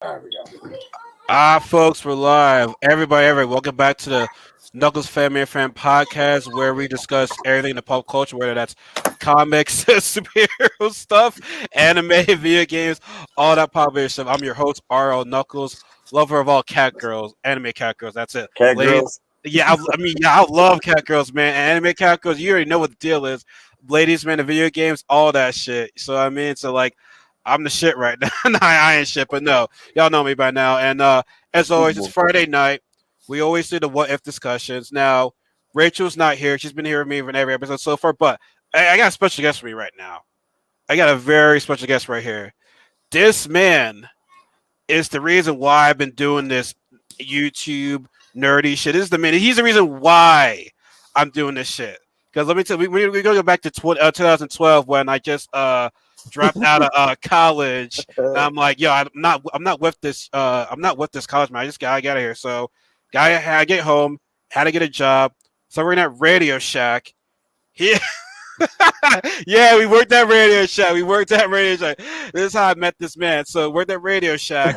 There we go. Folks, we're live. Welcome back to the KnucklesF&F Podcast, where we discuss everything in the pop culture, whether that's comics, superhero stuff, anime, video games, all that popular stuff. I'm your host, RL Knuckles, lover of all cat girls, anime cat girls. That's it, Cat ladies. girls. I love cat girls, man. Anime cat girls, you already know what the deal is. Ladies, man, the video games, all that shit. I'm the shit right now. Nah, I ain't shit, but no, y'all know me by now. And as always, it's Friday night. We always do the what if discussions. Now, Rachel's not here. She's been here with me for every episode so far, but I got a special guest with me right now. I got a very special guest right here. This man is the reason why I've been doing this YouTube nerdy shit. This is the man. He's the reason why I'm doing this shit. Because let me tell you, we're going to go back to 2012 when I just dropped out of college. And I'm like, yo, I'm not with this college, man. I just got out of here. So, I get home, had to get a job. So we're in that Radio Shack. Yeah. Yeah, we worked at Radio Shack. This is how I met this man. So we're at Radio Shack.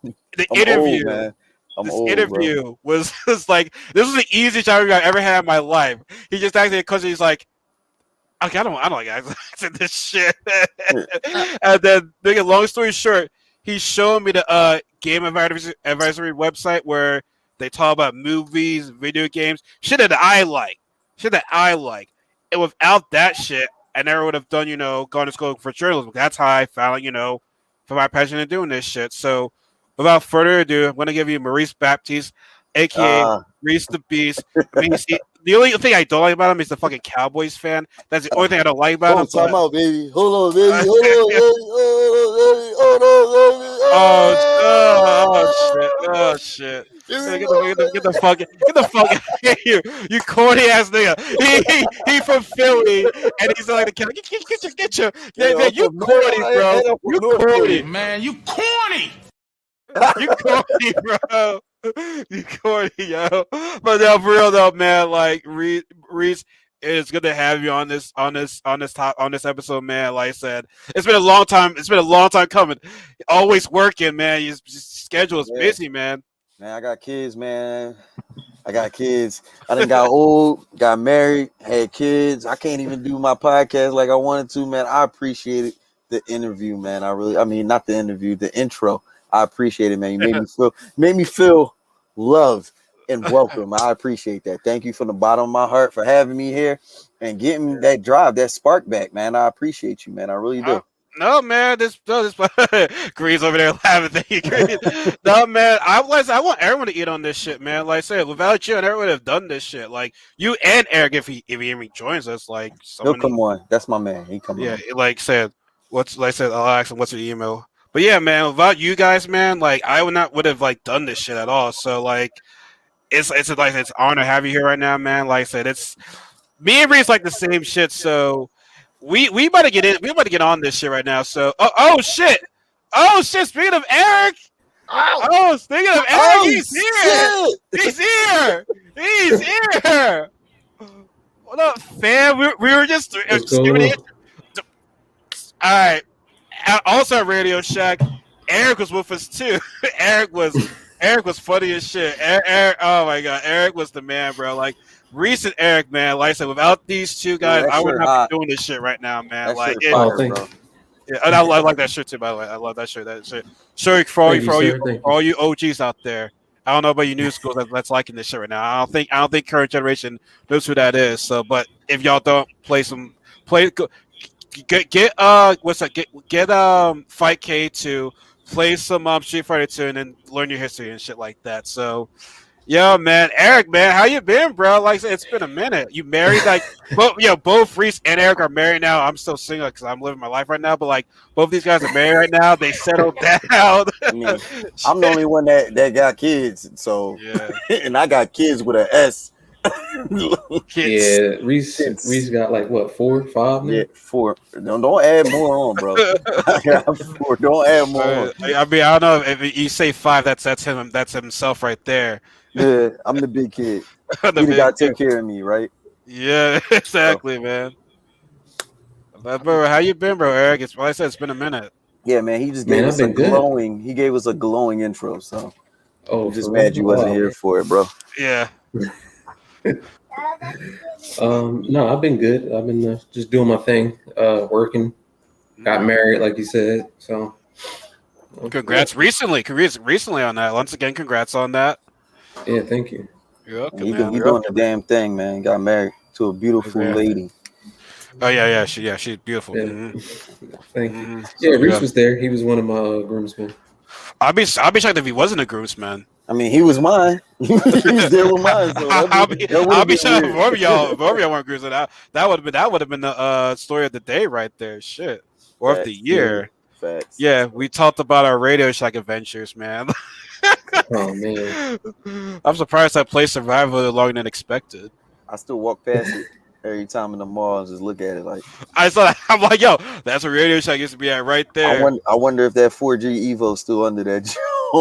The interview. Bro. Was like, this was the easiest interview I've ever had in my life. He just asked me because he's like, okay, I don't like accent this shit. And then, make a long story short, he's showing me the game advisory website where they talk about movies, video games, shit that I like. And without that shit, I never would have done, gone to school for journalism. That's how I found, for my passion in doing this shit. So, without further ado, I'm going to give you Maurice Baptiste, a.k.a. Reese the Beast. I mean, see, the only thing I don't like about him is the fucking Cowboys fan. That's the only thing I don't like about him. Time out, baby. Hold on, baby. Hold on, baby. Oh shit. Get the fuck out of here. You corny ass nigga. He from Philly and he's like, get your man, you corny, bro. You corny. Man, you corny. You corny, bro. You corny, yo. But no, for real though, man. Like Reese, it's good to have you on this episode, man. Like I said, it's been a long time. It's been a long time coming. Always working, man. Your schedule is busy, man. Man, I got kids, man. I done got old, got married, had kids. I can't even do my podcast like I wanted to, man. I appreciated the interview, man. Not the interview, the intro. I appreciate it, man. You made me feel loved and welcome. I appreciate that. Thank you from the bottom of my heart for having me here and getting that drive, that spark back, man. I appreciate you, man. I really do. No, man, this Green's over there laughing. Thank you, Green. No, man, I want everyone to eat on this shit, man. Like I said, without you, I never would have done this shit. Like you and Eric, if he even joins us, like he'll come on. That's my man. He come on. Yeah, like said, I'll ask him what's your email. But yeah, man, without you guys, man, like I would have like done this shit at all. So like, it's an honor to have you here right now, man. Like I said, it's me and Reese like the same shit. So we about to get in. We about to get on this shit right now. So oh shit. Speaking of Eric. Speaking of Eric, he's here. He's here. What up, fam? We were just skipping. All right. Also at Radio Shack, Eric was with us too. Eric was funny as shit. Eric, oh my god, Eric was the man, bro. Like recent Eric, man. Like I said, without these two guys, I would not be doing this shit right now, man. Like, bro. Yeah, and I like that shirt too. By the way, I love that shirt. Sure, for all you OGs out there. I don't know about you new schools that's liking this shit right now. I don't think current generation knows who that is. So, but if y'all don't get Fight K2, play some Street Fighter 2, and then learn your history and shit like that. So, yo, man, Eric, man, how you been, bro? Like I said, it's been a minute. You married, like, both Reese and Eric are married now. I'm still single because I'm living my life right now. But like, both these guys are married right now. They settled down. I mean, I'm the only one that got kids. So, yeah, and I got kids with an S. Yeah, Reese got like what 4, 5 now? Yeah, 4. Don't add more on, bro. I got 4. Don't add more on. I mean, I don't know if you say 5. That's him. That's himself right there. Yeah, I'm the big kid. You got to take care of me, right? Yeah, exactly, man. But bro, how you been, bro, Eric? Like I said, it's been a minute. Yeah, man. He just gave us a glowing. He gave us a glowing intro. So I'm just mad you wasn't here for it, bro. Yeah. No, I've been good. I've been just doing my thing, working. Got married, like you said. So, congrats recently on that. Once again, congrats on that. Yeah, thank you. You're welcome, He man. doing the damn thing, man. Got married to a beautiful lady. Oh yeah, she's beautiful. Yeah. Thank you. Mm-hmm. Yeah, Reese was there. He was one of my groomsmen. I'll be shocked if he wasn't a groomsman. I mean, he was mine. he was there with mine. So I'll be shocked if both of y'all weren't groomsmen. That would have been the story of the day right there. Shit, or of the year. Facts. Yeah, we talked about our Radio Shack adventures, man. Oh man, I'm surprised I played Survival longer than expected. I still walk past it every time in the mall and just look at it like. I'm like, yo, that's where Radio Shack used to be at right there. I wonder if that 4G Evo still under that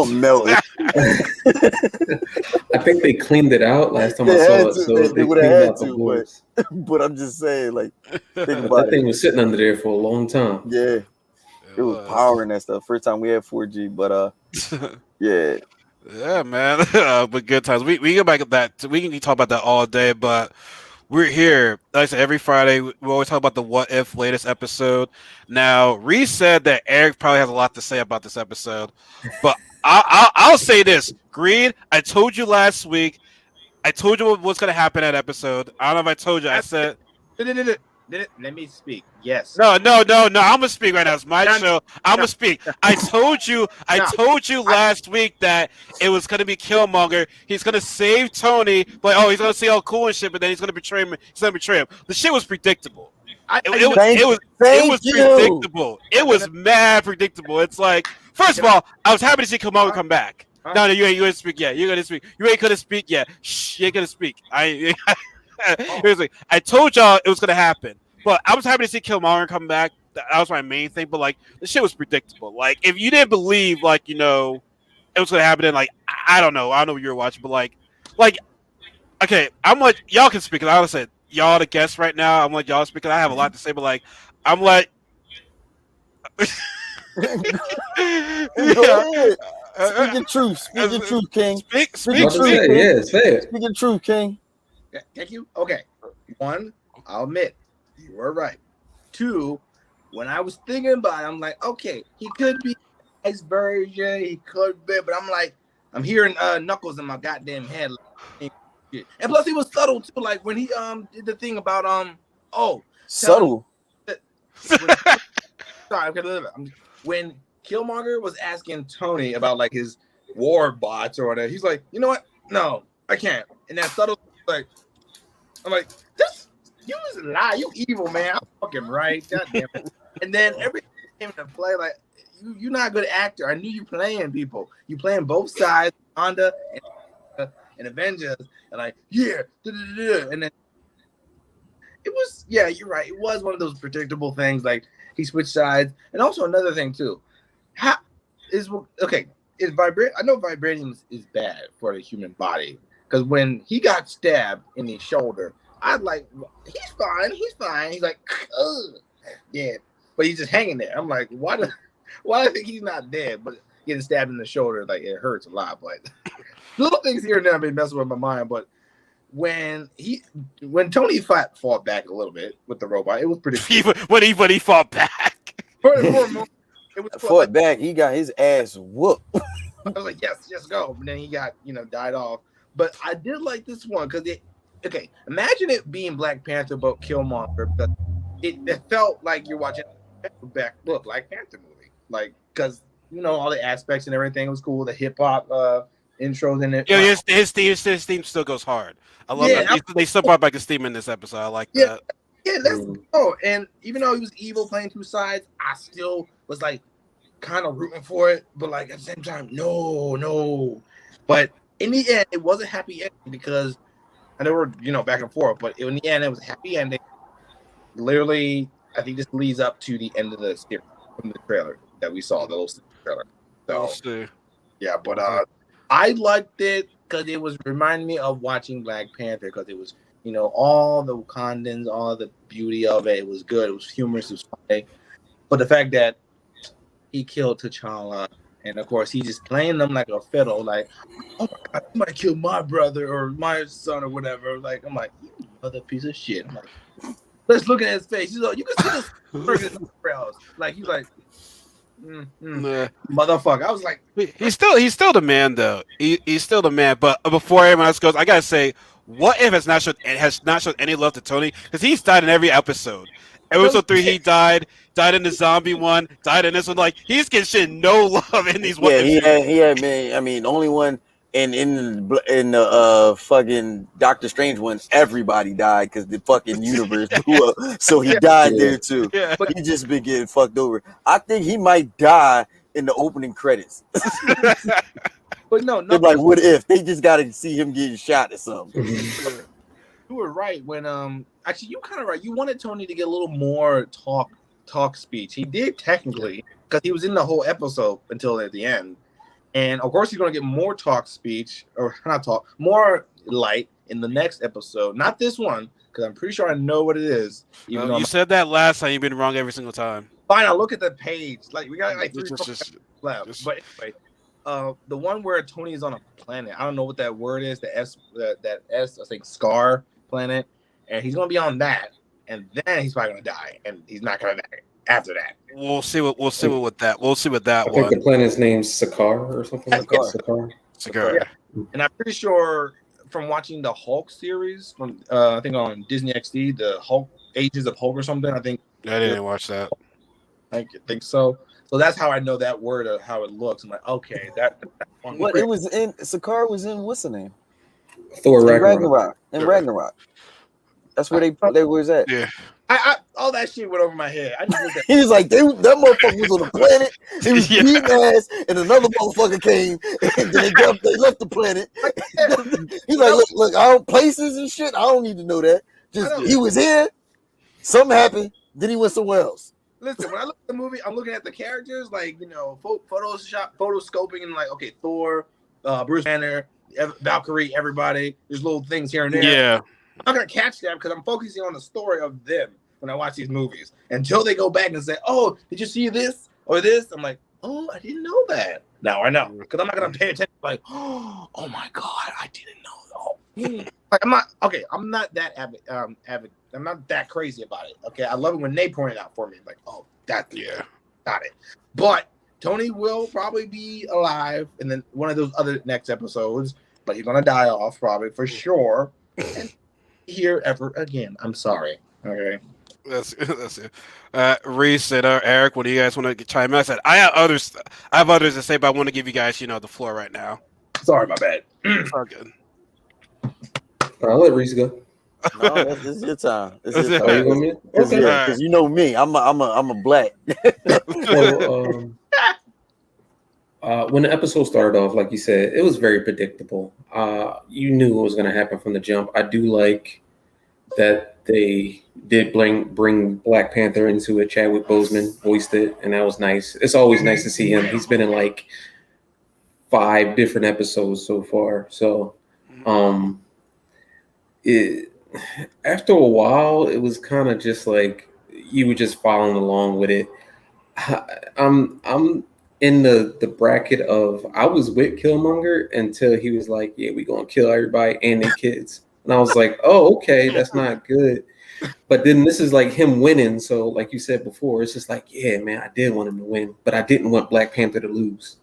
melting. I think they cleaned it out last time I saw it. So they would have had to, but I'm just saying, like, think about that thing was sitting under there for a long time. Yeah, it was powering that stuff. First time we had 4G, but yeah. Yeah, man. But good times. We go back at that. We can talk about that all day, but we're here. Like I said, every Friday we always talk about the What If latest episode. Now, Reese said that Eric probably has a lot to say about this episode, but I'll say this. Greed, I told you last week. I told you what's going to happen in that episode. I don't know if I told you. I said. Let me speak. Yes. No. I'm gonna speak right now. It's my show. I'm gonna speak. I told you last week that it was gonna be Killmonger. He's gonna save Tony, but he's gonna say all cool and shit, but then he's gonna betray him. The shit was predictable. It was predictable. It was mad predictable. It's like, first of all, I was happy to see Killmonger come back. No, you ain't gonna speak yet. You're gonna speak. You ain't gonna speak yet. Shh, you ain't gonna speak. I told y'all it was gonna happen, but I was happy to see Killmonger come back. That was my main thing. But like, the shit was predictable. Like, if you didn't believe, like, it was gonna happen, then like, I don't know what you were watching, but like, okay, I'm like, y'all can speak. I said y'all the guests right now. I'm like, y'all speaking. I have a lot to say, but like, I'm like, Speak your truth. Speak your truth, King. Speak truth. Yeah, say it. Speak your truth, King. Thank you. Okay. One, I'll admit, you were right. Two, when I was thinking about it, I'm like, okay, he could be his version, he could be, but I'm like, I'm hearing Knuckles in my goddamn head. And plus he was subtle too, like when he did the thing about subtle. When Killmonger was asking Tony about like his war bots or whatever, he's like, you know what? No, I can't. And that subtle, like, I'm like, this, you was a lie, you evil man. I'm fucking right. God damn it. And then everything came into play, like, you're not a good actor. I knew you playing people. You playing both sides, Honda and Avengers, and like, yeah, and then it was, yeah, you're right. It was one of those predictable things, like he switched sides. And also another thing too, I know vibranium is bad for the human body, because when he got stabbed in the shoulder, I was like, he's fine. He's like, ugh, yeah, but he's just hanging there. I'm like, why do I think he's not dead? But getting stabbed in the shoulder, like, it hurts a lot. But little things here and there have been messing with my mind. But when Tony fought back a little bit with the robot, it was pretty. when he fought back. For a moment, it was fought back. He got his ass whooped. I was like, yes, go. But then he got, died off. But I did like this one because imagine it being Black Panther but Killmonger. But it felt like you're watching Black Panther movie, like, because all the aspects and everything was cool. The hip hop intros in it. Yeah, his theme still goes hard. I love that. They still brought back his theme in this episode. I like that. Yeah, that's and even though he was evil playing two sides, I still was like kind of rooting for it, but like at the same time, no. But in the end, it was a happy ending because I know we're back and forth, but in the end, it was a happy ending. Literally, I think this leads up to the end of the series from the trailer that we saw, the little trailer. So yeah, but I liked it because it was reminding me of watching Black Panther, because it was all the Wakandans, all the beauty of it. It was good. It was humorous. It was funny. But the fact that he killed T'Challa, and of course he's just playing them like a fiddle, like, oh my god, somebody killed my brother or my son or whatever. Like, I'm like, you other piece of shit. I'm like, let's look at his face. He's like, you can see this eyebrows. Like he's like, Nah. motherfucker. I was like, He's still the man though. He's still the man. But before everyone else goes, I gotta say, what if has not shown any love to Tony? Because he's died in every episode. Episode 3, he died in the zombie one, died in this one. Like he's getting shit no love in these. Yeah, he had man. I mean, the only one in the fucking Doctor Strange one, everybody died because the fucking universe blew up. So he died there too. Yeah. He just been getting fucked over. I think he might die in the opening credits. but no, They're like, what if they just got to see him getting shot or something? You were right when actually you kind of right. You wanted Tony to get a little more talk speech. He did technically because he was in the whole episode until at the end, and of course he's gonna get more talk speech or not talk more light in the next episode. Not this one because I'm pretty sure I know what it is. Even though You said that last time. You've been wrong every single time. fine, I'll look at the page. Like we got like 3 left, but anyway. The one where Tony is on a planet. I don't know what that word is. The S, that S, I think Scar planet, and he's gonna be on that, and then he's probably gonna die, and he's not gonna die after that. We'll see what that I one. think the planet's name's Sakaar or something like that. Sakaar. Yeah. And I'm pretty sure from watching the Hulk series from I think on Disney XD, the Hulk Ages of Hulk or something. I think I didn't watch that. I think so. So that's how I know that word of how it looks. I'm like, okay, that. What it was in Sakaar was in what's the name? Thor Ragnarok. Ragnarok. That's where they was at. Yeah. I all that shit went over my head. I just looked at He was like, that motherfucker was on the planet. He was beating ass, and another motherfucker came, and then they left the planet. He's like, look, all places and shit. I don't need to know that. Just he was here. Something happened. Then he went somewhere else. Listen, when I look at the movie, I'm looking at the characters, like, you know, photoscoping, and like, okay, Thor, Bruce Banner, Valkyrie, everybody. There's little things here and there. Yeah. I'm not gonna catch that because I'm focusing on the story of them when I watch these movies until they go back and say, "Oh, did you see this or this?" I'm like, "Oh, I didn't know that." Now I know because I'm not gonna pay attention. Like, "Oh my god, I didn't know." Like I'm not that avid. I'm not that crazy about it. Okay, I love it when they point it out for me. Like, "Oh, got it." But Tony will probably be alive in then one of those other next episodes, but he's gonna die off probably for sure. And here ever again. I'm sorry. Okay. That's it. Reese and Eric, what do you guys want to chime in? I said I have others to say, but I want to give you guys, the floor right now. Sorry, my bad. Good. I'll let Reese go. No, this is your time. This is Oh, you want me? Okay. Because you know me. I'm a black. So, when the episode started off, like you said, it was very predictable. You knew what was going to happen from the jump. I do like that they did bring Black Panther into it. Chadwick Boseman voiced it, and that was nice. It's always nice to see him. He's been in like 5 different episodes so far. So, after a while, it was kind of just like you were just following along with it. I'm in the bracket of I was with Killmonger until he was like, "Yeah, we gonna kill everybody and their kids," and I was like, "Oh, okay, that's not good." But then this is like him winning, so like you said before, it's just like, yeah, man, I did want him to win, but I didn't want Black Panther to lose.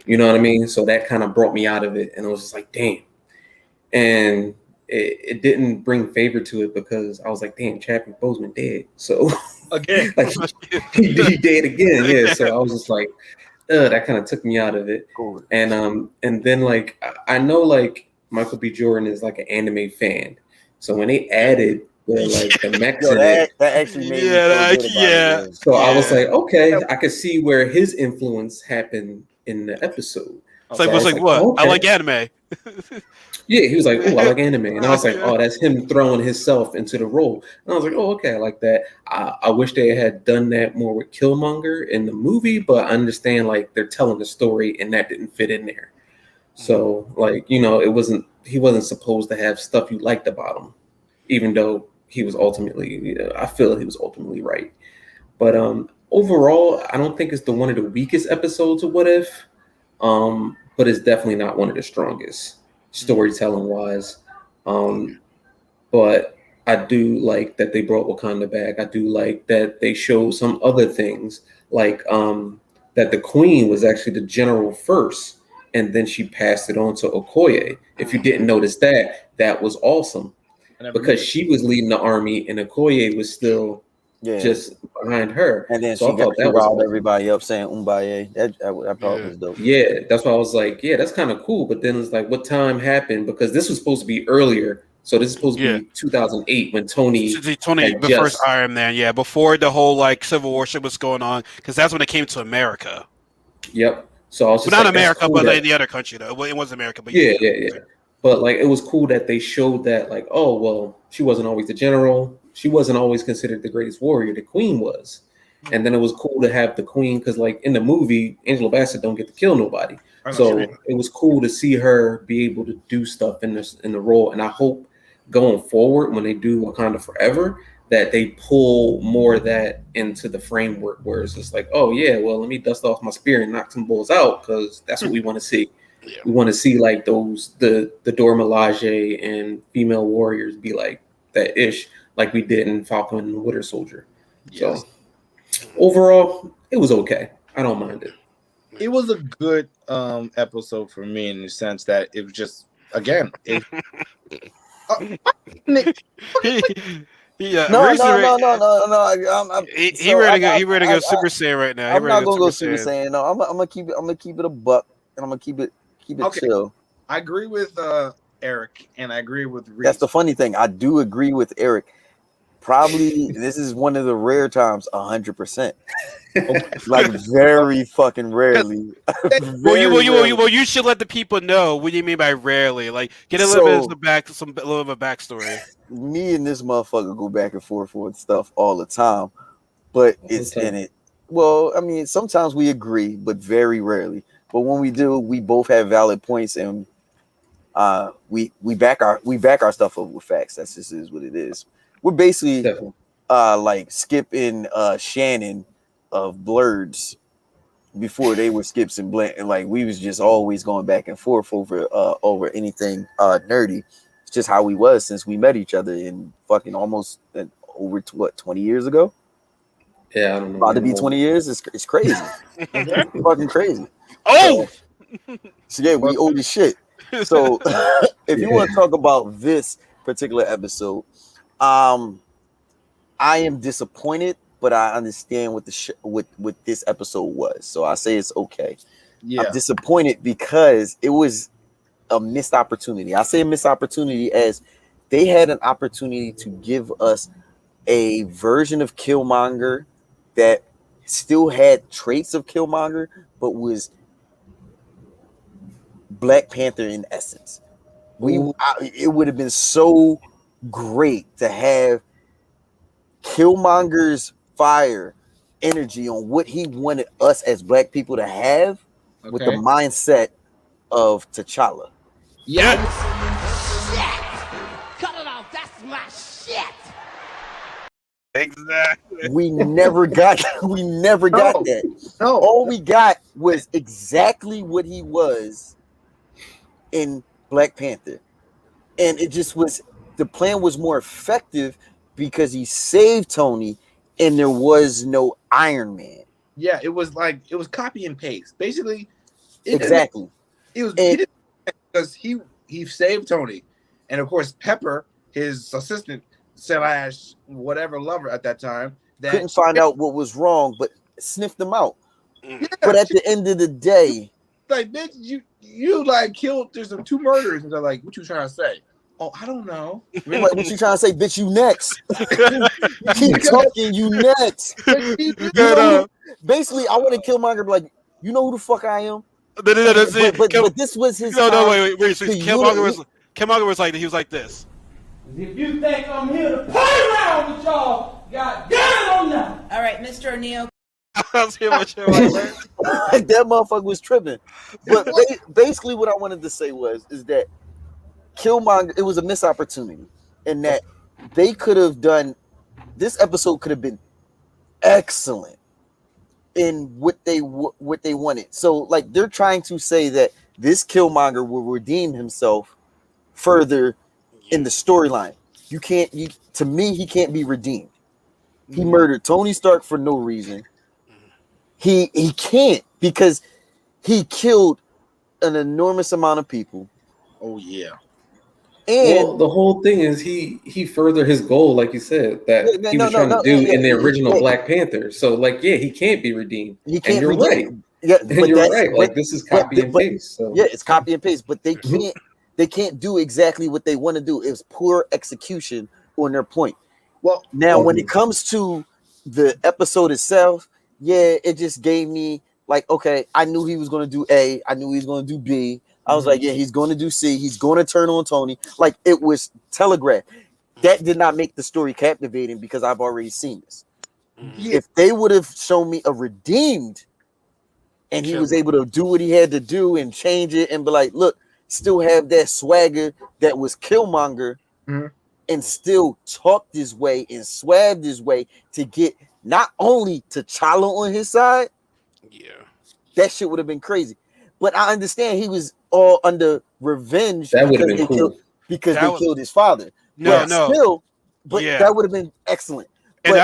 You know what I mean? So that kind of brought me out of it, and I was just like, damn. And it didn't bring favor to it because I was like, damn, Chadwick Boseman dead. So Again, like he dead again. Yeah. So I was just like, that kind of took me out of it. Cool. And then like I know like Michael B. Jordan is like an anime fan. So when they added the mechs in it, that actually made me feel good about it. So I was like, okay, I could see where his influence happened in the episode. It's So like, I was what? okay. I like anime. Yeah, he was like, "Oh, I like anime," and I was like, "Oh, that's him throwing himself into the role." And I was like, "Oh, okay, I like that." I wish they had done that more with Killmonger in the movie, but I understand like they're telling the story, and that didn't fit in there. So like he wasn't supposed to have stuff you liked about him, even though he was ultimately, I feel he was ultimately right. But overall, I don't think it's one of the weakest episodes of What If, but it's definitely not one of the strongest storytelling wise. But I do like that they brought Wakanda back. I do like that they showed some other things, like that the Queen was actually the general first, and then she passed it on to Okoye. If you didn't notice that, that was awesome because she was leading the army and Okoye was still just behind her. And then so she riled everybody up saying "Umbaye." That part was dope. Yeah, that's why I was like, yeah, that's kind of cool. But then it's like, what time happened? Because this was supposed to be earlier. So this is supposed to be 2008 when Tony the first Iron Man, before the whole like Civil War shit was going on, because that's when it came to America. Yep. So I was just not America, cool but like the other country though. It was America, but yeah. But like, it was cool that they showed that, like, oh well, she wasn't always the general. She wasn't always considered the greatest warrior. The Queen was, and then it was cool to have the Queen because, like, in the movie, Angela Bassett don't get to kill nobody. So it was cool to see her be able to do stuff in the role, and I hope going forward when they do Wakanda Forever that they pull more of that into the framework where it's just like, oh yeah, well, let me dust off my spear and knock some bulls out because that's what we want to see. We want to see like the Dora Milaje and female warriors be like that ish, like we did in Falcon and the Winter Soldier. So overall, it was okay. I don't mind it. It was a good episode for me in the sense that it was just, again, No. He ready to go Super Saiyan right now. I'm not gonna go Super Saiyan. No, I'm gonna keep it a buck, and I'm gonna keep it chill. I agree with Eric, and I agree with Reese. That's the funny thing. I do agree with Eric. Probably this is one of the rare times 100%. Like very fucking rarely. Well, you should let the people know what you mean by rarely. Like, get a little bit of a backstory. Me and this motherfucker go back and forth with stuff all the time, but it's in it. Well, I mean, sometimes we agree, but very rarely. But when we do, we both have valid points, and we back our stuff up with facts. That's just is what it is. We're basically like Skip and Shannon of Blurds before they were Skips and Blend, and like we was just always going back and forth over anything nerdy. It's just how we was since we met each other in fucking almost over 20 years ago. Yeah, I don't know. About to be 20 years. It's crazy. Fucking crazy. Oh, so yeah, we old as shit. So if you want to talk about this particular episode, I am disappointed, but I understand what what this episode was. So I say it's okay. Yeah. I'm disappointed because it was a missed opportunity. I say a missed opportunity as they had an opportunity to give us a version of Killmonger that still had traits of Killmonger, but was Black Panther in essence. It would have been so great to have Killmonger's fire energy on what he wanted us as Black people to have with the mindset of T'Challa. Yeah. Cut it off. That's my shit. Exactly. We never got that. No. All we got was exactly what he was in Black Panther. And it just was, the plan was more effective because he saved Tony and there was no Iron Man. Yeah, it was copy and paste. Basically, exactly. Because he saved Tony. And of course, Pepper, his assistant / whatever lover at that time, that couldn't find out what was wrong, but sniffed them out. Yeah, but at the end of the day, like, bitch, you like killed. There's some 2 murders, and they're like, "What you trying to say?" Oh, I don't know. Like, what you trying to say, bitch? You next. Keep talking. You next. Basically, I want to Killmonger. Like, you know who the fuck I am? No, that's it. But this was his. No, wait. So Killmonger was like, he was like this. If you think I'm here to play around with y'all, God damn it, I'm not. All right, Mr. O'Neill. That motherfucker was tripping. But basically, what I wanted to say is that Killmonger, it was a missed opportunity, and that they could have done. This episode could have been excellent in what they wanted. So like they're trying to say that this Killmonger will redeem himself further in the storyline. To me, he can't be redeemed. He murdered Tony Stark for no reason. He can't, because he killed an enormous amount of people. Oh yeah. And well, the whole thing is he furthered his goal, like you said, that he was trying to do in the original Black Panther. So, like, yeah, he can't be redeemed. he can't. And you're right. Yeah, And but you're right. Like, this is copy and paste. So. Yeah, it's copy and paste. But they can't do exactly what they want to do. It's poor execution on their point. Well, now when it comes to the episode itself, yeah, it just gave me like, okay, I knew he was going to do A. I knew he was going to do B. I was like, yeah, he's going to do C. He's going to turn on Tony. Like, it was telegraphed. That did not make the story captivating because I've already seen this. Yeah. If they would have shown me a redeemed and he was able to do what he had to do and change it and be like, look, still have that swagger that was Killmonger and still talk this way and swag this way to get not only T'Challa on his side, that shit would have been crazy. But I understand he was all under revenge. That would have been cool. Because they killed his father. But that would have been excellent. And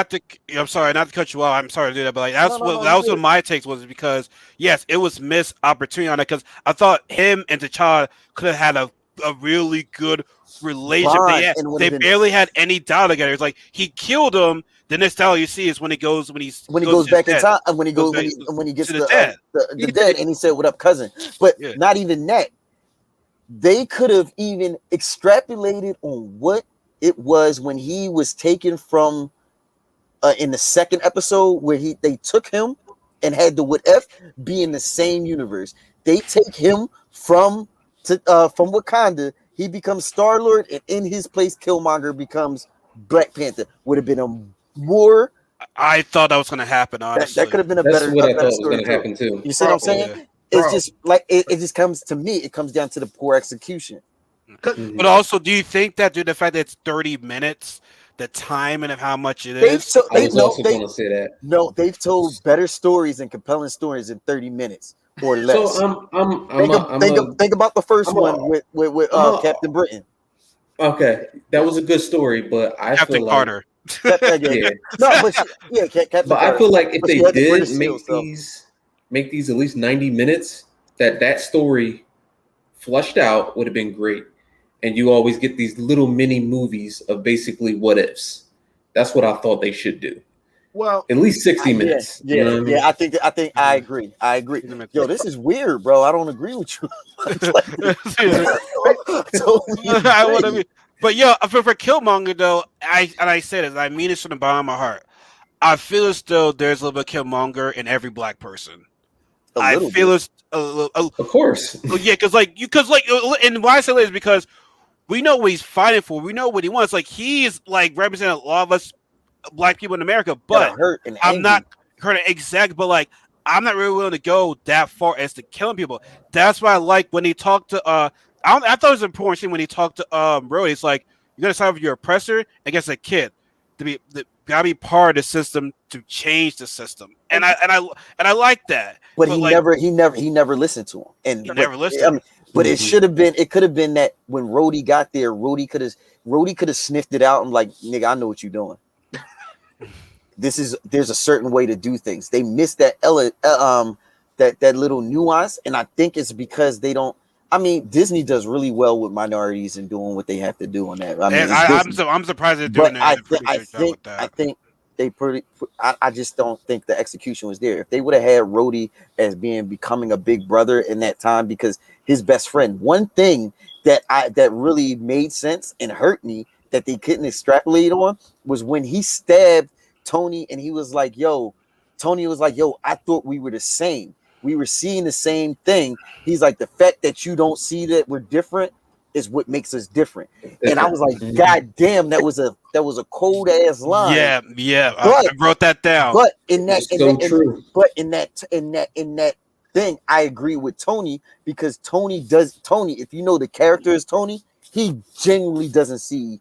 I'm sorry, not to cut you off. I'm sorry to do that, but like that was one of my takes, was because yes, it was missed opportunity on it, because I thought him and T'Challa could have had a really good relationship. They barely had any dialogue together. It's like he killed him. The next dialogue you see is when he goes back in time, when he gets the dead, and he said, "What up, cousin?" But not even that. They could have even extrapolated on what it was when he was taken from in the second episode, where they took him and had the What If be in the same universe. They take him from Wakanda. He becomes Star-Lord, and in his place, Killmonger becomes Black Panther. Would have been a more. I thought that was going to happen. Honestly, that could have been That's what I thought was going to happen too. You see what I'm saying? It's just like it just comes to me. It comes down to the poor execution. But also, do you think that due to the fact that it's 30 minutes, the time and of how much it is? I was also going to say that. No, they've told better stories and compelling stories in 30 minutes or less. So think about the first one with Captain Britain. Okay, that was a good story, but I Captain feel like Carter. Captain I feel like if they did make make these at least 90 minutes, that story flushed out would have been great. And you always get these little mini movies of basically what ifs. That's what I thought they should do. Well, at least 60 minutes. Yeah, you know what I mean? I think I agree. Yo, this is weird, bro. I don't agree with you. But yo, for Killmonger though, I say this, I mean this from the bottom of my heart. I feel as though there's a little bit of Killmonger in every black person. I feel it's of course. Yeah, because and why I say that is because we know what he's fighting for. We know what he wants. Like, he's like representing a lot of us black people in America, but I'm not hurt exactly. But like, I'm not really willing to go that far as to killing people. That's why I like when he talked to I thought it was important thing when he talked to Brody. It's like, you're gonna side with your oppressor against a kid gotta be part of the system to change the system, and I like that. But he never listened to him, and never listened. But it should have been. It could have been that when Rhodey got there, Rhodey could have sniffed it out and like, nigga, I know what you're doing. There's a certain way to do things. They missed that that little nuance, and I think it's because they don't. I mean, Disney does really well with minorities and doing what they have to do on that. I mean, I'm surprised they're doing that. I think they I just don't think the execution was there. If they would have had Rhodey as becoming a big brother in that time, because his best friend, one thing that really made sense and hurt me that they couldn't extrapolate on was when he stabbed Tony and he was like, yo, I thought we were the same. We were seeing the same thing. He's like, the fact that you don't see that we're different is what makes us different. And I was like, God damn, that was a cold ass line. Yeah. I wrote that down. But in that thing, I agree with Tony, because Tony, if you know the character is Tony, he genuinely doesn't see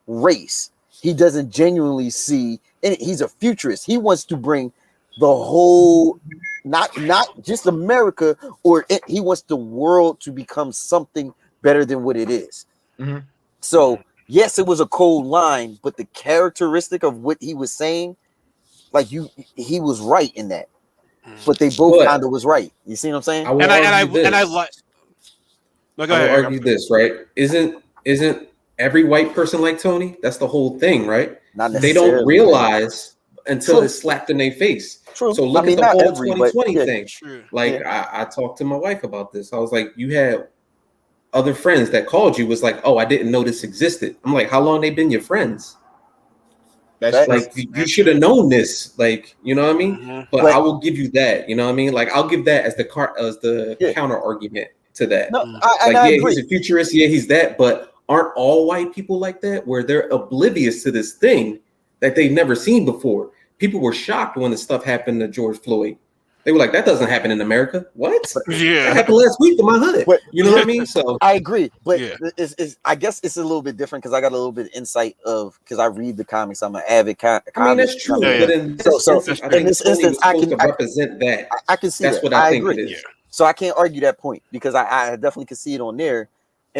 race. He doesn't genuinely see, and he's a futurist. He wants to bring the whole, not just America, he wants the world to become something better than what it is. Mhm. So yes, it was a cold line, but the characteristic of what he was saying, like he was right in that. But they both kind of was right. You see what I'm saying? I will like. No, go I will ahead. argue this, right? Isn't every white person like Tony? That's the whole thing, right? Not They don't necessarily. realize until True. it's slapped in their face. True. So look I mean, at the not whole every, but 2020 yeah. thing. True. Like Yeah. I talked to my wife about this. I was like, you had other friends that called you was like, oh, I didn't know this existed. I'm like, how long they been your friends? That's true. Like you should have known this. Like, you know what I mean? Mhm. But Like- I will give you that. You know what I mean? Like I'll give that as the Yeah. counter argument to that. No, Mm. I Like, yeah, agree. he's a futurist. Yeah, he's that. But aren't all white people like that? Where they're oblivious to this thing that they've never seen before. People were shocked when the stuff happened to George Floyd. They were like, that doesn't happen in America. What? That Yeah. happened last week in my hood. But- You know what I mean? So I agree, but Yeah. it's I guess it's a little bit different because I got a little bit of insight because I read the comics. I'm an avid comic. I mean, that's true. Yeah, But in this So instance, I in think this Tony instance, was I supposed can- to represent that. I can see That's that. what I think agree. it is. So I can't argue that point because I definitely can see it on there.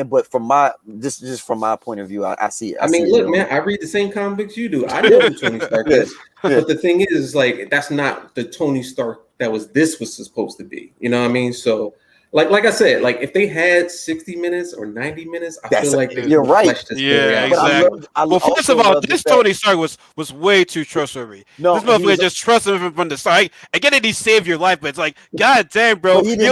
But from my just from my point of view, I see it. I mean, see look, it man, I read the same comic books you do. I know who Tony Stark is. Yeah. But the thing is, like, that's not the Tony Stark that was supposed to be. You know what I mean? So, like I said, like if they had 60 minutes or 90 minutes, I feel like they you're right. fleshed this Yeah, theory out. But exactly. Well, first also of all, love the this fact- Tony Stark was way too trustworthy. No, This he motherfucker was- just trusted him from the start. I get it, he saved your life, but it's like, god damn, bro, But he didn't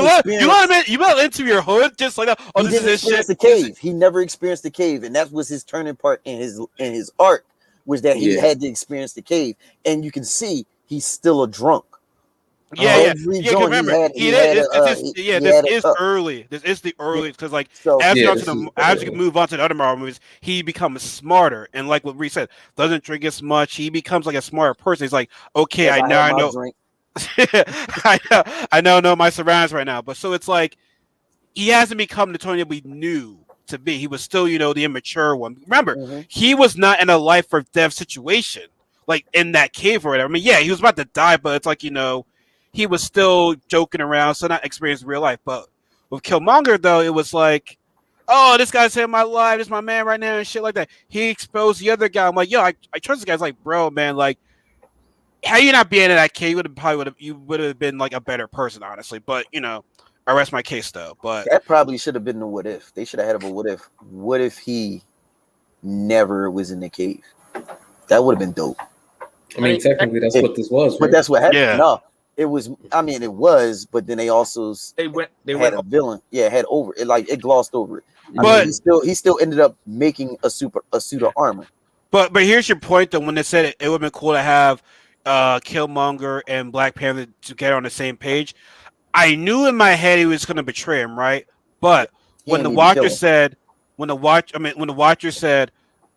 you let into your hood just like that. Oh, he this didn't is his experience shit. the cave. He never experienced the cave, and that was his turning part in his art. Was that he Yeah. had to experience the cave, and you can see he's still a drunk. Yeah, Every yeah. joint Remember, he had this a is cup. early. This is the early because like So as Yeah, you this is as you early. move on to the other Marvel movies, he becomes smarter and like what Reese said, doesn't drink as much. He becomes like a smarter person. He's like, okay, yes, I had my know. drink. I know my surroundings right now, but so it's like he hasn't become the Tony that we knew to be. He was still, the immature one. Remember, Mhm. he was not in a life or death situation, like in that cave or whatever. I mean, yeah, he was about to die, but it's like he was still joking around, so not experiencing real life. But with Killmonger, though, it was like, oh, this guy's saving my life, this is my man right now, and shit like that. He exposed the other guy. I'm like, yo, I trust this guy. It's like, bro, man, like, how you not being in that cave? You would have been like a better person, honestly. But I rest my case though. But That probably should have been the what if. They should have had a what if. What if he never was in the cave? That would have been dope. I mean, technically, that's what this was. But Right? that's what happened. Yeah. No, it was. I mean, it was. But then they also They went had a villain. Yeah, had over it. Like it glossed over it. I But- mean, he still ended up making a suit of armor. But here's your point though. When they said it would have been cool to have Killmonger and Black Panther together on the same page. I knew in my head he was going to betray him, right? But He when ain't the even Watcher kill him. said, when the Watcher said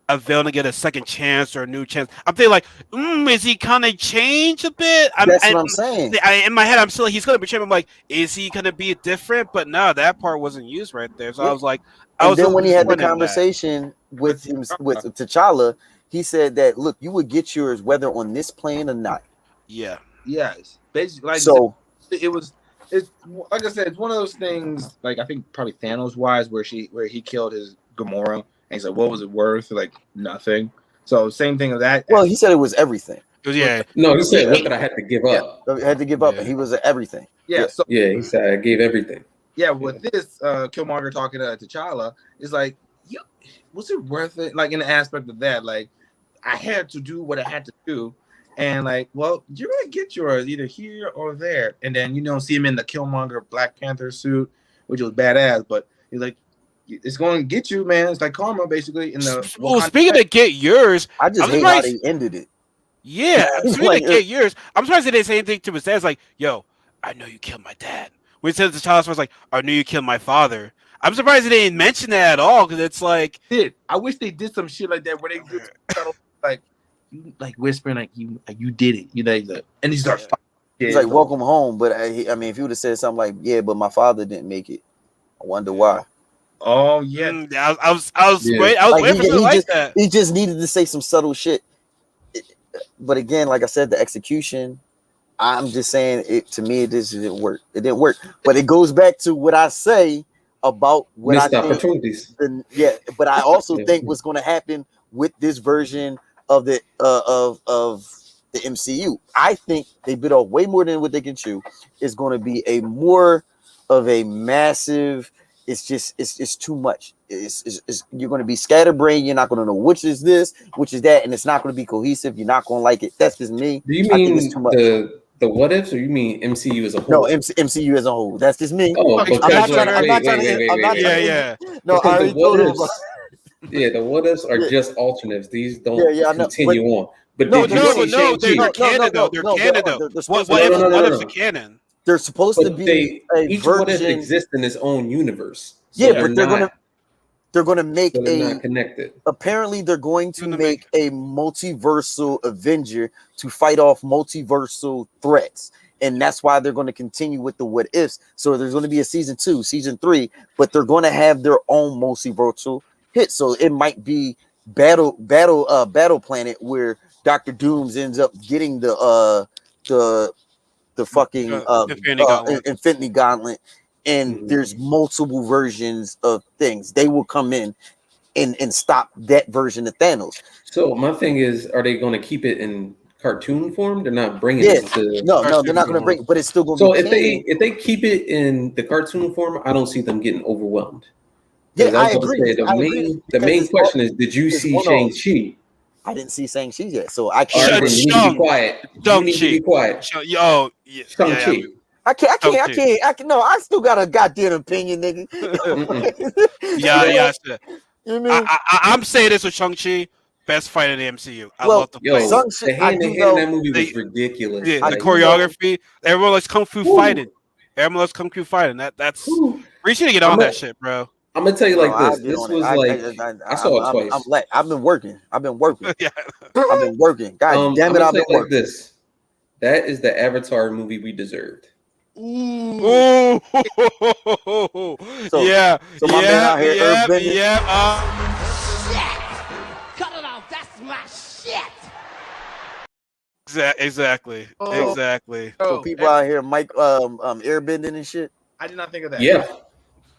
a villain to get a second chance or a new chance, I'm thinking like, is he kind of changed a bit? That's what I'm saying. In my head, I'm still he's going to betray him. I'm like, is he going to be different? But no, that part wasn't used right there. So Yeah. I was like, And then when he had the disappointed in that. conversation with T'Challa, he said that look, you would get yours whether on this plane or not. Yeah. Yes, basically. Like So it's like I said, it's one of those things. Like I think probably Thanos wise, where he killed his Gamora, and he's like, "What was it worth? Like nothing." So same thing of that. well, he said it was everything. Yeah. No, he said, "What did I have to give up?" He had to give up, Yeah. and he was everything. yeah. So Yeah, he said, "I gave everything." yeah, with this Killmonger talking to T'Challa, it's like, was it worth it? Like in the aspect of that, like I had to do what I had to do, and like, well, you're gonna get yours either here or there, and then see him in the Killmonger Black Panther suit, which was badass, but he's like, it's going to get you, man. It's like karma, basically. In the Well, speaking of get yours, I just I'm hate how surprised- they ended it. yeah, speaking Like, of get yours, I'm surprised they didn't say anything to his dad. It's like, yo, I know you killed my dad. When he said to Charles, was like, I knew you killed my father. I'm surprised they didn't mention that at all because it's like, I wish they did some shit like that where they just like whispering like you did it, and he starts. He's like, welcome home. But I mean, if you would have said something like, yeah, but my father didn't make it, I wonder why. Oh yeah, I was Yeah. waiting. I was Like, waiting for something like that. He just needed to say some subtle shit. But again, like I said, the execution, I'm just saying it to me. It just didn't work. It didn't work. But it goes back to what I say about what Missed I think. opportunities. But I also Yeah. think what's going to happen with this version of the the MCU. I think they bit off way more than what they can chew. It's going to be a more of a massive. It's too much. You're going to be scatterbrained. You're not going to know which is this, which is that, and it's not going to be cohesive. You're not going to like it. That's just me. Do you I think mean it's too much. the what ifs, or you mean MCU as a whole? No, MCU as a whole. That's just me. Oh, I'm because not like, trying to- I'm not wait. Yeah. No, I Because already the what told him. ifs, yeah, the what ifs are just alternates. These don't Yeah, I know, continue on. But No, did you see Shang-Chi? they're canon though. They're canon though. They're What supposed to- if? no, What no. if it's canon? They're supposed to But be a each what if version. exists in its own universe. So Yeah, but they're gonna make so they're a. not connected. Apparently, they're going to Gonna make a multiversal Avenger to fight off multiversal threats. And that's why they're going to continue with the what ifs. So there's going to be a season 2, season 3, but they're going to have their own multiversal hit. So it might be Battle Planet where Dr. Dooms ends up getting the fucking Infinity Gauntlet, and there's multiple versions of things. They will come in and stop that version of Thanos. So my thing is, are they going to keep it in cartoon form? They're not bringing Yeah, it to no, they're not going to bring, but it's still going to So be. if they keep it in the cartoon form, I don't see them getting overwhelmed. Yeah, I was gonna agree. say, I agree, the main because question is, did you see Shang-Chi? I didn't see Shang-Chi yet, so I All can't. right, then you need to be quiet. You need to be quiet. Shang-Chi. I can't. No, I still got a goddamn opinion, nigga. Yeah. You know what I mean? I'm saying this with Shang-Chi, best fight in the MCU. I Well, love the Yo, fight. the hand-to-hand in that movie was ridiculous. Yeah, Like, the choreography. Everyone likes kung fu fighting. Everyone loves kung fu fighting. That's we should get on that shit, bro. I'm gonna tell you like No, this. This was I saw it twice. I've been working. Yeah. I've been working. God damn it, I've been working. Like this. That is the Avatar movie we deserved. Ooh. So yeah. my man out here, yeah. Earthbending. Shit! Cut it off. That's my shit. Exactly. So people out here, Mike, airbending and shit. I did not think of that. Yeah.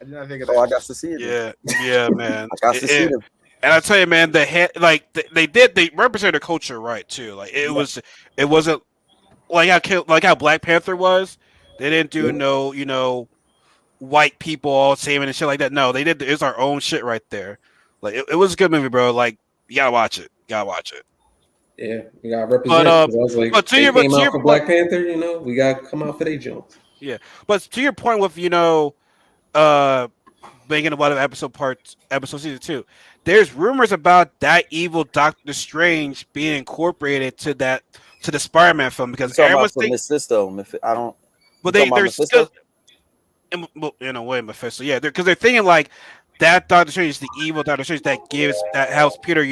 I did not think of that. Oh, I got to see it. Yeah, man. I got to see them. And I tell you, man, they represented their culture right too. Like it wasn't like how Black Panther was. They didn't do no, white people all saving and shit like that. No, they did. It's our own shit right there. Like it was a good movie, bro. Like you gotta watch it. Yeah, we gotta represent. I was like, but to they your came out point, for Black Panther, we gotta come out for their Jones. Yeah, but to your point with making a lot of episode season 2, there's rumors about that evil Doctor Strange being incorporated to the Spider-Man film because everyone's thinking Mephisto. I don't. But they're still in a way Mephisto. Yeah, because they're thinking like that Doctor Strange is the evil Doctor Strange that helps Peter,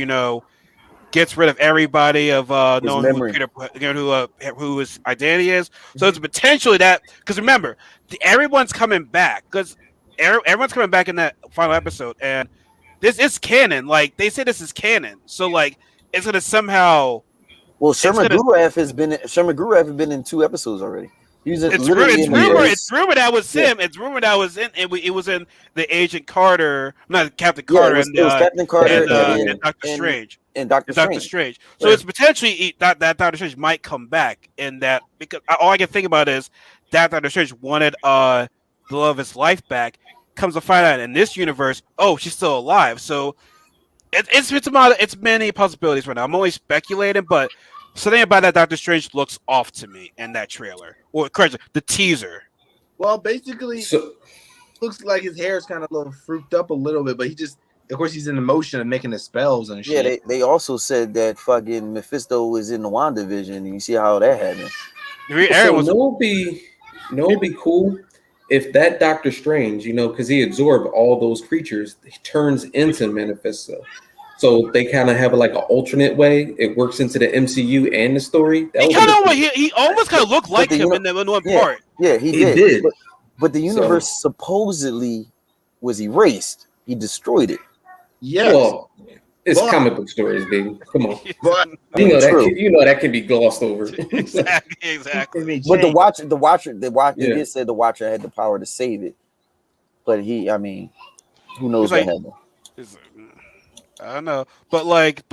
gets rid of everybody of knowing who Peter, who his identity is. So it's potentially that, because remember, everyone's coming back because everyone's coming back in that final episode, and this is canon. Like they say, this is canon. So like it's gonna somehow. Well, Sherman Gurav has been in 2 episodes already. It's rumored that was him. It's rumored that was it was in the Agent Carter, not Captain Carter, it was Captain Carter and Doctor Strange. And Doctor Strange. So it's potentially that Doctor Strange might come back in that, because all I can think about is that Doctor Strange wanted the love of his life back. Comes to find out in this universe, she's still alive. So it's many possibilities right now. I'm only speculating, but something about that Doctor Strange looks off to me in that trailer, or correct, the teaser. Well, basically, looks like his hair is kind of a little fruit up a little bit, but of course, he's in the motion of making the spells and shit. Yeah, they also said that fucking Mephisto was in the WandaVision, and you see how that happened. So no, it'd be cool if that Doctor Strange, because he absorbed all those creatures, he turns into Mephisto. So they kind of have like an alternate way. It works into the MCU and the story. He almost kind of looked like him in one part. Yeah, he did. But the universe supposedly was erased. He destroyed it. Yes. Well, It's But- comic book stories, baby. Come on. But You know that. True. You know that can be glossed over. Exactly. But the Watcher, Yeah. they did say the Watcher had the power to save it. But who knows He's like- what happened? I don't know, but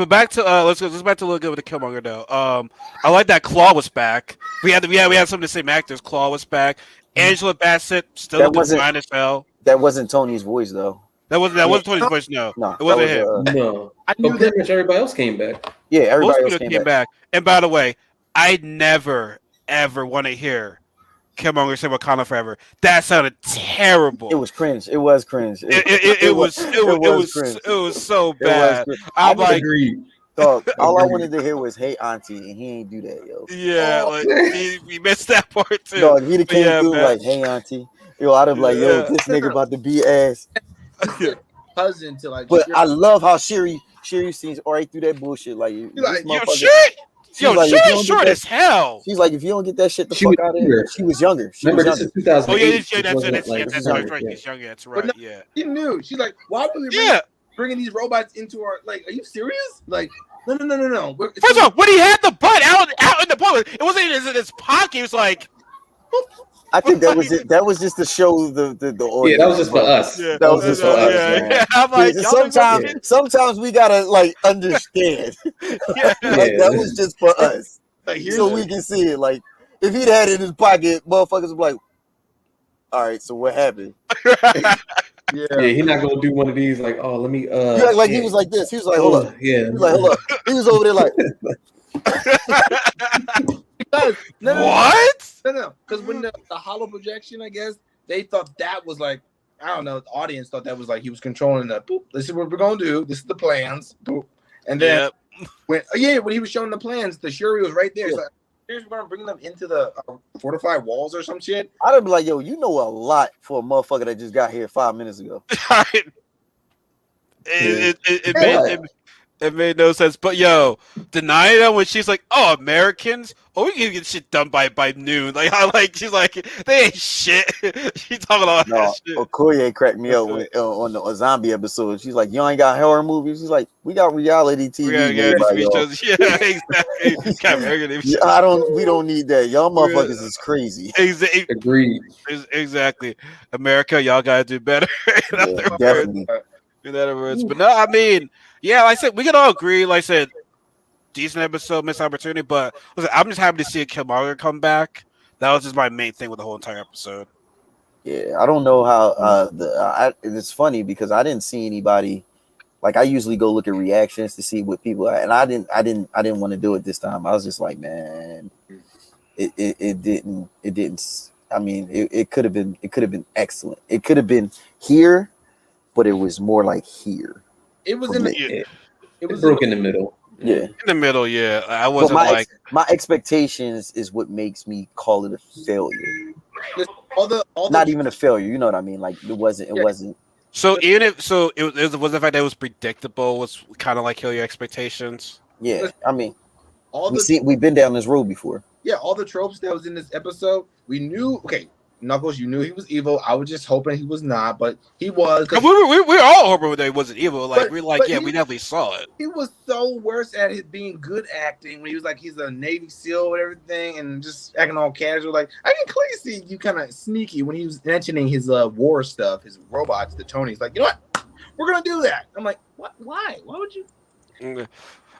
back to let's back to look good with the Killmonger though. I like that Claw was back. We had some of the same actors. Claw was back. Angela Bassett still That looking wasn't- fine as hell. That wasn't Tony's voice though. That wasn't Tony's voice. No, No, it wasn't that was, him. No, I but knew that. pretty much everybody else came back. Yeah, everybody Most else people came back. And by the way, I never ever want to hear Killmonger say Wakanda forever. That sounded terrible. It was cringe. It was cringe. It was cringe. it was so It was bad. cringe. I'm like, Agreed. Dog, all I wanted to hear was "Hey Auntie," and he ain't do that, yo. yeah, Oh. like we missed that part too. Dog, he'd have came Yeah, through man. like, "Hey Auntie," yo. I'd have like, "Yo, Yeah. this nigga about to be ass." Cousin to like. But I love how Shuri seems right through that bullshit. Like, Like, this Yo, motherfucker- shit! she's Yo, like, if you shit don't short get as hell. She's like, if you don't get that shit the She fuck was out of here. younger. She was younger. She Remember, was this younger. is 2008. Oh yeah, It that's wasn't right. like That's younger, right. yeah. He's younger. That's But right. no- Yeah. She knew. She's like, why would we Yeah. bringing these robots into our like? Are you serious? Like, no. First of all, when he had the butt out in the public, it wasn't in his pocket. He was like, I think that was it. That was just to show the audience. Yeah, that was just for us. yeah, That was just for us, man. yeah. I'm like, See, y'all sometimes we gotta like understand. Yeah. Like, that was just for us, like here's so we can see it. Like, if he'd had it in his pocket, motherfuckers would be like, "All right, so what happened?" yeah. Yeah, he's not gonna do one of these like, oh, let me. He act like he was like this. He was like, "Hold up." Yeah. He was like, "Hold up." He was over there like, Because, no, What? because when the hollow projection, I guess they thought that was like, I don't know, the audience thought that was like he was controlling the boop. This is what we're gonna do. This is the plans. Boop. And then when he was showing the plans, the Shuri was right there. He's like, here's we're gonna bring them into the fortified walls or some shit. I'd have been like, "Yo, you know a lot for a motherfucker that just got here 5 minutes ago." It made no sense. But yo, Denida when she's like, "Oh, Americans, we can get shit done by noon." She's like, they ain't shit. She's talking all No, that shit. Okoye cracked me up on the zombie episode. She's like, "You ain't got horror movies." She's like, "We got reality TV." Yeah, made by y'all." exactly. Kind of arrogant. Yeah, we don't need that. Y'all motherfuckers is crazy. Agreed. Exactly. America, y'all gotta do better. In other Yeah, words. definitely. In other words. But no, I mean, yeah, like I said, we can all agree, like I said, decent episode, missed opportunity, but listen, I'm just happy to see a Killmonger come back. That was just my main thing with the whole entire episode. Yeah, I don't know how it's funny because I didn't see anybody. Like, I usually go look at reactions to see what people, and I didn't want to do it this time. I was just like, man, it didn't. I mean, it could have been excellent. It could have been here, but it was more like here. It was For in me. the. It was broke in the middle. Yeah. In the middle, yeah. I But wasn't like my expectations is what makes me call it a failure. all the Not even a failure. You know what I mean? Like, it wasn't. so. Even if so, it was the fact that it was predictable was kind of like kill your expectations. Yeah, I mean, all the we've been down this road before. yeah, all the tropes that was in this episode, we knew. Okay, Knuckles, you knew he was evil. I was just hoping he was not, but he was. 'Cause We're all hoping that he wasn't evil. Like But- we're like, but yeah, he- we definitely saw it. he was so worse at his being good acting when he was like he's a Navy SEAL and everything, and just acting all casual. Like I can clearly see you kind of sneaky when he was mentioning his war stuff, his robots to Tony. He's like, you know what, we're gonna do that. I'm like, what? Why? Why would you?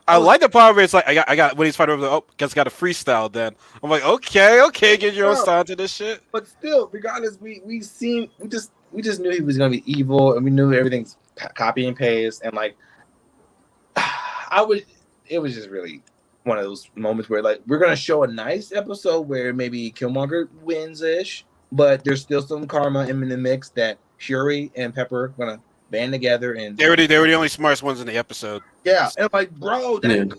I like the part where it's like I got when he's fighting over the guess got a freestyle. Then I'm like, okay, get your own style to this shit. But still, regardless, we just knew he was gonna be evil, and we knew everything's copy and paste, and like it was just really one of those moments where like we're gonna show a nice episode where maybe Killmonger wins ish, but there's still some karma in the mix that Shuri and Pepper are gonna band together and They were the only smartest ones in the episode. yeah, and I'm like, bro, that, Yeah.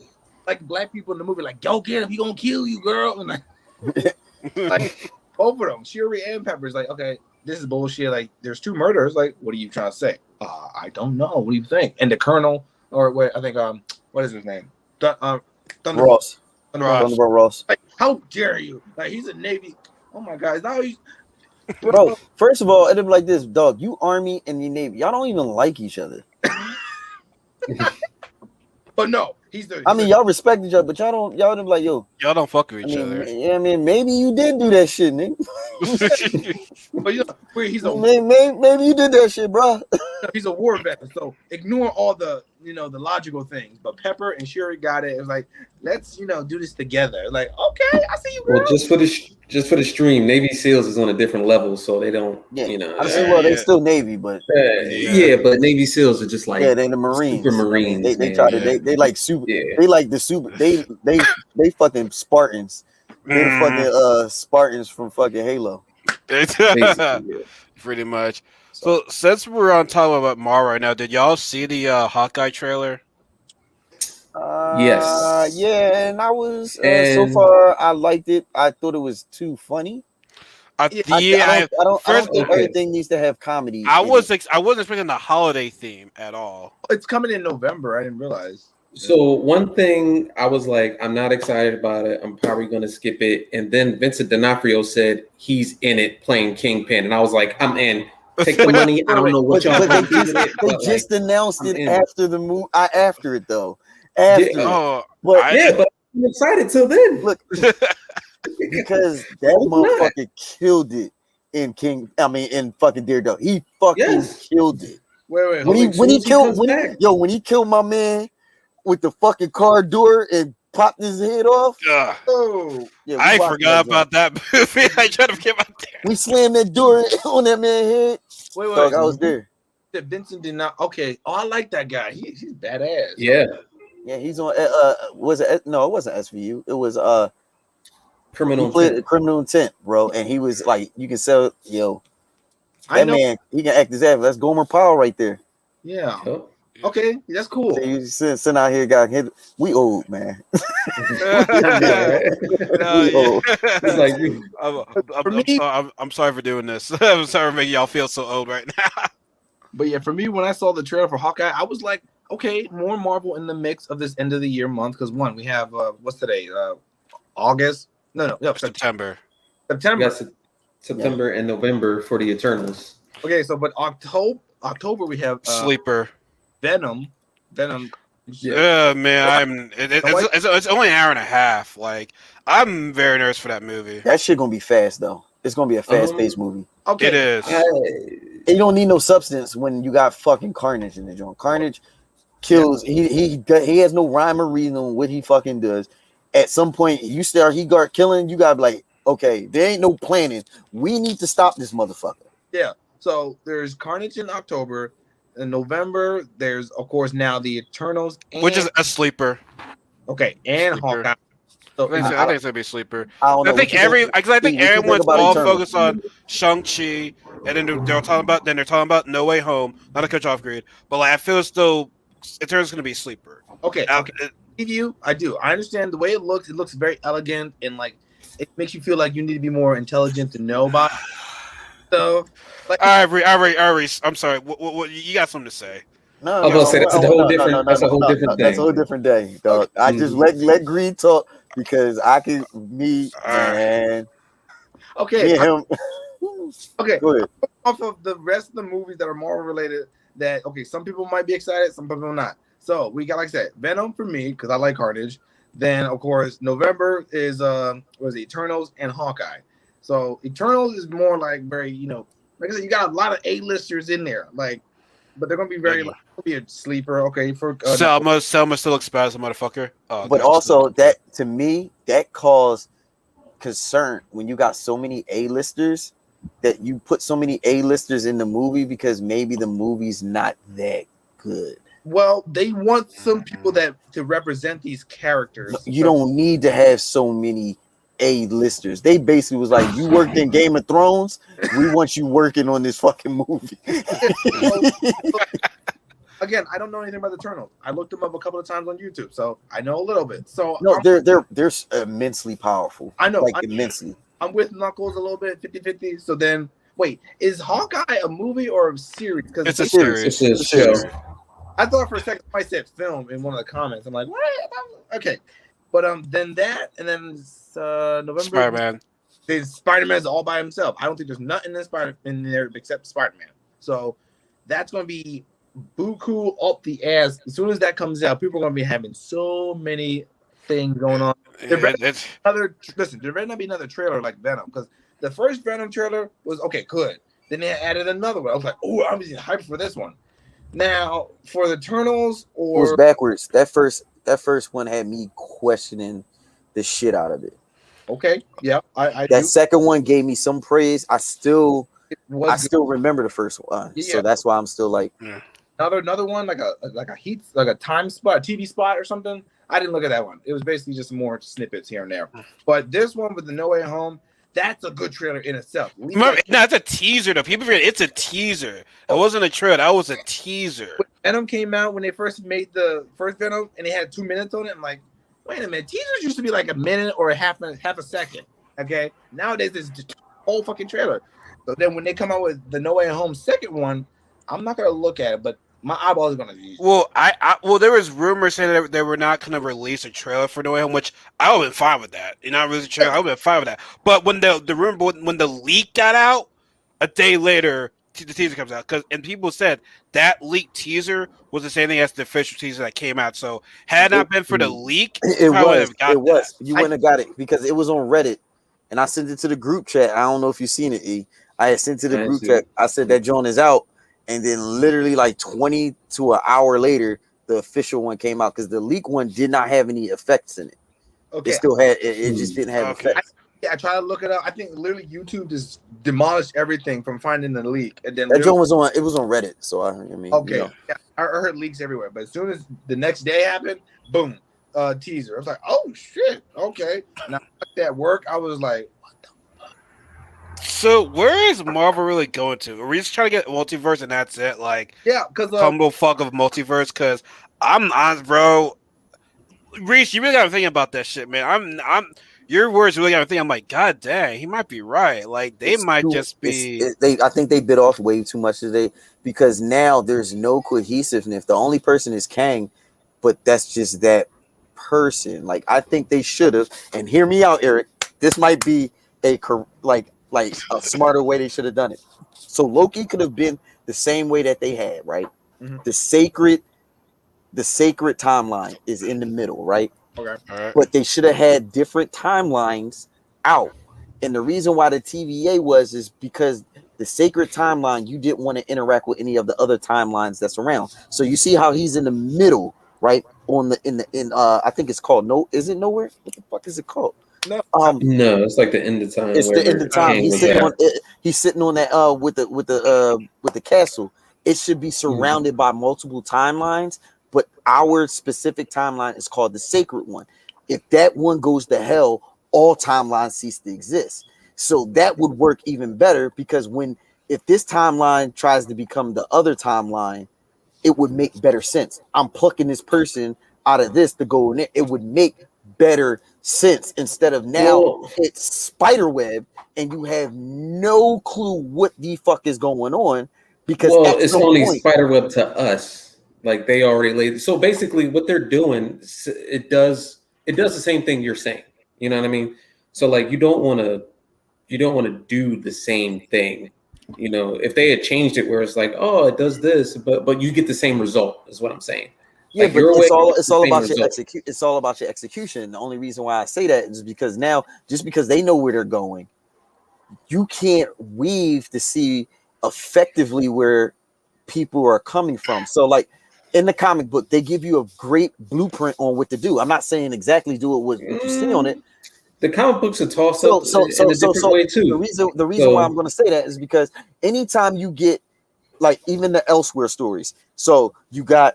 like black people in the movie, like, go get him, he gonna kill you, girl, and like both of them, Shuri and Pepper's like, okay, this is bullshit. Like, there's two murders. Like, what are you trying to say? I don't know. What do you think? And the Colonel, or what? I think what is his name? Thunder Ross. Ross. Thunderbolt Ross. Like, how dare you? Like, he's a Navy. Oh my God, is that how you? Bro, first of all, it'd be like this, dog. You Army and you Navy, y'all don't even like each other. But no, he's the. I mean, y'all respect each other, but y'all don't like, yo. Y'all don't fuck with I each mean, other. yeah, I mean, maybe you did do that shit, nigga. But you know, he's a Maybe you did that shit, bro. he's a war veteran, so ignore all the the logical things. But Pepper and Shuri got it. It was like, let's do this together. Like, okay, I see you, girl. Well, just for the stream, Navy SEALs is on a different level, so they don't. Yeah, I I see. Well, they still Navy, but but Navy SEAls are just like they the Marines. super Marines. I mean, they man. try to they like super. Yeah. They like the super. They fucking Spartans. They the fucking Spartans from fucking Halo. Basically, yeah. Pretty much. So since we're on top about Marvel right now, did y'all see the Hawkeye trailer? Yes. Yeah, and I was so And- far I liked it. I thought it was too funny. I don't think everything needs to have comedy. I wasn't expecting the holiday theme at all. It's coming in November. I didn't realize. So one thing I was like, I'm not excited about it. I'm probably going to skip it. And then Vincent D'Onofrio said he's in it playing Kingpin, and I was like, I'm in. Take the money. I don't know what y'all But they just announced it after the movie. After it though. Oh, but I'm excited till then. Look, because that motherfucker killed it in fucking Daredevil. He fucking killed it. Wait. When he killed my man with the fucking car door and popped his head off. Oh, yeah, I forgot about that movie. I tried to get out there. We slammed that door on that man's head. Wait. Dog, I was there. Vincent did not. Okay. Oh, I like that guy. He's badass. Yeah. Yeah, he's on. Was it? No, it wasn't SVU. It was Criminal Intent, bro. And he was like, you can sell, that man. He can act his ass. That's Gomer Powell right there. Yeah. Okay, that's cool. So you sitting out here, got hit. We old, man. I'm sorry for doing this. I'm sorry for making y'all feel so old right now. But yeah, for me, when I saw the trailer for Hawkeye, I was like, okay, more Marvel in the mix of this end of the year month. Because one, we have what's today? August? No, September. September and November for the Eternals. Okay, so but October we have Sleeper. Venom. Yeah, man. It's only an hour and a half. Like, I'm very nervous for that movie. That shit gonna be fast though. It's gonna be a fast-paced movie. Okay, it is. You don't need no substance when you got fucking Carnage in the joint. Carnage kills. He has no rhyme or reason on what he fucking does. At some point, he start killing. You gotta be like, okay, there ain't no planning. We need to stop this motherfucker. Yeah. So there's Carnage in October. In November, there's of course now the Eternals, which is a sleeper. Okay, and Sleeper. Hawkeye. So I think it's gonna be Sleeper. I think everyone's all focused on Shang-Chi, and then they're talking about No Way Home. Not a cut off grade, but like I feel as though Eternals gonna be Sleeper. Okay. I do. I understand the way it looks. It looks very elegant and like it makes you feel like you need to be more intelligent to know about it. So, like, Ivory, I'm sorry. What you got something to say? No, I was gonna say that's a whole different. That's a whole different thing. That's a whole different day, dog. Okay. I just let Green talk because I can and okay, him. okay. Go ahead. Off of the rest of the movies that are Marvel related, that some people might be excited, some people not. So we got, like I said, Venom for me because I like Carnage. Then of course November is Eternals and Hawkeye. So Eternals is more like very like I said, you got a lot of A-listers in there, like, but they're gonna be very be a sleeper. Okay, for Selma still looks bad as a motherfucker. But also that to me that caused concern when you got so many A-listers that you put so many A-listers in the movie because maybe the movie's not that good. Well, they want some people to represent these characters. You don't need to have so many A-listers. They basically was like, you worked in Game of Thrones, we want you working on this fucking movie. Again, I don't know anything about the Eternals. I looked them up a couple of times on YouTube, so I know a little bit. So no, they're immensely powerful. I know, immensely. I'm with Knuckles a little bit, 50-50. So then, wait, is Hawkeye a movie or a series? Because it's a series. It's a show. I thought for a second I said film in one of the comments. I'm like, what? Okay, but then that, and then November. Spider-Man. Then Spider-Man's all by himself. I don't think there's nothing in there except Spider-Man. So that's gonna be buku up the ass. As soon as that comes out, people are gonna be having so many things going on. There better not be another trailer like Venom, because the first Venom trailer was okay, good. Then they added another one. I was like, oh, I'm just hyped for this one. Now for the Eternals, or it was backwards. That first one had me questioning the shit out of it. okay, yeah, I that do. second one gave me some praise. I still remember the first one, Yeah. so that's why I'm still like another one like a time spot, a TV spot or something. I didn't look at that one. It was basically just more snippets here and there. But this one with the No Way Home, that's a good trailer in itself. Remember, that's a teaser though. People forget it's a teaser. It wasn't a trailer. That was a teaser. When Venom came out, when they first made the first Venom, and they had 2 minutes on it, I'm like, wait a minute. Teasers used to be like a minute or half a second. Okay, nowadays it's just whole fucking trailer. So then when they come out with the No Way Home second one, I'm not gonna look at it, but my eyeballs are gonna use it. Well, well, there was rumors saying that they were not going to release a trailer for No Way Home, which I would have been fine with that. You know, release a trailer, I would have been fine with that. But when when the leak got out, a day later, the teaser comes out, and people said that leaked teaser was the same thing as the official teaser that came out. So had it not been for the leak, it was. You wouldn't have got it because it was on Reddit, and I sent it to the group chat. I don't know if you've seen it, E. I had sent to the group chat. I said that joint is out. And then literally like 20 to an hour later, the official one came out because the leak one did not have any effects in it. Okay. It still had it just didn't have effects. I tried to look it up. I think literally YouTube just demolished everything from finding the leak. And then that joint was on Reddit. So I mean, okay. You know. Yeah, I heard leaks everywhere. But as soon as the next day happened, boom, teaser. I was like, oh shit, okay. Now that work, I was like, so where is Marvel really going to? Are we just trying to get multiverse and that's it? Like, yeah, because humble fuck of multiverse. Because I'm honest, bro. Reese, you really got to think about that shit, man. I'm. Your words really got to think. I'm like, God dang, he might be right. Like they might just be. I think they bit off way too much today because now there's no cohesiveness. The only person is Kang, but that's just that person. Like I think they should have. And hear me out, Eric. This might be a like a smarter way they should have done it. So Loki could have been the same way that they had, right? Mm-hmm. The sacred timeline is in the middle, right? Okay. All right. But they should have had different timelines out. And the reason why the TVA is because the sacred timeline, you didn't want to interact with any of the other timelines that's around. So you see how he's in the middle, right? I think it's called is it Nowhere? What the fuck is it called? No, no, it's like the end of time. It's the end of time. He's sitting on that with the castle. It should be surrounded by multiple timelines, but our specific timeline is called the sacred one. If that one goes to hell, all timelines cease to exist. So that would work even better because if this timeline tries to become the other timeline, it would make better sense. I'm plucking this out of this to go in it. It would make better sense instead of now it's spiderweb and you have no clue what the fuck is going on because it's only spiderweb to us. Like they already laid. So basically, what they're doing, it does the same thing you're saying. You know what I mean? So like you don't want to do the same thing. You know, if they had changed it where it's like, oh, it does this, but you get the same result, is what I'm saying. Yeah, like but it's all about your execution. It's all about your execution. The only reason why I say that is because now, just because they know where they're going, you can't weave to see effectively where people are coming from. So, like in the comic book, they give you a great blueprint on what to do. I'm not saying exactly do it what you see on it. The comic books are tossed up in a different way too. The reason why I'm going to say that is because anytime you get like even the Elsewhere stories, so you got.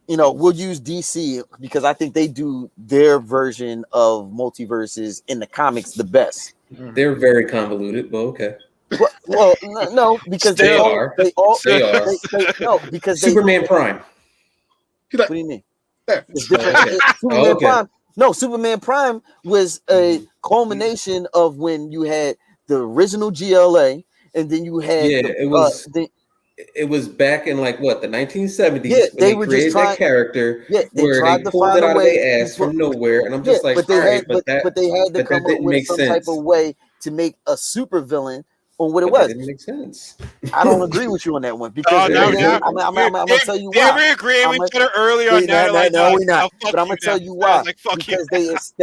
You know, we'll use DC because I think they do their version of multiverses in the comics the best. They're very convoluted, but okay. Well, no, because they are. No, because Superman Prime. What do you mean? It's different. Superman Prime. No, Superman Prime was a culmination of when you had the original GLA, and then you had it was back in like what the 1970s. Yeah, they were created that character. Yeah, where they pulled it out of their ass from nowhere, and I'm just like, but they had to come up with some type of way to make a supervillain on what it But that was. didn't make sense. I don't agree with you on that one Oh, because now, I'm gonna tell you why. we agree with I'ma- each other earlier on that. Like, no, no, we're not. fuck But I'm gonna you now. tell you I why. was like, fuck you. Because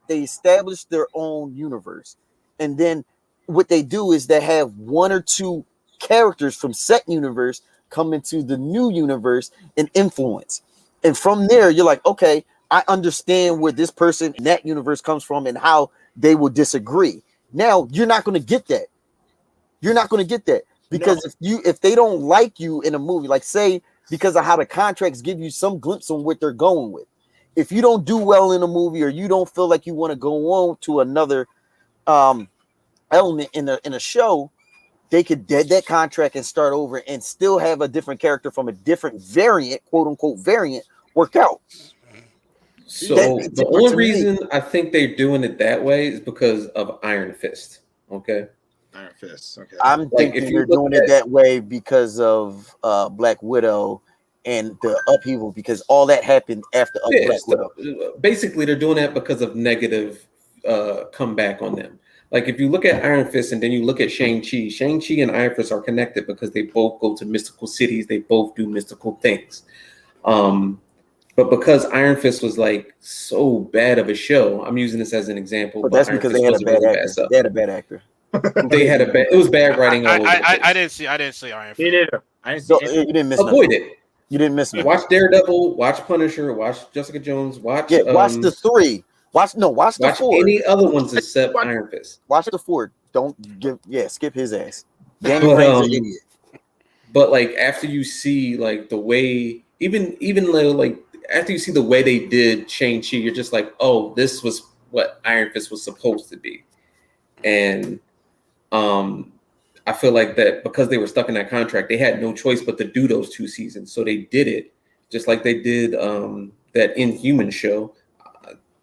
they established their own universe, and then what they do is they have one or two characters from set universe come into the new universe and influence, and from there you're like, okay, I understand where this person in that universe comes from and how they will disagree. Now you're not going to get that. You're not going to get that because if they don't like you in a movie, like say because of how the contracts give you some glimpse on what they're going with. If you don't do well in a movie or you don't feel like you want to go on to another element in a show, they could dead that contract and start over and still have a different character from a different variant, quote unquote variant, work out. So the only reason I think they're doing it that way is because of Iron Fist. Okay. Iron Fist. Okay. I'm thinking they're doing it that way because of Black Widow and the upheaval, because all that happened after Black Widow. Basically, they're doing that because of negative comeback on them. Like if you look at Iron Fist and then you look at Shang-Chi and Iron Fist are connected because they both go to mystical cities. They both do mystical things. But because Iron Fist was like so bad of a show, I'm using this as an example. But that's because they had a bad actor. They had a bad actor. They had a bad. It was bad writing. I didn't see Iron Fist. Me neither. I didn't see. You didn't miss. Avoid it. You didn't miss me. Watch Daredevil. Watch Punisher. Watch Jessica Jones. Watch. Watch the three. Watch the four. Any other ones except Iron Fist. Watch the four. Don't skip his ass. Danny Rand's an idiot. But like after you see like the way, even though like after you see the way they did Shang-Chi, you're just like, oh, this was what Iron Fist was supposed to be. And I feel like that because they were stuck in that contract, they had no choice but to do those 2 seasons. So they did it just like they did that Inhuman show.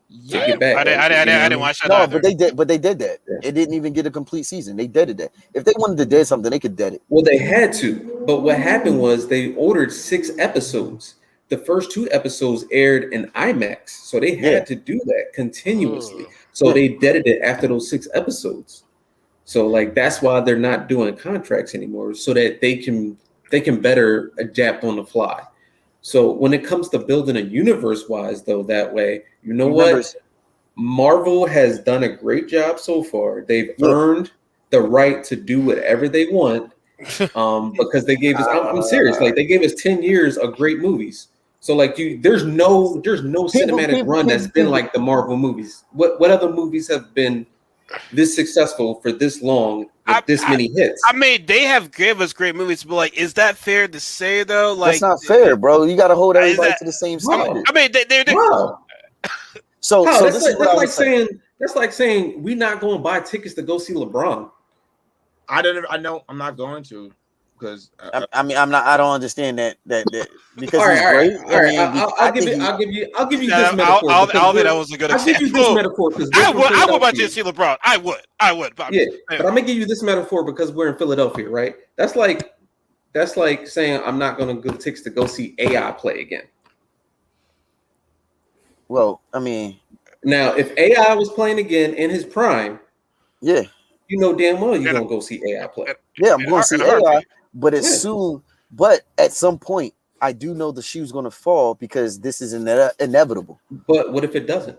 Yeah, I didn't watch that. No, either. but they did that. Yeah. It didn't even get a complete season. They deaded that. If they wanted to dead something, they could dead it. Well, they had to. But what happened was they ordered 6 episodes. The first 2 episodes aired in IMAX, so they had to do that continuously. So they deaded it after those 6 episodes. So like that's why they're not doing contracts anymore, so that they can better adapt on the fly. So when it comes to building a universe-wise, though, that way, you know what? Marvel has done a great job so far. They've earned the right to do whatever they want because they gave us. I'm serious. Like they gave us 10 years of great movies. So like there's no cinematic run that's been like the Marvel movies. What other movies have been this successful for this long with this many hits? I mean, they have given us great movies, but like, is that fair to say though? Like, that's not fair, bro. You got to hold everybody to the same standard. I mean, they're so that's like saying we're not going to buy tickets to go see LeBron. I know I'm not going to because I mean I don't understand that because all right, he's great. I'll give you this metaphor. That was a good example. I'll give you this metaphor because I would about to see LeBron. I would. But I'm gonna give you this metaphor because we're in Philadelphia, right? That's like saying I'm not gonna go tickets to go see AI play again. Well, I mean, now if AI was playing again in his prime, you know damn well you're gonna go see AI play. Yeah, I'm going to see AI, but it's soon. But at some point, I do know the shoe's going to fall because this is inevitable. But what if it doesn't?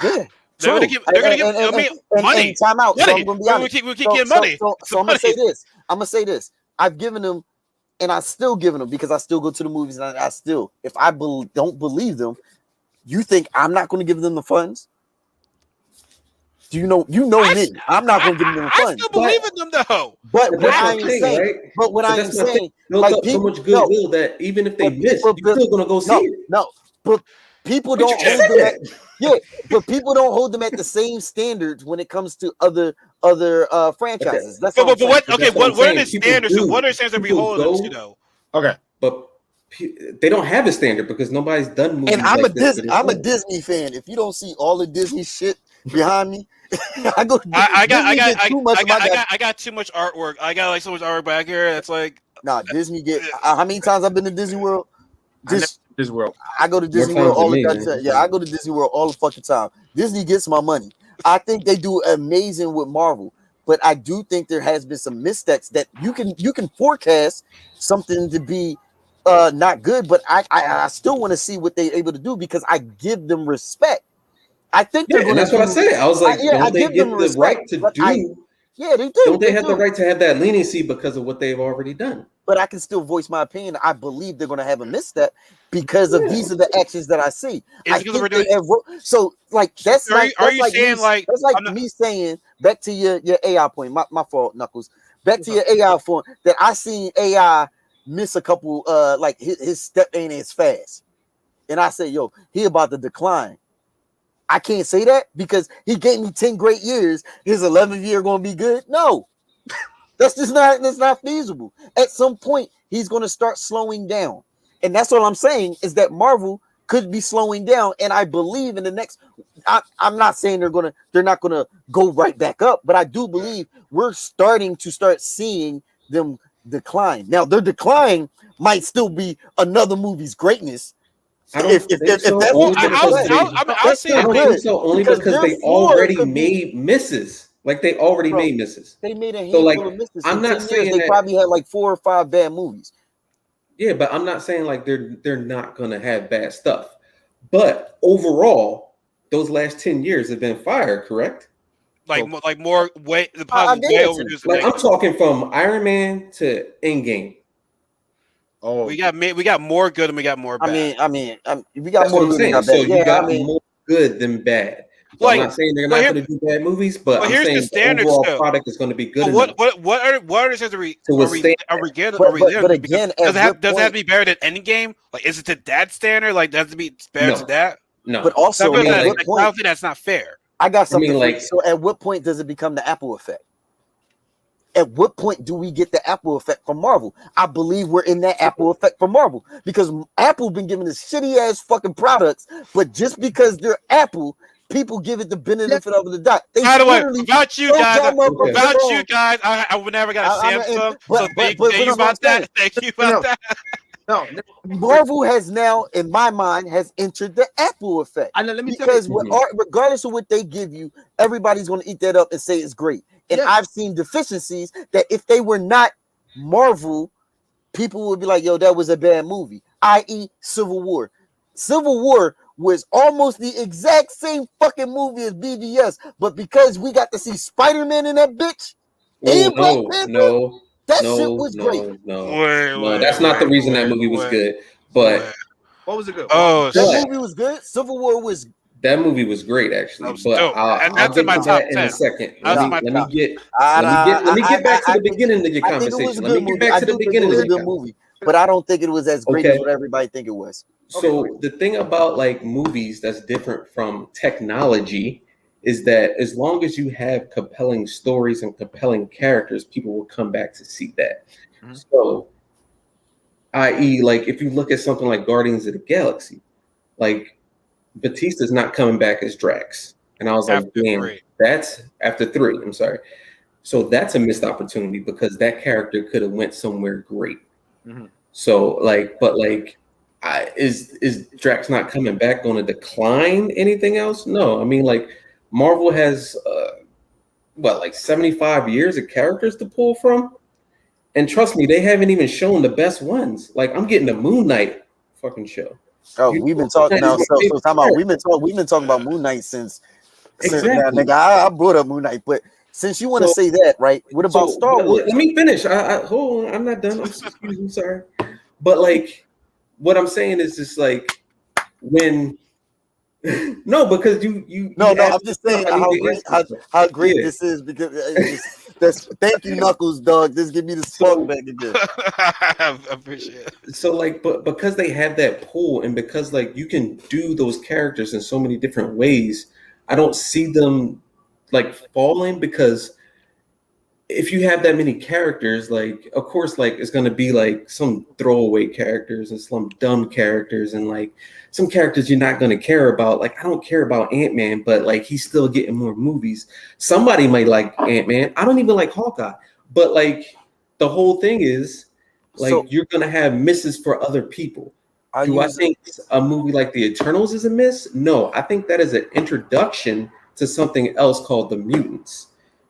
Yeah. They're going to give money. Time out. So I'm going to be honest. We keep getting money. So I'm going to say this. I've given them, and I still giving them because I still go to the movies, and I still, if I don't believe them, you think I'm not going to give them the funds? Do you know me? I'm not going to give them the funds. I still believe in them though. But what I am saying, right? But what I am saying, like so much goodwill that even if they miss, you're still going to go see it. No, but people don't hold them at but people don't hold them at the same standards when it comes to other franchises. That's what are the standards? What are the standards that we hold them to though? Okay, but they don't have a standard because nobody's done movies. And I'm a Disney fan. If you don't see all the Disney shit behind me, I got too much artwork. I got like so much artwork back here. That's like Disney get. How many times I've been to Disney World? Disney World. I go to Disney World all the time. Yeah, I go to Disney World all the fucking time. Disney gets my money. I think they do amazing with Marvel. but I do think there has been some missteps that you can forecast something to be not good, but I still want to see what they're able to do because I give them respect. I think they're going to. That's what I said. I was like, don't they get the respect, right to do? Yeah, they do. Don't they have the right to have that leniency because of what they've already done? But I can still voice my opinion. I believe they're going to have a misstep because of these are the actions that I see. So like that's are you saying like that's like me saying back to your AI point. My fault, Knuckles. Back to your AI point that I seen AI miss a couple like his step ain't as fast, and I say, yo, he about to decline. I can't say that because he gave me 10 great years. His 11th year going to be good? No, that's not feasible. At some point, he's going to start slowing down. And that's all I'm saying is that Marvel could be slowing down. And I believe in the next, I'm not saying they're not going to go right back up, but I do believe we're starting to seeing them decline. Now their decline might still be another movie's greatness. I don't think so. Only because they already made misses. Like they already made misses. They made a handful of misses. I'm not saying they probably had like 4 or 5 bad movies. Yeah, but I'm not saying like they're not gonna have bad stuff. But overall, those last 10 years have been fire, correct? Like more way the positive way over. Like I'm talking from Iron Man to Endgame. Oh, we got more good and we got more bad. I mean, we got more good than bad. So you got more good than bad. So I'm not saying they're not going to do bad movies, but I'm saying the overall product is going to be good. What are the standards? Are we good? But again, does it have to be better than Endgame? Like, is it to that standard? Like, does it have to be better to that? No. But also, I don't think that's not fair. I got something. So, at what point does it become the Apple effect? At what point do we get the Apple effect from Marvel? I believe we're in that Apple effect from Marvel because Apple been giving us shitty ass fucking products, but just because they're Apple, people give it the benefit of the doubt. By the way, about you guys, I would never got a Samsung. So thank you about that. Thank you about that. No, Marvel has now, in my mind, has entered the Apple effect. Let me tell you, regardless of what they give you, everybody's going to eat that up and say it's great. And I've seen deficiencies that if they were not Marvel, people would be like, yo, that was a bad movie, i.e. Civil War. Civil War was almost the exact same fucking movie as BVS, but because we got to see Spider-Man in that bitch, shit was great. No, that's not the reason that movie was good. But what was it good? That movie was good. Civil War was. That movie was great, actually. But I'll get to that in a second. Let me get back to the beginning of your conversation. Let me get back to the beginning of the movie. But I don't think it was as great as what everybody think it was. So the thing about like movies that's different from technology is that as long as you have compelling stories and compelling characters, people will come back to see that. Mm-hmm. So, i.e., like if you look at something like Guardians of the Galaxy, like Batista's not coming back as Drax. And I was like, damn, that's after 3. I'm sorry. So that's a missed opportunity because that character could have went somewhere great. Mm-hmm. So like, but like, is Drax not coming back going to decline anything else? No. I mean, like Marvel has, like 75 years of characters to pull from. And trust me, they haven't even shown the best ones. Like I'm getting a Moon Knight fucking show. Oh, we've been talking now. We've been talking about Moon Knight since nigga, I brought up Moon Knight, but since you want to say that, right? What about Star Wars? Let me finish. Hold on, I'm not done. I'm sorry, but like, what I'm saying is just like when. No, because you. No, I'm just saying how great this is because that's thank you, Knuckles, dog. This give me the spark back again. I appreciate it. So like, but because they have that pull, and because like you can do those characters in so many different ways, I don't see them like falling because if you have that many characters, like of course, like it's gonna be like some throwaway characters and some dumb characters and like some characters you're not gonna care about. Like I don't care about Ant-Man, but like he's still getting more movies. Somebody might like Ant-Man. I don't even like Hawkeye, but like the whole thing is like you're gonna have misses for other people. I think a movie like The Eternals is a miss? No, I think that is an introduction to something else called The Mutants.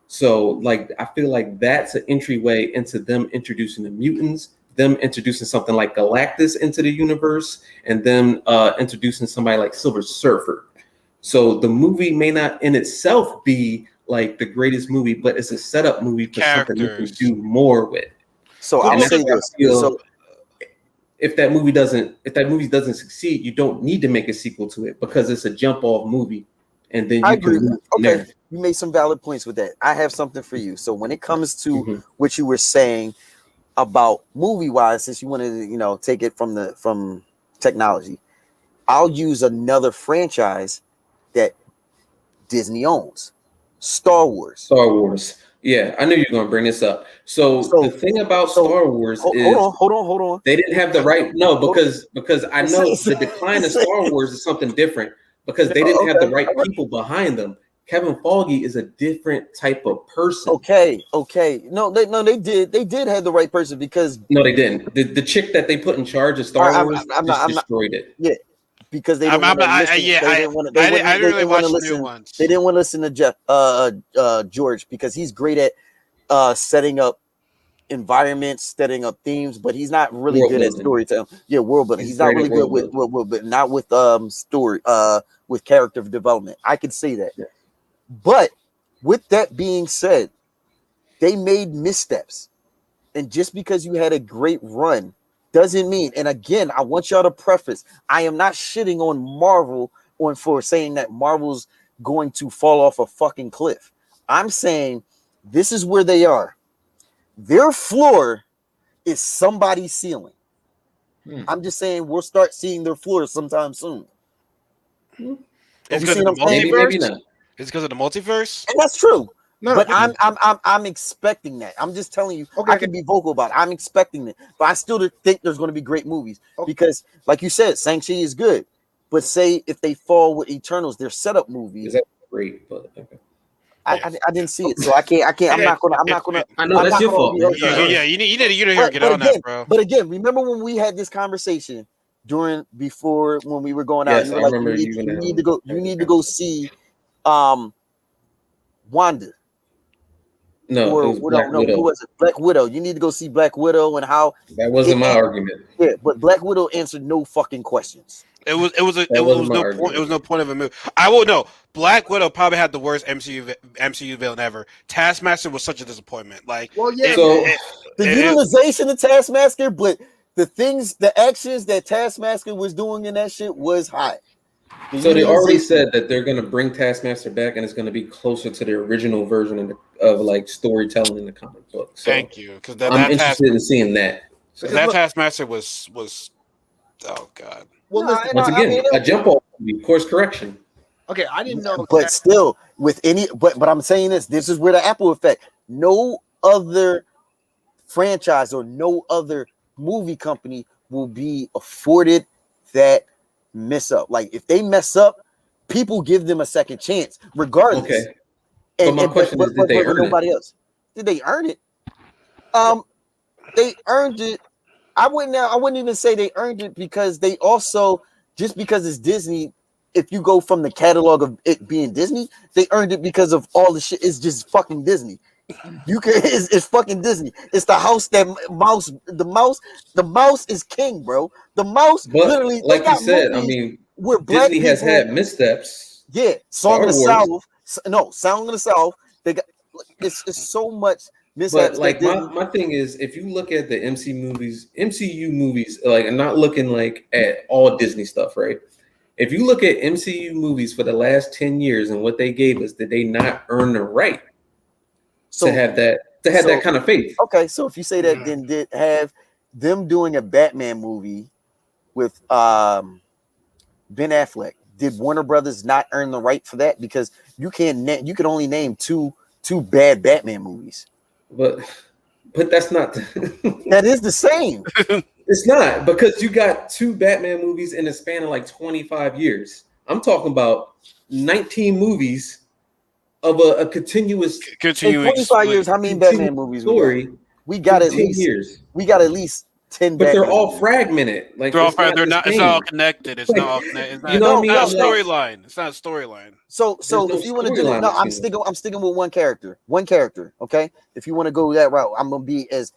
So like I feel like that's an entryway into them introducing the mutants, them introducing something like Galactus into the universe, and them introducing somebody like Silver Surfer. So the movie may not in itself be like the greatest movie, but it's a setup movie for something you can do more with. So I will say this. So if that movie doesn't succeed, you don't need to make a sequel to it because it's a jump off movie, and then you can move from there. You made some valid points with that. I have something for you. So when it comes to what you were saying about movie wise, since you wanted to, take it from technology, I'll use another franchise that Disney owns, Star Wars. Star Wars. Yeah, I knew you were going to bring this up. So the thing about Star Wars is hold on. They didn't have the right because I know the decline of Star Wars is something different because they didn't have the right people behind them. Kevin Feige is a different type of person. Okay. No, they did have the right person because no, they didn't. The chick that they put in charge of Star Wars destroyed it. Yeah, because they didn't want to listen. They didn't want to listen to George because he's great at setting up environments, setting up themes, but he's not really good at storytelling. Yeah, world building. He's not really good with not with story with character development. I could say that. Yeah. But with that being said, they made missteps. And just because you had a great run doesn't mean, and again, I want y'all to preface, I am not shitting on Marvel for saying that Marvel's going to fall off a fucking cliff. I'm saying this is where they are. Their floor is somebody's ceiling. I'm just saying we'll start seeing their floor sometime soon. It's because of the multiverse. It's because of the multiverse, and that's true. But I'm expecting that. I'm just telling you. I can be vocal about it. I'm expecting it, but I still think there's going to be great movies because, like you said, Shang-Chi is good. But say if they fall with Eternals, their setup movies. Is that great? But I didn't see it, so I can't. I'm not gonna. I know that's your fault. Yeah, you need to get on that, bro. But again, remember when we had this conversation before when we were going out? Yes, I remember you need to go. You need to go see Wanda. No, who was it? Black Widow. You need to go see Black Widow and how that wasn't my argument. Yeah, but Black Widow answered no fucking questions. It was no point of a movie. I will know. Black Widow probably had the worst MCU villain ever. Taskmaster was such a disappointment. Like, the utilization of Taskmaster, but the actions that Taskmaster was doing in that shit was high. So they already said that they're going to bring Taskmaster back, and it's going to be closer to the original version of like storytelling in the comic book. So thank you, because I'm interested in seeing that. So that Taskmaster was oh god. Well, once again, a jump off course correction. Okay, I didn't know. But still, but I'm saying this is where the Apple effect. No other franchise or no other movie company will be afforded that mess up. Like if they mess up, people give them a second chance, regardless. Okay. But my question is, did they earn nobody else? Did they earn it? They earned it. I wouldn't even say they earned it because they also, just because it's Disney, if you go from the catalog of it being Disney, they earned it because of all the shit. It's just fucking Disney. It's fucking Disney. It's the house that the mouse is king, bro. The mouse, but literally, like you said, I mean, where Disney has had missteps. Yeah, Song of the South. No, Song of the South. They got it's so much. But like my thing is, if you look at the MCU movies, like I'm not looking like at all Disney stuff, right? If you look at MCU movies for the last 10 years and what they gave us, did they not earn the right to have that kind of faith? Okay, so if you say that, then did have them doing a Batman movie with Ben Affleck? Did Warner Brothers not earn the right for that? Because you can only name two bad Batman movies. But that's not that is the same. It's not, because you got two Batman movies in a span of like 25 years. I'm talking about 19 movies of a continuous in 25 years. How many Batman movies story? We got at least years. We got at least 10 But they're decades. all fragmented. Like They're all it's not they're the not. It's same. not all connected. It's not all connected. It's not, You know what I mean? It's not a Like- storyline. It's not a storyline. So no if you want to do storyline that, no, I'm between sticking with one character. Okay. If you want to go that route, I'm gonna be as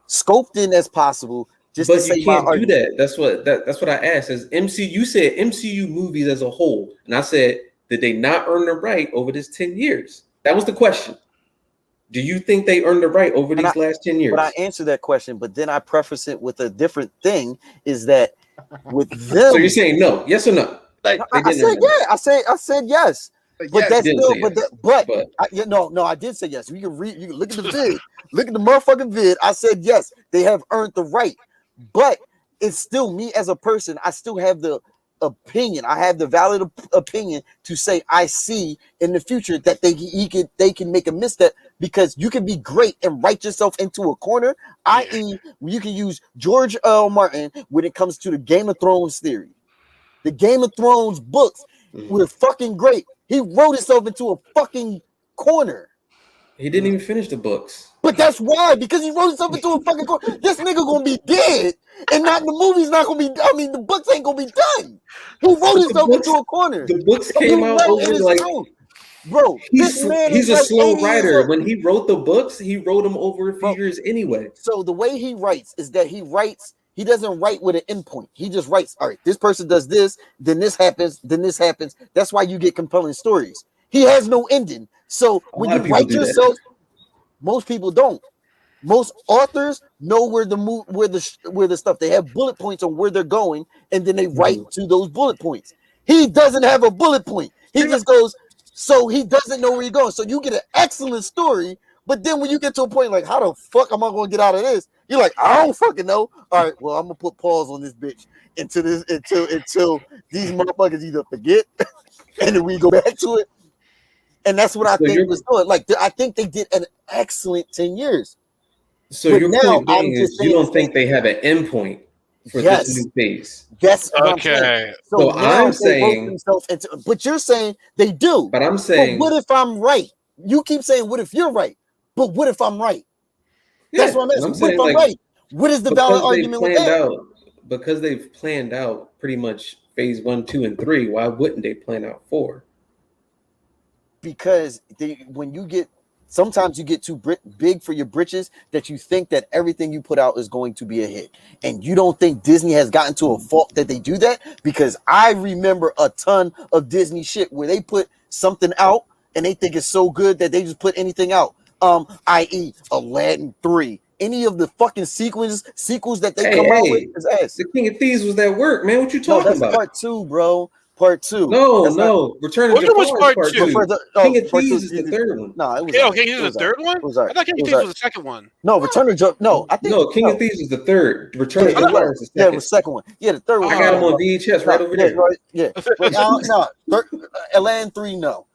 scoped in as possible. Just But to say you can't my do argument. that. That's what I asked. As MCU, you said MCU movies as a whole, and I said, did they not earn the right over this 10 years? That was the question. Do you think they earned the right over these last 10 years? But I answered that question, but then I preface it with a different thing: is that with them? So you're saying no? Yes or no? Like, I said yeah. I said yes. But yes, that's didn't still, say but yes. no, I did say yes. You can read, you can look at the vid, look at the motherfucking vid. I said yes, they have earned the right, but it's still me as a person. I still have the opinion. I have the valid opinion to say I see in the future that they can make a misstep, because you can be great and write yourself into a corner. I.e., you can use George L. Martin when it comes to the Game of Thrones theory. The Game of Thrones books were fucking great. He wrote himself into a fucking corner. He didn't even finish the books. But that's why, because he wrote himself into a fucking corner. This nigga gonna be dead, and not the movie's not gonna be. I mean, the books ain't gonna be done. He wrote himself into a corner. The books So came you out know it over is like true. Bro, this man he's is a like slow 80 years writer. old. When he wrote the books, he wrote them over a few years anyway. So the way he writes is that he doesn't write with an endpoint. He just writes, all right, this person does this, then this happens, then this happens. That's why you get compelling stories. He has no ending. So when you write yourself, most people don't. Most authors know where the stuff, they have bullet points on where they're going, and then they write to those bullet points. He doesn't have a bullet point. He just goes, so he doesn't know where he's going. So you get an excellent story, but then when you get to a point like, how the fuck am I going to get out of this? You're like, I don't fucking know. All right, well, I'm gonna put pause on this bitch until these motherfuckers either forget and then we go back to it. And that's what I think was doing. Like, I think they did an excellent 10 years. So But your now, point being I'm is just you saying don't is think they have an endpoint for Yes. this new phase. That's what I'm saying. Okay. So So now I'm they wrote saying- themselves into, but you're saying they do. But I'm saying, But what if I'm right? You keep saying, what if you're right? But what if I'm right? That's what I'm asking. What if I'm right? What is the valid argument with that? Because they've planned out pretty much phase 1, 2, and 3. Why wouldn't they plan out 4? Because sometimes you get too big for your britches, that you think that everything you put out is going to be a hit. And you don't think Disney has gotten to a fault that they do that? Because I remember a ton of Disney shit where they put something out and they think it's so good that they just put anything out. I.e. Aladdin 3. Any of the fucking sequels that they come out with is ass. The King of Thieves was that work, man. What you talking that's about? part 2, bro. Part 2. No. Return of Which one was Jafar part is part 2. 2? King of part Thieves 2 is the third one. No, it was. Yeah, okay, this is the third one? It was all right. I thought King of It was Thieves all was the second one. No, Return of Jafar. No, I think King of Thieves is the third. Return of Yeah, Jafar is the yeah, it second. was the second one. Yeah, the third one. I got him on VHS right over there. Yeah. But, Aladdin 3, no.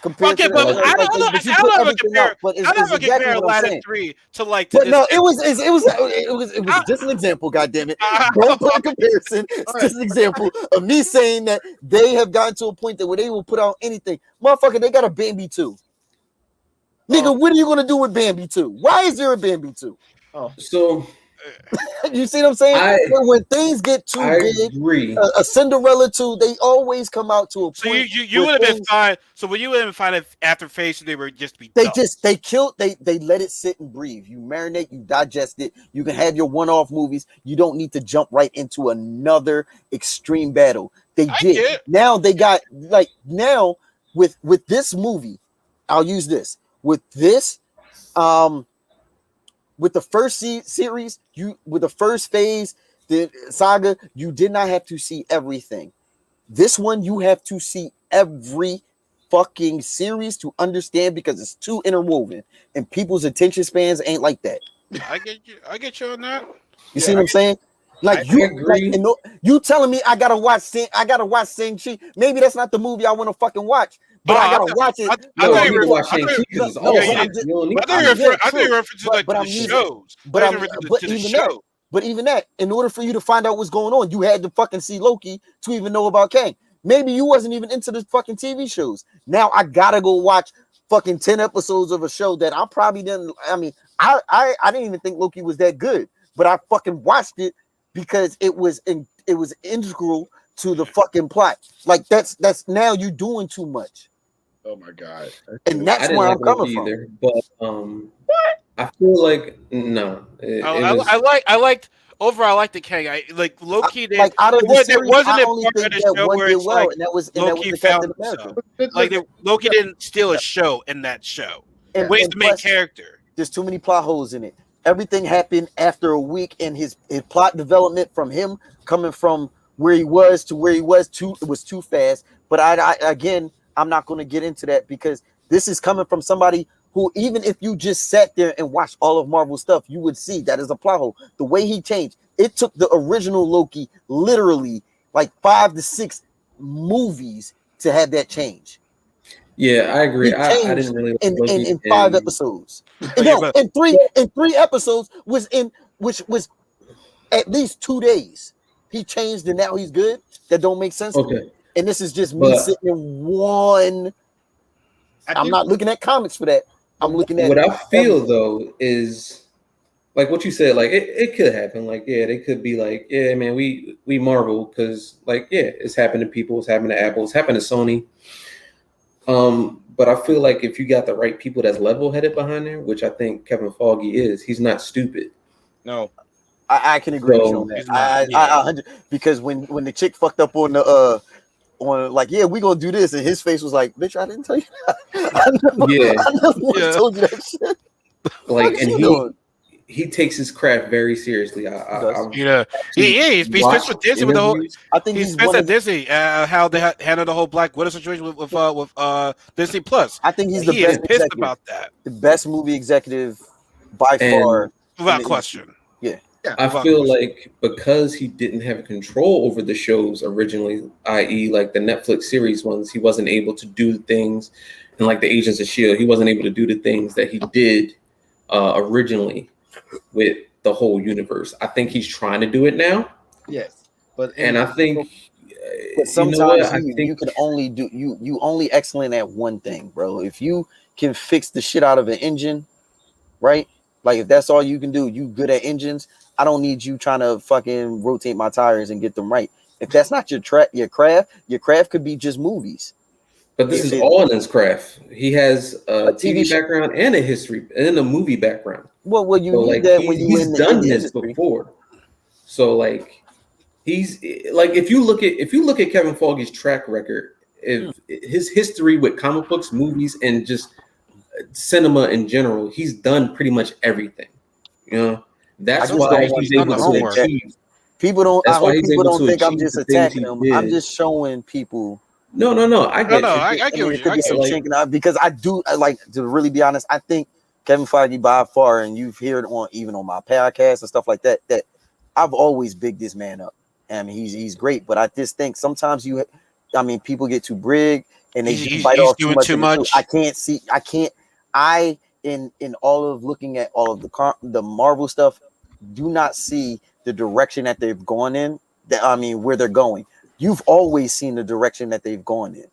Compared Okay, to but the, I like, don't but you know. put I don't everything compare. out, but it's I never exactly compare what I'm Aladdin saying. 3 to like. But no, it was just an example. God damn it! Don't put a comparison. It's just an example of me saying that they have gotten to a point that where they will put out anything. Motherfucker, they got a Bambi 2. Nigga, what are you gonna do with Bambi 2? Why is there a Bambi 2? So You see what I'm saying? When things get too big, agree. A Cinderella 2, they always come out to a point. So you would have been fine. So when you would have been fine if after phase 2 they were just be. They dumb. they let it sit and breathe. You marinate, you digest it. You can have your one-off movies. You don't need to jump right into another extreme battle. They did. Now they got now with this movie. I'll use this with this. With the first series, with the first phase, the saga, you did not have to see everything. This one, you have to see every fucking series to understand, because it's too interwoven, and people's attention spans ain't like that. I get you on that. You see what I'm saying? Like you telling me I gotta watch Shang-Chi. Maybe that's not the movie I want to fucking watch. But I gotta watch it. I thought you were watching Shang-Chi because it's awesome. I think you're referring to like the shows. But even that, in order for you to find out what's going on, you had to fucking see Loki to even know about Kang. Maybe you wasn't even into the fucking TV shows. Now I gotta go watch fucking 10 episodes of a show that I probably didn't. I mean, I didn't even think Loki was that good, but I fucking watched it because it was integral to the fucking plot. Like that's now you doing too much. Oh my god! And that's I didn't where like I'm coming Loki from. either, but I feel like no. I liked overall. I liked the Kang. I like Loki. Like out of the series, wasn't I a only part think of the that show one where did it's well, like and that was Loki the found Captain America. himself. Like Loki didn't steal a show in that show. And, But he's and the main plus, character. there's too many plot holes in it. Everything happened after a week, and his plot development from him coming from where he was to where he was it was too fast. But I'm not going to get into that because this is coming from somebody who, even if you just sat there and watched all of Marvel stuff, you would see that is a plot hole. The way he changed, it took the original Loki literally like 5 to 6 movies to have that change. Yeah, I agree. He I didn't really like Loki in 5 episodes. Yeah, In three episodes which was at least 2 days. He changed and now he's good. That don't make sense to me. And this is just me sitting in one. I'm not looking at comics for that. I'm looking at what I feel though is like what you said. Like it could happen. Like they could be like, yeah, man, we Marvel because like it's happened to people. It's happened to Apple. It's happened to Sony. But I feel like if you got the right people that's level-headed behind there, which I think Kevin Feige is, he's not stupid. No, I can agree with you on that. Because when the chick fucked up on the on like, yeah, we gonna do this, and his face was like, bitch, I didn't tell you that. I never told you that shit. Like, and he takes his craft very seriously. He's spent with Disney with the whole. I think he's spent at Disney. How they handled the whole Black Widow situation with Disney Plus. I think he's the best pissed executive. About that. The best movie executive by far, without question. Yeah. I feel like because he didn't have control over the shows originally, i.e., like the Netflix series ones, he wasn't able to do the things, and like the Agents of S.H.I.E.L.D., he wasn't able to do the things that he did originally with the whole universe. I think he's trying to do it now. Yes, but sometimes you can only do you only excellent at one thing, bro. If you can fix the shit out of an engine, right? Like if that's all you can do, you good at engines. I don't need you trying to fucking rotate my tires and get them right. If that's not your craft could be just movies. But this is all in his craft. He has a TV background and a history and a movie background. Well, you need that when you in done this before. So like he's like if you look at Kevin Feige's track record, if his history with comic books, movies, and just cinema in general, he's done pretty much everything. You know, that's why he's able to achieve. People don't. I hope people don't think I'm just attacking him. I'm just showing people. No. I get you. I get what you're because I do. Like to really be honest. I think Kevin Feige by far, and you've heard on even on my podcast and stuff like that. That I've always bigged this man up. I mean, he's great, but I just think sometimes people get too big and they bite off too much. I can't. In all of looking at all of the Marvel stuff, do not see the direction that they've gone in. Where they're going. You've always seen the direction that they've gone in.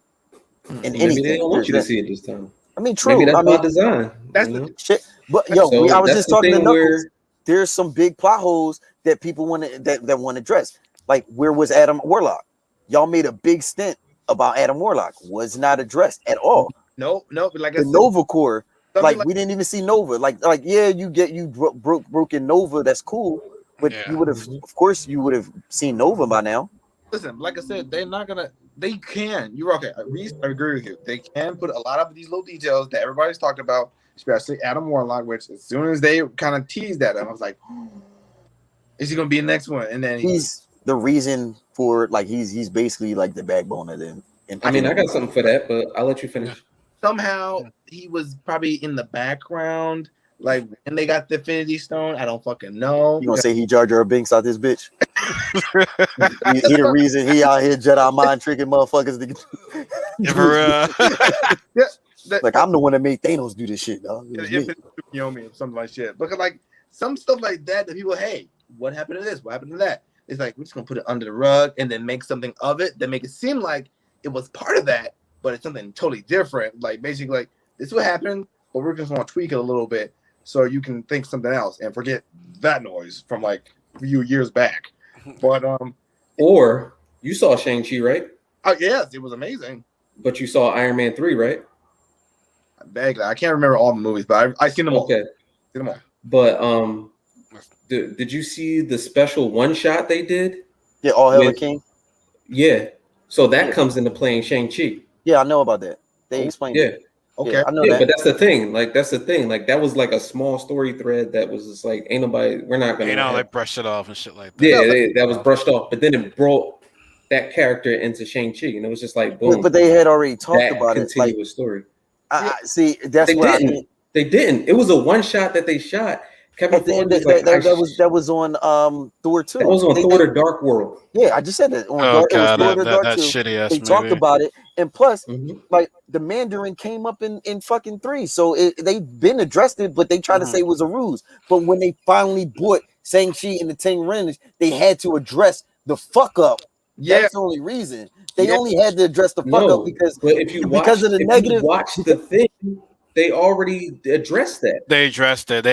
And maybe they don't want you to see it this time. I mean, true. Maybe that's by design. That's the shit. But I was just talking to Knuckles. There's some big plot holes that people want to that want to address. Like, where was Adam Warlock? Y'all made a big stint about Adam Warlock. Was not addressed at all. No. Like the Nova Corps. Like we didn't even see Nova. Like you broke in Nova. That's cool. But you would have, of course, seen Nova by now. Listen, like I said, they're not gonna. They can. You're okay. I agree with you. They can put a lot of these little details that everybody's talked about, especially Adam Warlock. Which as soon as they kind of teased at him, I was like, "Is he gonna be the next one?" And then he's the reason for he's basically like the backbone of them. I got something for that, but I'll let you finish. Somehow he was probably in the background. Like, and they got the Infinity Stone. I don't fucking know. You gonna say he Jar Jar Binks out this bitch? he the reason he out here Jedi mind tricking motherfuckers. Like I'm the one that made Thanos do this shit, dog. Something like shit. Look at like some stuff like that people, hey, what happened to this? What happened to that? It's like we're just gonna put it under the rug and then make something of it that make it seem like it was part of that, but it's something totally different. Like basically, like this is what happened, but we're just gonna tweak it a little bit. so you can think something else and forget that noise from like a few years back. But Or you saw Shang-Chi, right? yes, it was amazing. But you saw Iron Man 3, right? Vaguely, I can't remember all the movies, but I've seen them all. Okay. Seen them all. But did you see the special one shot they did? Yeah, All Hail the King. Yeah. So that comes into playing Shang-Chi. Yeah, I know about that. They explained it. Okay. Yeah, I know Yeah, that. but that's the thing. Like that was like a small story thread that was just like, ain't nobody. We're not gonna. Like brush it off and shit like that. Yeah, that was brushed off. But then it brought that character into Shang-Chi, and it was just like boom. But they had already talked about it. Like, story. I see. That's they what didn't. I mean. They didn't. It was a one shot that they shot. Kevin Feige was like, that was on Thor 2. That was on Thor: The Dark World. Yeah, I just said that. Oh god, that 2. shitty ass They movie. talked about it, and plus, like the Mandarin came up in fucking 3, so they've been addressed it, but they tried to say it was a ruse. But when they finally bought Shang-Chi and the Ten Rings, they had to address the fuck up. Yeah, that's the only reason. They only had to address the fuck up because of the negative. Watch the thing. They already addressed that. They addressed it.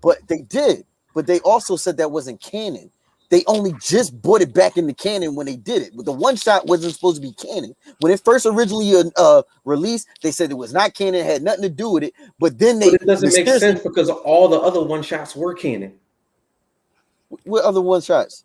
But they did. But they also said that wasn't canon. They only just brought it back into canon when they did it. But the one shot wasn't supposed to be canon. When it first originally released, they said it was not canon, had nothing to do with it. But then it doesn't make sense because all the other one shots were canon. What other one shots?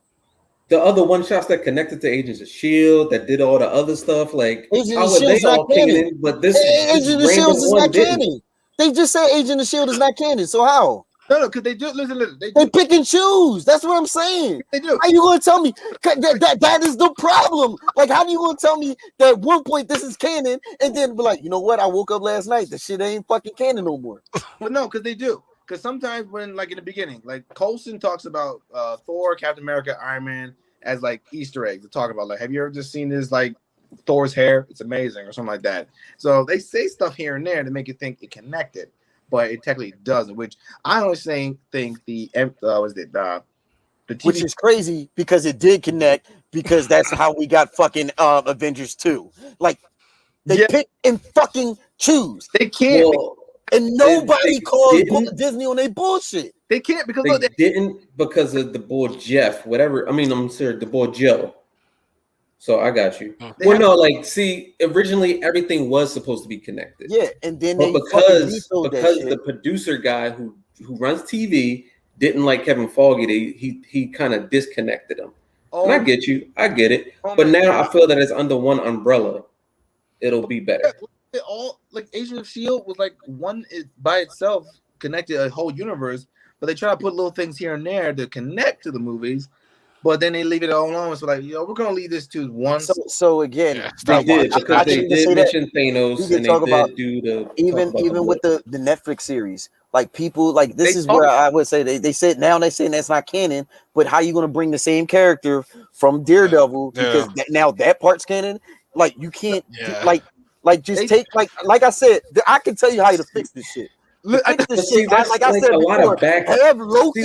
The other one shots that connected to Agents of S.H.I.E.L.D. that did all the other stuff, like Agent of S.H.I.E.L.D. is not canon. But this Agent of S.H.I.E.L.D. is not canon. They just said Agent of S.H.I.E.L.D. is not canon. So how? No, because they do. Listen. They pick and choose. That's what I'm saying. They do. How you gonna tell me that is the problem? Like, how do you gonna tell me that at one point this is canon, and then be like, you know what? I woke up last night. The shit ain't fucking canon no more. But no, because they do. Because sometimes when, like in the beginning, like Coulson talks about Thor, Captain America, Iron Man as like Easter eggs to talk about. Like, have you ever just seen this like Thor's hair? It's amazing, or something like that. So they say stuff here and there to make you think it connected, but it technically doesn't. Which I honestly think the TV, which is crazy because it did connect because that's how we got fucking Avengers 2. Like they pick and fucking choose. They can't. And nobody called Disney on their bullshit. They can't because they didn't because of the boy Jeff, whatever. I mean, I'm sorry, the boy Joe. So I got you. See, originally everything was supposed to be connected. Yeah, and then because the producer guy who runs TV didn't like Kevin Feige, he kind of disconnected him. And I get you, I get it. But now I feel that it's under one umbrella. It'll be better. It all like Agent of S.H.I.E.L.D. was like one by itself connected a whole universe, but they try to put little things here and there to connect to the movies, but then they leave it all alone. So like, we're gonna leave this to one. So again, they did mention Thanos, and they did do the even with the Netflix series. Like people like this is where I would say they said now they're saying that's not canon, but how you gonna bring the same character from Daredevil because now that part's canon? Like you can't just take like I said, I can tell you how to fix this shit. Fix this shit. Like I said before, have Loki.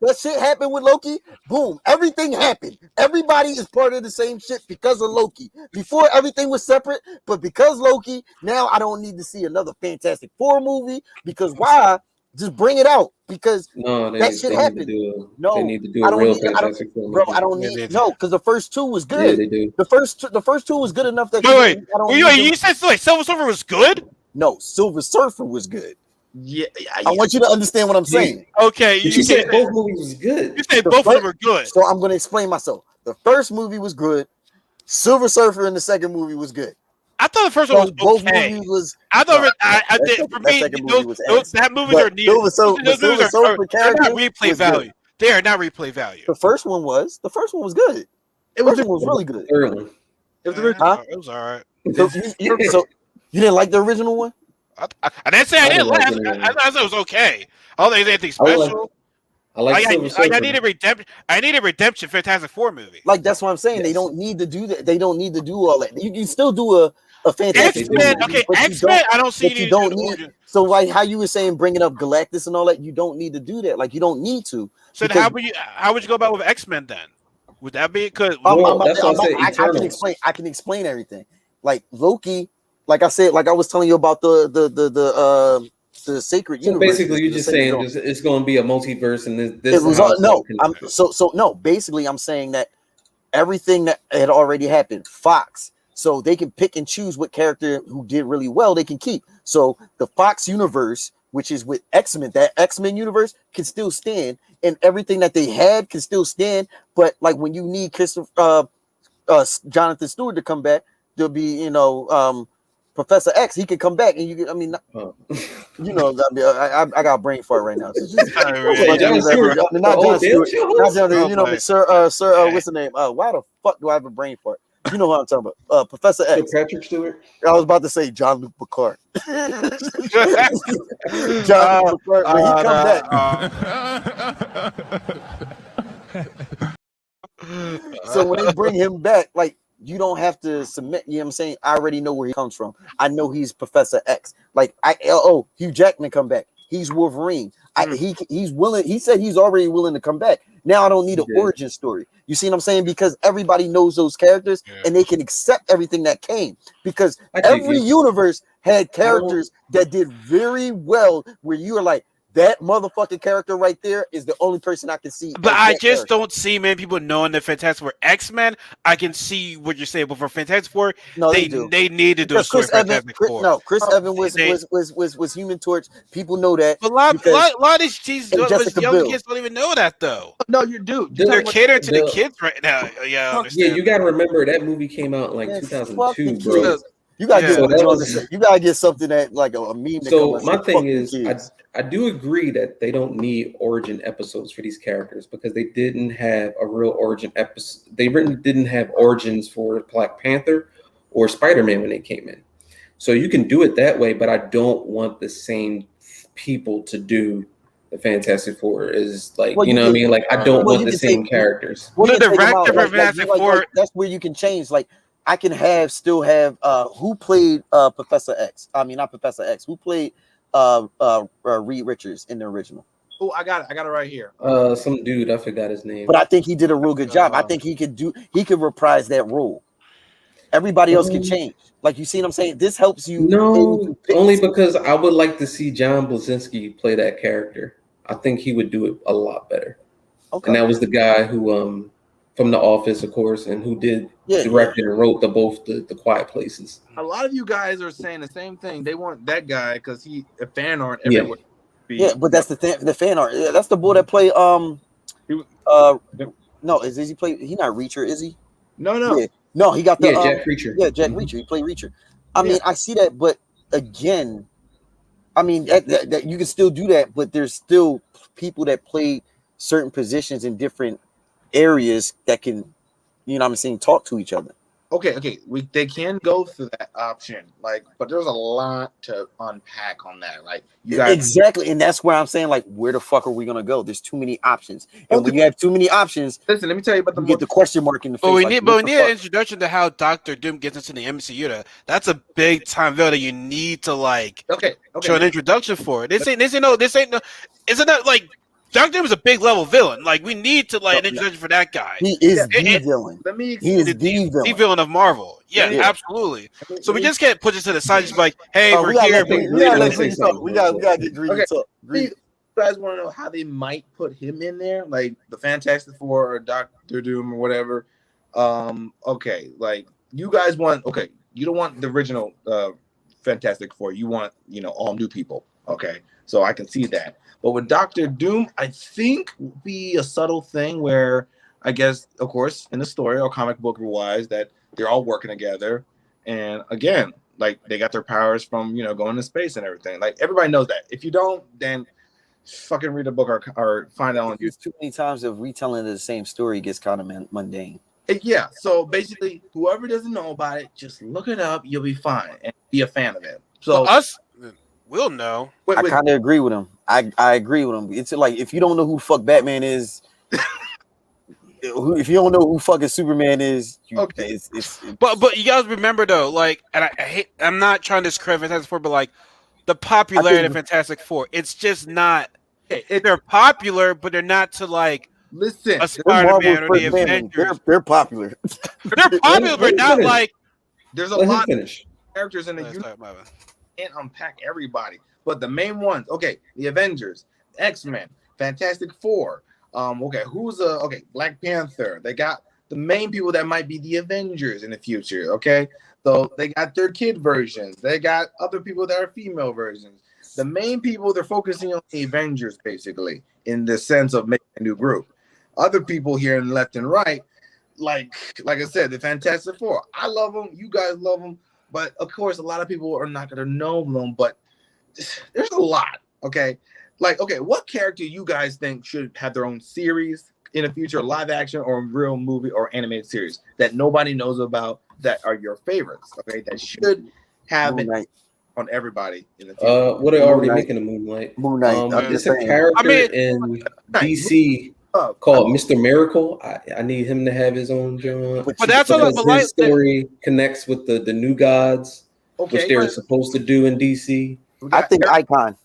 That shit happened with Loki. Boom, everything happened. Everybody is part of the same shit because of Loki. Before everything was separate, but because Loki, now I don't need to see another Fantastic Four movie because why? Just bring it out because that shit happened. They need to do a real Fantastic Four movie. Bro, I don't need because the first two was good. Yeah, they do. The first two was good enough that wait, you said Silver Surfer was good? No, Silver Surfer was good. Yeah, I want you to understand what I'm saying. Okay, you said both movies was good. You said both of them were good. So I'm going to explain myself. The first movie was good. Silver Surfer in the second movie was good. I thought the first one was both okay. movies was. I thought I did. For me, that movies are needed. Those movies are not replay value. They are not replay value. The first one was good. It was really good. It was all right. So you didn't like the original one? I didn't say I didn't like it. I said it was okay. I don't think anything special. I needed redemption. I needed redemption. Fantastic Four movie. Like that's what I'm saying. Yes. They don't need to do that. They don't need to do all that. You can still do a Fantastic X-Men. Okay, X-Men. I don't see you don't need. So like how you were saying, bringing up Galactus and all that, you don't need to do that. Like you don't need to. So how would you go about with X-Men then? Would that be because I can explain everything. Like Loki. Like I said, like I was telling you about the the sacred So universe. basically, you're just saying it's going to be a multiverse, and this it was no. So basically, I'm saying that everything that had already happened, Fox, so they can pick and choose what character who did really well they can keep. So the Fox universe, which is with X-Men, that X-Men universe can still stand, and everything that they had can still stand. But like when you need Jonathan Stewart to come back, there'll be Professor X. He can come back, and I got a brain fart right now. Not John Stewart, Sir. What's the name? Why the fuck do I have a brain fart? You know what I'm talking about? Professor X. Patrick Stewart. I was about to say Jean-Luc Picard. Jean-Luc Picard, when he come back. So when they bring him back, like, you don't have to submit. You know what I'm saying? I already know where he comes from. I know he's Professor X. Like, Hugh Jackman come back. He's Wolverine. He's willing. He said he's already willing to come back. Now I don't need an origin story. You see what I'm saying? Because everybody knows those characters and they can accept everything that came. Because every universe had characters that did very well where you are like, that motherfucking character right there is the only person I can see. But I just don't see many people knowing the Fantastic Four. X-Men, I can see what you're saying, but for Fantastic Four, they need to do a story for Fantastic Four. No, Chris Evans was Human Torch. People know that. But a lot of these young kids don't even know that, though. No, you do. They're catering to the kids right now. Yeah, you got to remember that movie came out in like 2002, bro. You gotta get something that like a meme. So my thing is, I do agree that they don't need origin episodes for these characters because they didn't have a real origin episode. They really didn't have origins for Black Panther or Spider-Man when they came in. So you can do it that way, but I don't want the same people to do the Fantastic Four. Is like, you know what I mean? Like, I don't want the same characters. Well, the director for Fantastic Four. That's where you can change. Like, I can still have who played Professor X. I mean, not Professor X. Who played Reed Richards in the original? Oh, I got it right here. Some dude, I forgot his name. But I think he did a real good job. I think he could reprise that role. Everybody else can change. Like, you see what I'm saying? This helps you. No, only because I would like to see John Blazinski play that character. I think he would do it a lot better. Okay. And that was the guy who from The Office, of course, and who directed and wrote both the Quiet Places. A lot of you guys are saying the same thing. They want that guy because he a fan art everywhere. Yeah, but that's the fan art. Yeah, that's the boy that play no, is he play? He not Reacher, is he? No. Yeah. No, he got the Jack Reacher. Yeah, Jack Reacher. He played Reacher. I mean, I see that, but again, I mean that you can still do that, but there's still people that play certain positions in different areas that can, you know what I'm saying, talk to each other. Okay. They can go through that option, like, but there's a lot to unpack on that. Like, you guys exactly, and that's where I'm saying, like, where the fuck are we gonna go? There's too many options, and when you have too many options, listen, let me tell you about get the question mark in the face. But we need an introduction to how Doctor Doom gets into the MCU. That's a big time villain that you need to show an introduction for. This ain't no. Isn't that like? Doctor Doom is a big level villain. Like, we need to an introduction for that guy. He is the villain. He is the villain of Marvel. Yeah, absolutely. So we just can't put this to the side. Just like, hey, we're here. We gotta get Greedy to talk. You guys want to know how they might put him in there, like the Fantastic Four or Doctor Doom or whatever? Okay, like, you guys want. Okay, you don't want the original Fantastic Four. You want all new people. Okay, so I can see that. But with Doctor Doom, I think will be a subtle thing where, I guess, of course, in the story or comic book wise, that they're all working together. And again, like, they got their powers from, going to space and everything. Like, everybody knows that. If you don't, then fucking read a book or find out on YouTube. Too many times of retelling the same story gets kind of mundane. Yeah. So basically, whoever doesn't know about it, just look it up. You'll be fine and be a fan of it. So we'll know. I kind of agree with him. I agree with him. It's like, if you don't know who fuck Batman is, if you don't know who fucking Superman is, okay. But you guys remember though, like, and I'm not trying to discredit Fantastic Four, but like the popularity of Fantastic Four, it's just not. They're popular, but they're not to like. Listen, a Spider-Man or the Avengers. They're popular. They're popular, but not like. There's a lot of characters in the universe. Can't unpack everybody. But the main ones, okay, the Avengers, X-Men, Fantastic Four. Okay, Black Panther. They got the main people that might be the Avengers in the future. Okay, so they got their kid versions. They got other people that are female versions. The main people they're focusing on the Avengers basically in the sense of making a new group. Other people here in left and right, like I said, the Fantastic Four. I love them. You guys love them. But of course, a lot of people are not going to know them. But there's a lot. Okay. What character you guys think should have their own series in the future, live action or real movie or animated series that nobody knows about that are your favorites? Okay. That should have it on everybody in the future. What are already making a Moonlight? There's a character in DC called Mr. Miracle. I need him to have his own genre. But that's his story connects with the New Gods, which they're supposed to do in DC. I think Icon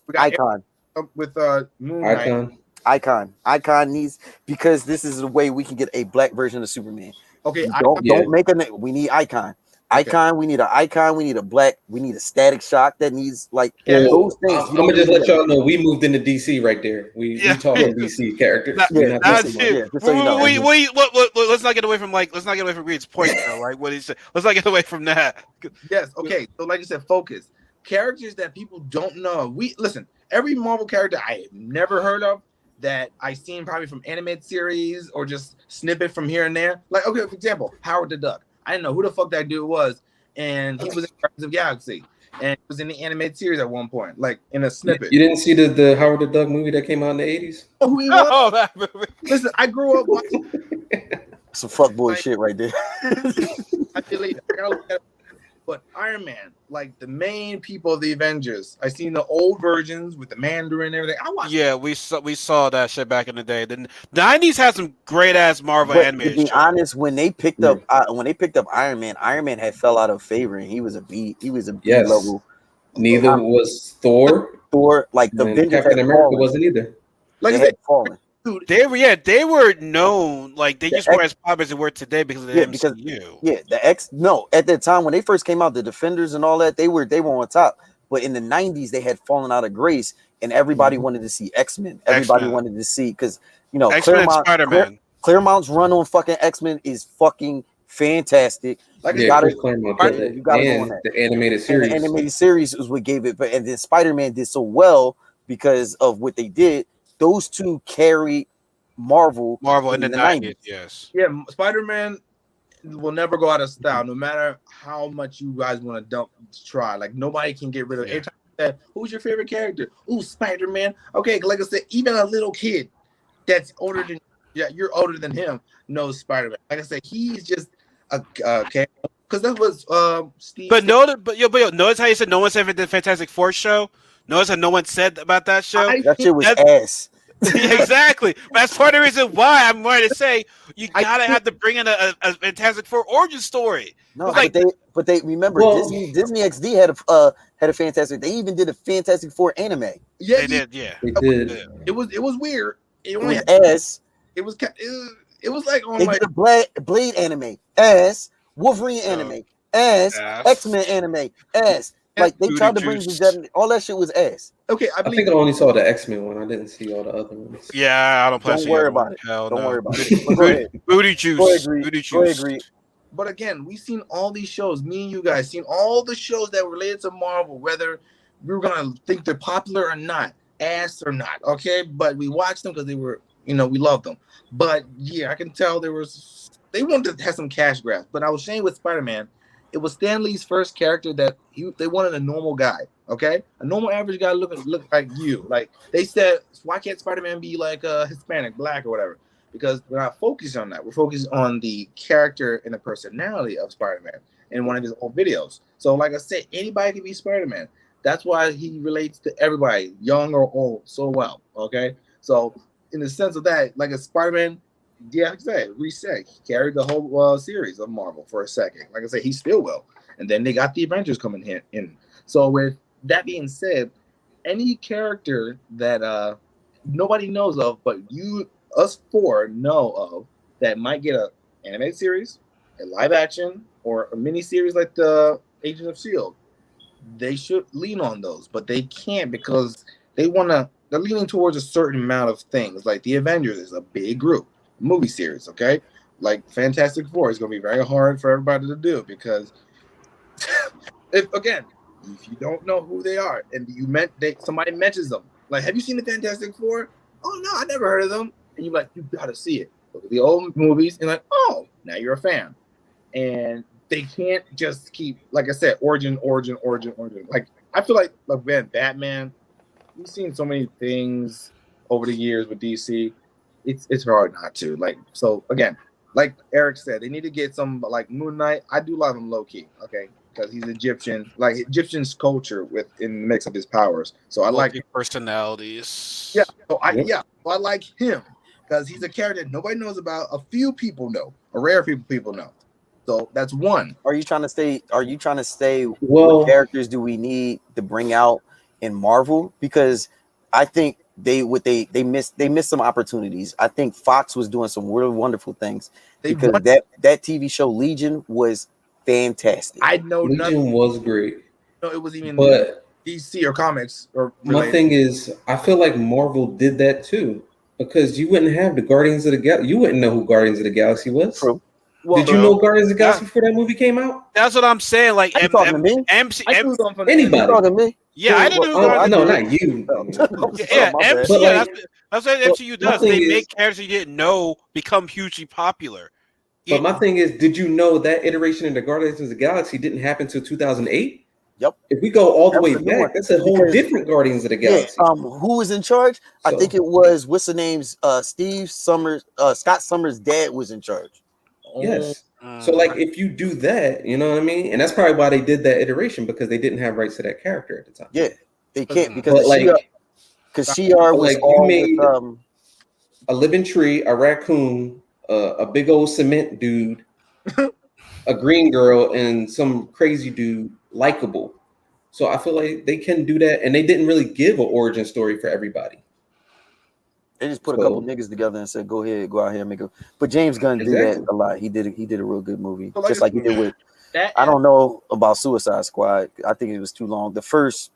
with Moon Knight. Icon needs, because this is the way we can get a black version of Superman. Okay, don't make a. We need Icon. We need an Icon. We need a black. We need a Static Shock that needs those things. I'm gonna just let y'all know we moved into DC right there. We talking DC characters. That's it. Let's not get away from Reed's point though. Like what he said. Let's not get away from that. Yes. Okay. So like you said, focus characters that people don't know. Every Marvel character I have never heard of that I seen probably from animated series or just snippet from here and there. Like, okay, for example, Howard the Duck. I didn't know who the fuck that dude was, and he was in Guardians of the Galaxy, and he was in the animated series at one point, like in a snippet. You didn't see the Howard the Duck movie that came out in the 80s? Oh, who he was? Oh, that movie. Listen, I grew up watching some fuckboy shit right there. I believe I gotta look at it. But Iron Man, like the main people of the Avengers, I seen the old versions with the Mandarin and everything. I watched. Yeah, we saw that shit back in the day. The 90s had some great ass Marvel animated. To be honest, when they picked up Iron Man had fell out of favor, and he was a B level. Neither was Thor. Like the Captain America wasn't either. Like I said, fallen. They were known, like they just weren't as popular as they were today because of the MCU. At that time when they first came out, the Defenders and all that, they were on top. But in the 90s, they had fallen out of grace, and everybody wanted to see X-Men. Everybody wanted to see, because X-Men and Spider-Man. Claremont run on fucking X-Men is fucking fantastic. You gotta go on that. The animated series. And the animated series was what gave it, and then Spider-Man did so well because of what they did. Those two carried Marvel in the 90s. Yes. Yeah, Spider-Man will never go out of style, no matter how much you guys want to try. Like nobody can get rid of it. Who's your favorite character? Ooh, Spider-Man. Okay, like I said, even a little kid that's older than you're older than him knows Spider-Man. Like I said, he's just a character. Because that was Steve. But notice how you said no one said the Fantastic Four show. Notice how no one said about that show. That shit was ass. Exactly. That's part of the reason why I'm going to say you gotta have to bring in a Fantastic Four origin story. No, but they remember Disney XD had a fantastic. They even did a Fantastic Four anime. Yeah, they did. Yeah, they did. It was weird. It was ass. It was like on they did a Blade anime ass, Wolverine anime ass, X-Men anime ass. Like they tried to bring all that shit was ass. Okay, I think I only saw the X-Men one. I didn't see all the other ones. Yeah, I don't play. Don't worry about it. Don't worry about it. Booty juice. Booty juice. But again, we've seen all these shows. Me and you guys seen all the shows that were related to Marvel, whether we were gonna think they're popular or not, ass or not. Okay, but we watched them because they were, we loved them. But yeah, I can tell they wanted to have some cash grabs. But I was saying with Spider-Man, it was Stan Lee's first character that they wanted a normal guy, okay? A normal average guy look like you. Like they said, why can't Spider-Man be like Hispanic, black, or whatever? Because we're not focused on that. We're focused on the character and the personality of Spider-Man in one of his old videos. So like I said, anybody can be Spider-Man. That's why he relates to everybody, young or old, so well, okay? So in the sense of that, like a Spider-Man, yeah, like I said, reset. He carried the whole series of Marvel for a second. Like I said, he still will. And then they got the Avengers coming in. So with that being said, any character that nobody knows of, but us four know of, that might get an animated series, a live action, or a mini series like the Agents of S.H.I.E.L.D., they should lean on those, but they can't because they're leaning towards a certain amount of things. Like the Avengers is a big group, movie series, okay? Like Fantastic Four is going to be very hard for everybody to do because, if you don't know who they are and somebody mentions them, like, have you seen the Fantastic Four? Oh no, I never heard of them. And you're like, you got to see it. Look at the old movies and like, oh, now you're a fan. And they can't just keep, like I said, origin. Like, I feel like man, Batman, we've seen so many things over the years with DC. It's hard not to. Like, so again, like Eric said, they need to get some like Moon Knight. I do love him low key, okay, because he's Egyptian, like Egyptian's culture in the mix of his powers. So I like personalities. Yeah, so I like him because he's a character that nobody knows about. A few people know, a rare people know. So that's one. Are you trying to stay? Well, what characters do we need to bring out in Marvel? Because I think they missed some opportunities. I think Fox was doing some really wonderful things because that TV show Legion was fantastic. I know Legion nothing. was great. No, it was even But DC or comics or my thing is, I feel like Marvel did that too because you wouldn't have the Guardians of the Galaxy. You wouldn't know who Guardians of the Galaxy was. True. Well, did you know Guardians of the Galaxy before that movie came out? That's what I'm saying. Like, talking to me? Anybody? Talking to me? Yeah, I didn't know. No, not you. Yeah, that's what MCU does. They make characters you didn't know become hugely popular. But my thing is, did you know that iteration of the Guardians of the Galaxy didn't happen until 2008? Yep. If we go all the way back, that's a whole different Guardians of the Galaxy. Who was in charge? I think it was what's the name's Steve Summers. Scott Summers' dad was in charge. Yes. So like, if you do that, you know what I mean, and that's probably why they did that iteration because they didn't have rights to that character at the time. Yeah, they can't because Shi'ar was like all you made with, a living tree, a raccoon, a big old cement dude, a green girl, and some crazy dude likable. So I feel like they can do that, and they didn't really give an origin story for everybody. They just put a couple niggas together and said, "Go ahead, go out here and make a." But James Gunn did that a lot. He did a real good movie, just like he did with. I don't know about Suicide Squad. I think it was too long. The first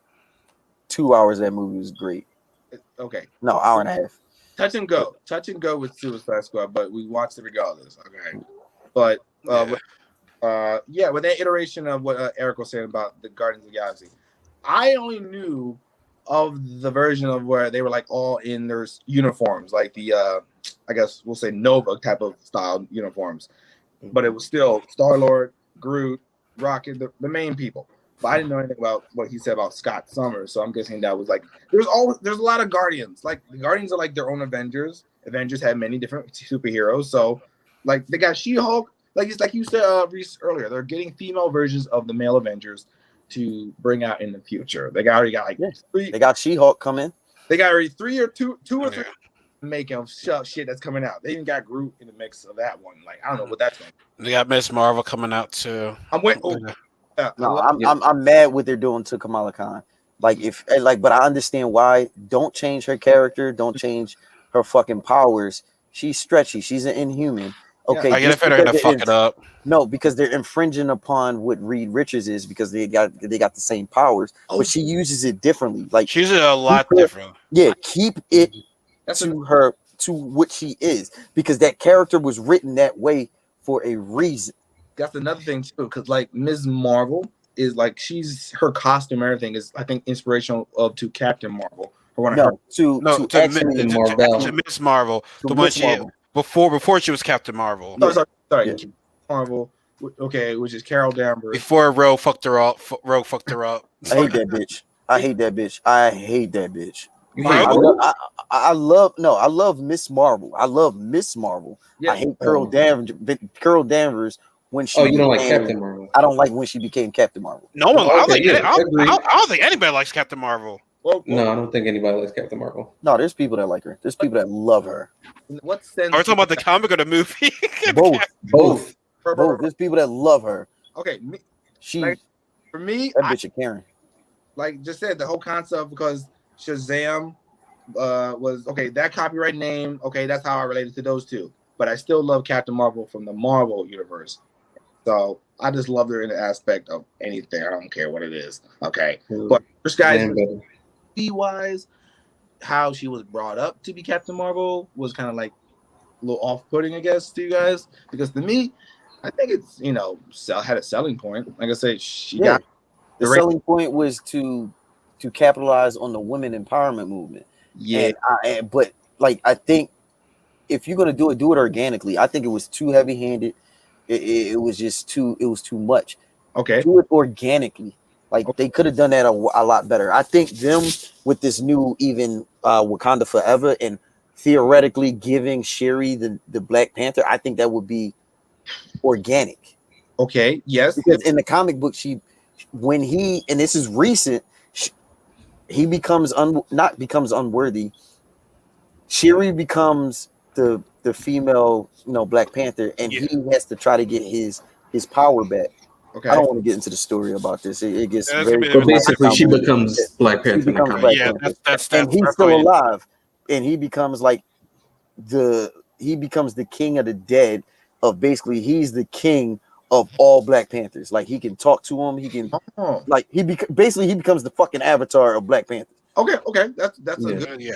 2 hours of that movie was great. Okay. No, hour and a half. Touch and go with Suicide Squad, but we watched it regardless. Okay. But with that iteration of what Eric was saying about the Guardians of the Galaxy, I only knew of the version of where they were like all in their uniforms, like the I guess we'll say Nova type of style uniforms, but it was still Star-Lord, Groot, Rocket, the main people. But I didn't know anything about what he said about Scott Summers, so I'm guessing that was like there's a lot of Guardians. Like the Guardians are like their own Avengers. Avengers have many different superheroes, so like they got She-Hulk. Like it's like you said, Reese, earlier, they're getting female versions of the male Avengers to bring out in the future. They already got like three. They got She-Hulk coming. They got already two or three making shit that's coming out. They even got Groot in the mix of that one. Like I don't know what that's going. They got Miss Marvel coming out too. I'm waiting. I'm mad what they're doing to Kamala Khan. But I understand why. Don't change her character. Don't change her fucking powers. She's stretchy. She's an Inhuman. Okay, I get it for her to fuck it up. No, because they're infringing upon what Reed Richards is because they got the same powers, but she uses it differently. Like she uses it a lot different. Yeah, keep it to what she is because that character was written that way for a reason. That's another thing too, because like Ms. Marvel is like her costume, everything is I think inspirational to Captain Marvel. To Ms. Marvel, the one she before she was Captain Marvel. Sorry. Yeah. Marvel, okay, which is Carol Danvers. Before Rogue fucked her up. I hate that bitch. I hate that bitch. I love Miss Marvel. I love Miss Marvel. Yeah. I hate Carol Danvers when she. You don't like Captain Marvel? I don't like when she became Captain Marvel. No one. I don't think anybody likes Captain Marvel. No, I don't think anybody likes Captain Marvel. No, there's people that like her. There's people that love her. What sense? Are we talking about the comic or the movie? Both. There's people that love her. Okay, for me, that bitch a Karen. Like just said, the whole concept because Shazam was okay. That copyright name, okay, that's how I related to those two. But I still love Captain Marvel from the Marvel universe. So I just love her in the aspect of anything. I don't care what it is. Okay, but first guys, wise, how she was brought up to be Captain Marvel was kind of like a little off-putting, I guess, to you guys, because to me, I think it's had a selling point. Like I said, she got the selling point was to capitalize on the women empowerment movement. Yeah, but like I think if you're gonna do it organically. I think it was too heavy-handed. It was just too. It was too much. Okay, do it organically. Like they could have done that a lot better. I think them with this new even Wakanda Forever and theoretically giving Shuri the Black Panther, I think that would be organic. Okay, yes. Because in the comic book, when he, and this is recent, he becomes not becomes unworthy. Shuri becomes the female, Black Panther, and he has to try to get his power back. Okay. I don't want to get into the story about this. It gets very. But basically, she becomes Black Panther. And he's still alive, and he becomes like he becomes the king of the dead. Of basically, he's the king of all Black Panthers. Like he can talk to him. He can he becomes the fucking avatar of Black Panther. Okay, that's a good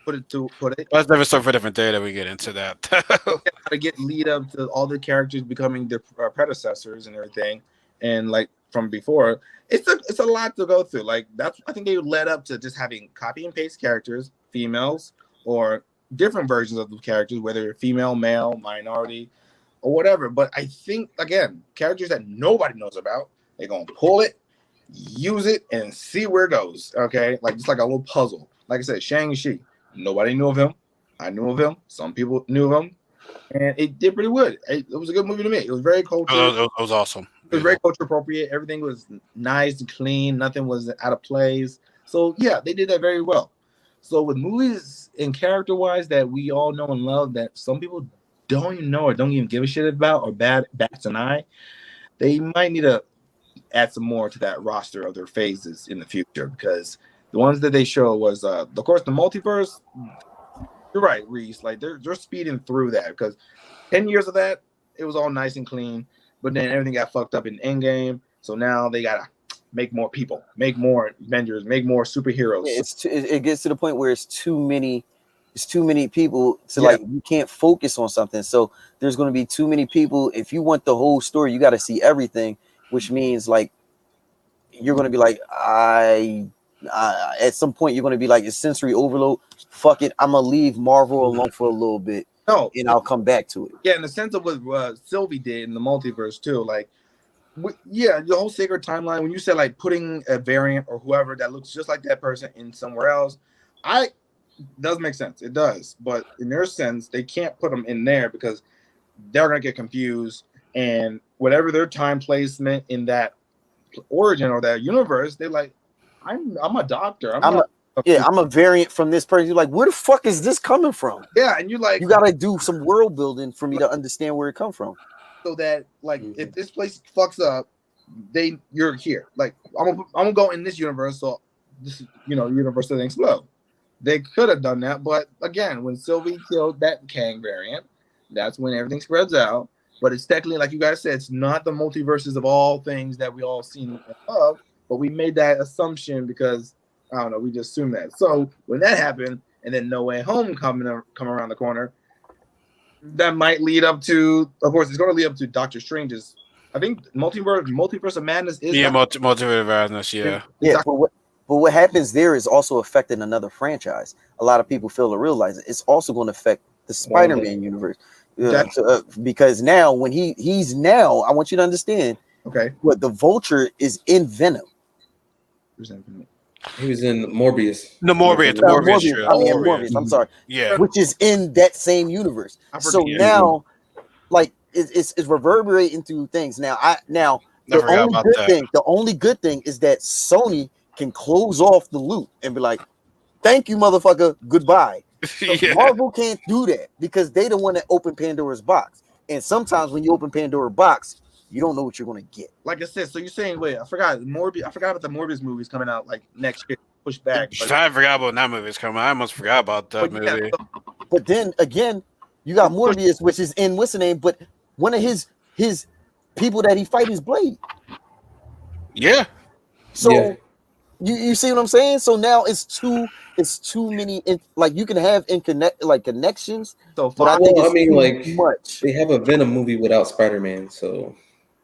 put it. That's never stuff for a different day that we get into that. How to get lead up to all the characters becoming their predecessors and everything, and like from before, it's a lot to go through. Like I think they led up to just having copy and paste characters, females or different versions of the characters, whether female, male, minority, or whatever. But I think again, characters that nobody knows about, they're gonna pull it, use it, and see where it goes. Okay, like just like a little puzzle. Like I said, Shang-Chi. Nobody knew of him. I knew of him. Some people knew of him, and it did pretty good. It was a good movie to me. It was very cultural. It was awesome. It was very culture appropriate. Everything was nice and clean. Nothing was out of place. So yeah, they did that very well. So with movies and character-wise that we all know and love, that some people don't even know or don't even give a shit about or bats an eye, they might need to add some more to that roster of their phases in the future, because the ones that they show was, of course, the multiverse. You're right, Reese. Like they're speeding through that, because 10 years of that, it was all nice and clean, but then everything got fucked up in Endgame. So now they gotta make more people, make more Avengers, make more superheroes. It gets to the point where it's too many people to like you can't focus on something. So there's going to be too many people. If you want the whole story, you got to see everything, which means like you're going to be like at some point you're going to be like, it's sensory overload. Fuck it, I'm gonna leave Marvel alone for a little bit. And I'll come back to it. Yeah, in the sense of what Sylvie did in the multiverse too. Like, the whole sacred timeline. When you said like putting a variant or whoever that looks just like that person in somewhere else, does make sense. It does, but in their sense, they can't put them in there because they're gonna get confused, and whatever their time placement in that origin or that universe, they're like, I'm a doctor. I'm a variant from this person. You're like, where the fuck is this coming from? Yeah, and you gotta do some world building for me to understand where it come from. So that if this place fucks up, you're here. Like I'm gonna go in this universe, so this universe doesn't explode. They could have done that, but again, when Sylvie killed that Kang variant, that's when everything spreads out. But it's technically, like you guys said, it's not the multiverses of all things that we all seen and love. But we made that assumption because I don't know, we just assumed that. So when that happened, and then No Way Home come around the corner, that might lead up to, of course, it's going to lead up to Doctor Strange's. I think multiverse of madness is multiverse of madness. Yeah. But what happens there is also affecting another franchise. A lot of people fail to realize it. It's also going to affect the Spider-Man universe. Because now when he's now, I want you to understand. Okay. What the Vulture is in Venom. He was in Morbius. No, Morbius. Morbius. I'm sorry. Yeah. Which is in that same universe. So now, like, it's reverberating through things. The only good thing is that Sony can close off the loop and be like, thank you, motherfucker, goodbye. Marvel can't do that because they don't want to open Pandora's box. And sometimes when you open Pandora's box, you don't know what you're going to get. Like I said, so you're saying, wait, I forgot about the Morbius movies coming out like next year, pushed back. I forgot about that movie's coming. I almost forgot about that movie. But then again, you got Morbius, which is in what's the name? But one of his people that he fight is Blade. Yeah. So Yeah. you see what I'm saying? So now it's too many. Like you can have connections, So but I Fox, think Well, I it's mean, too like, much. they have a Venom movie without Spider-Man, so you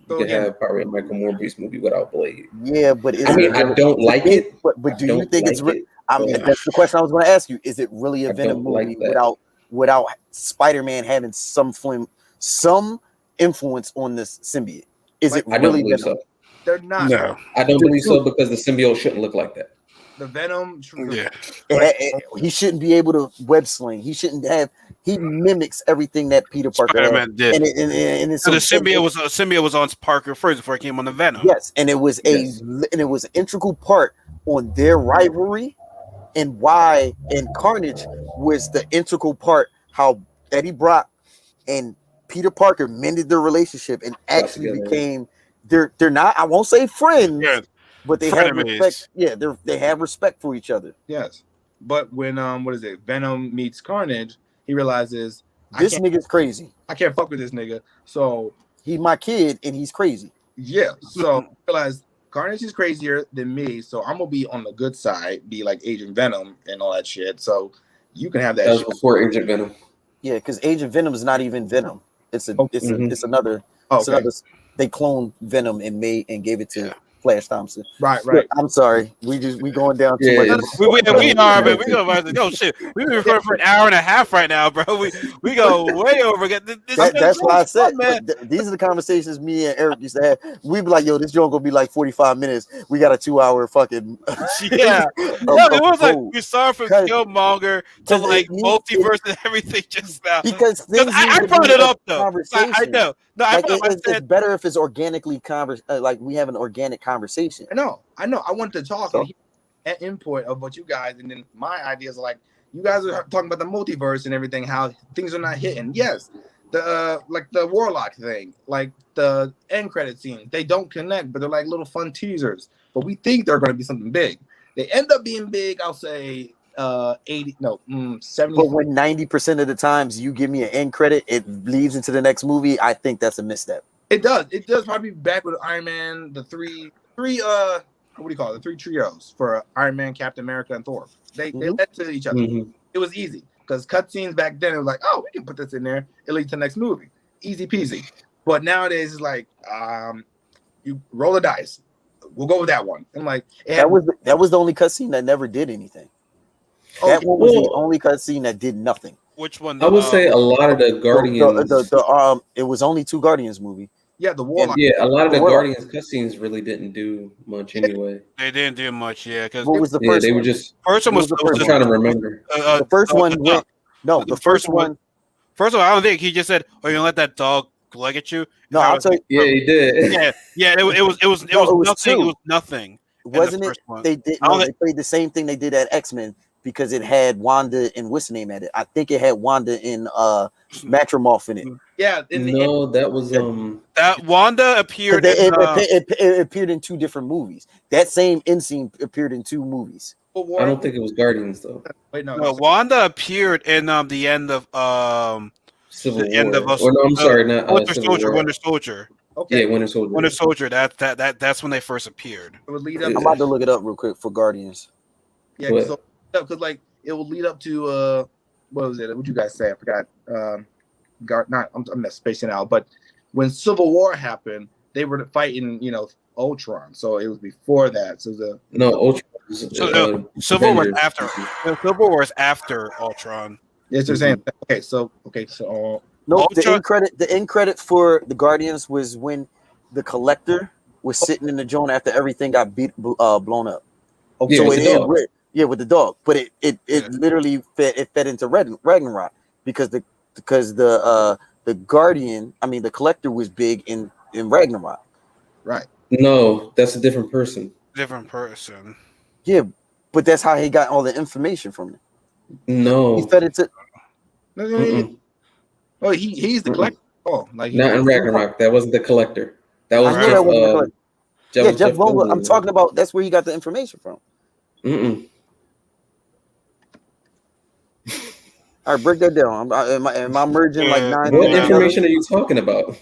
So could again- have probably a Michael Morbius movie without Blade. Yeah, but is I mean, it I really- don't like it. But do I you don't think it's? like it, I mean, but that's the question I was going to ask you. Is it really a I Venom don't like movie that. without Spider-Man having some influence on this symbiote? Is it I don't really believe Venom? so. they're not. No. I don't believe so because the symbiote shouldn't look like that. The Venom. Yeah. He shouldn't be able to web sling. He shouldn't have. He mimics everything that Peter Parker had. Spider-Man did. And it's So the symbiote was on Parker first before it came on the Venom. yes, and it was Yes. an integral part on their rivalry, and why and Carnage was the integral part how Eddie Brock and Peter Parker mended their relationship and actually together. became they're not, I won't say friends, Yeah. but they have Frenemies. respect. Yeah, they have respect for each other. Yes, but when what is it? Venom meets Carnage, he realizes This nigga's crazy. I can't fuck with this nigga. So He's my kid and he's crazy. yeah, so realize Carnage is crazier than me, so I'm gonna be on the good side, be like Agent Venom and all that shit. So you can have that. That was shit. before Agent Venom. Yeah, because Agent Venom is not even Venom. It's Mhm. another. Oh, It's okay. another. They cloned Venom and gave it to Flash Thompson. Right. I'm sorry. We going down too Yeah, much. it's- We are, man. We go oh shit. We've been recording for an hour and a half right now, bro. We go way over. That's why I said, man. these are the conversations me and Eric used to have. We'd be like, "Yo, this joint gonna be like 45 minutes. We got a 2-hour fucking Yeah. of- No, it of was like gold." we started from Because- Killmonger to because like it needs- multiverse and everything just now. because Because things I need to brought be it a up though. I know. No, I Like, brought I it's said better if it's organically like we have an organic conversation. I know. I want to talk So- and hear an input of what you guys, and then my ideas are like, you guys are talking about the multiverse and everything, how things are not hitting. Yes, the like the Warlock thing, like the end credit scene, they don't connect, but they're like little fun teasers. But we think they're going to be something big. They end up being big. I'll say 70. But when 90% of the times you give me an end credit, it leads into the next movie. I think that's a misstep. It does. It does probably be back with Iron Man, the three what do you call it? The three trios for Iron Man, Captain America, and Thor. They led to each other. Mhm. It was easy because cutscenes back then it was like, oh, we can put this in there. It leads to the next movie. Easy peasy. But nowadays it's like, you roll the dice. We'll go with that one. And like That was the only cutscene that never did anything. oh, That one was the well- only cutscene that did nothing. which one. I would say a lot of the Guardians. It was only two Guardians movie. yeah, the Warlock. Yeah, a lot of the Warlock. Guardians cutscenes really didn't do much anyway. they didn't do much, yeah. Because What was the Yeah, first they one? were just. first one was what was the I'm first trying to remember. The first one went. No, the first one. First of all, I don't think he just said, "Oh, you gonna let that dog look at you?" No, I'll tell you. Yeah, he did. Yeah. It was No, it was nothing. two. It was nothing. Wasn't it? first one. They did. I don't No, they played the same thing they did at X-Men because it had Wanda and what's the name at it. I think it had Wanda and Matrimorph in it. Yeah, in the end, No, that was That Wanda appeared. It appeared in two different movies. That same end scene appeared in two movies. I don't think it was Guardians though. Wait, no. No, Wanda appeared in the end of Civil the end War. of us. Or no, I'm sorry, not Winter Civil Soldier. War. Winter Soldier. Okay. Yeah, Winter Soldier. Winter Soldier. That's when they first appeared. It would lead up I'm about to look it up real quick for Guardians. Yeah, What? so because like it will lead up to what was it? What you guys say? I forgot. I'm not spacing out, but when Civil War happened, they were fighting, Ultron. So it was before that. So No, Ultron. Was, Civil War was Avengers. after. Civil War was after Ultron. yes, they're saying okay. So No, the Ultron- end credit for the Guardians was when the Collector was sitting in the joint after everything got blown up. okay. Yeah, So with the dog. with the dog, but it literally fed into Ragnarok because the Guardian, I mean the Collector was big in Ragnarok. right. No, that's a different person. Different person. Yeah, but that's how he got all the information from it. No, He fed it to. No, Mm-mm. Oh, he's the collector. Oh, like not in Ragnarok. That wasn't the Collector. That was I knew that wasn't the Collector. Yeah, Jeff Goldblum. I'm Goldblum. talking about. That's where he got the information from. Mm-mm. All right, break that down. Am I merging like nine? What Yeah. information are you talking about?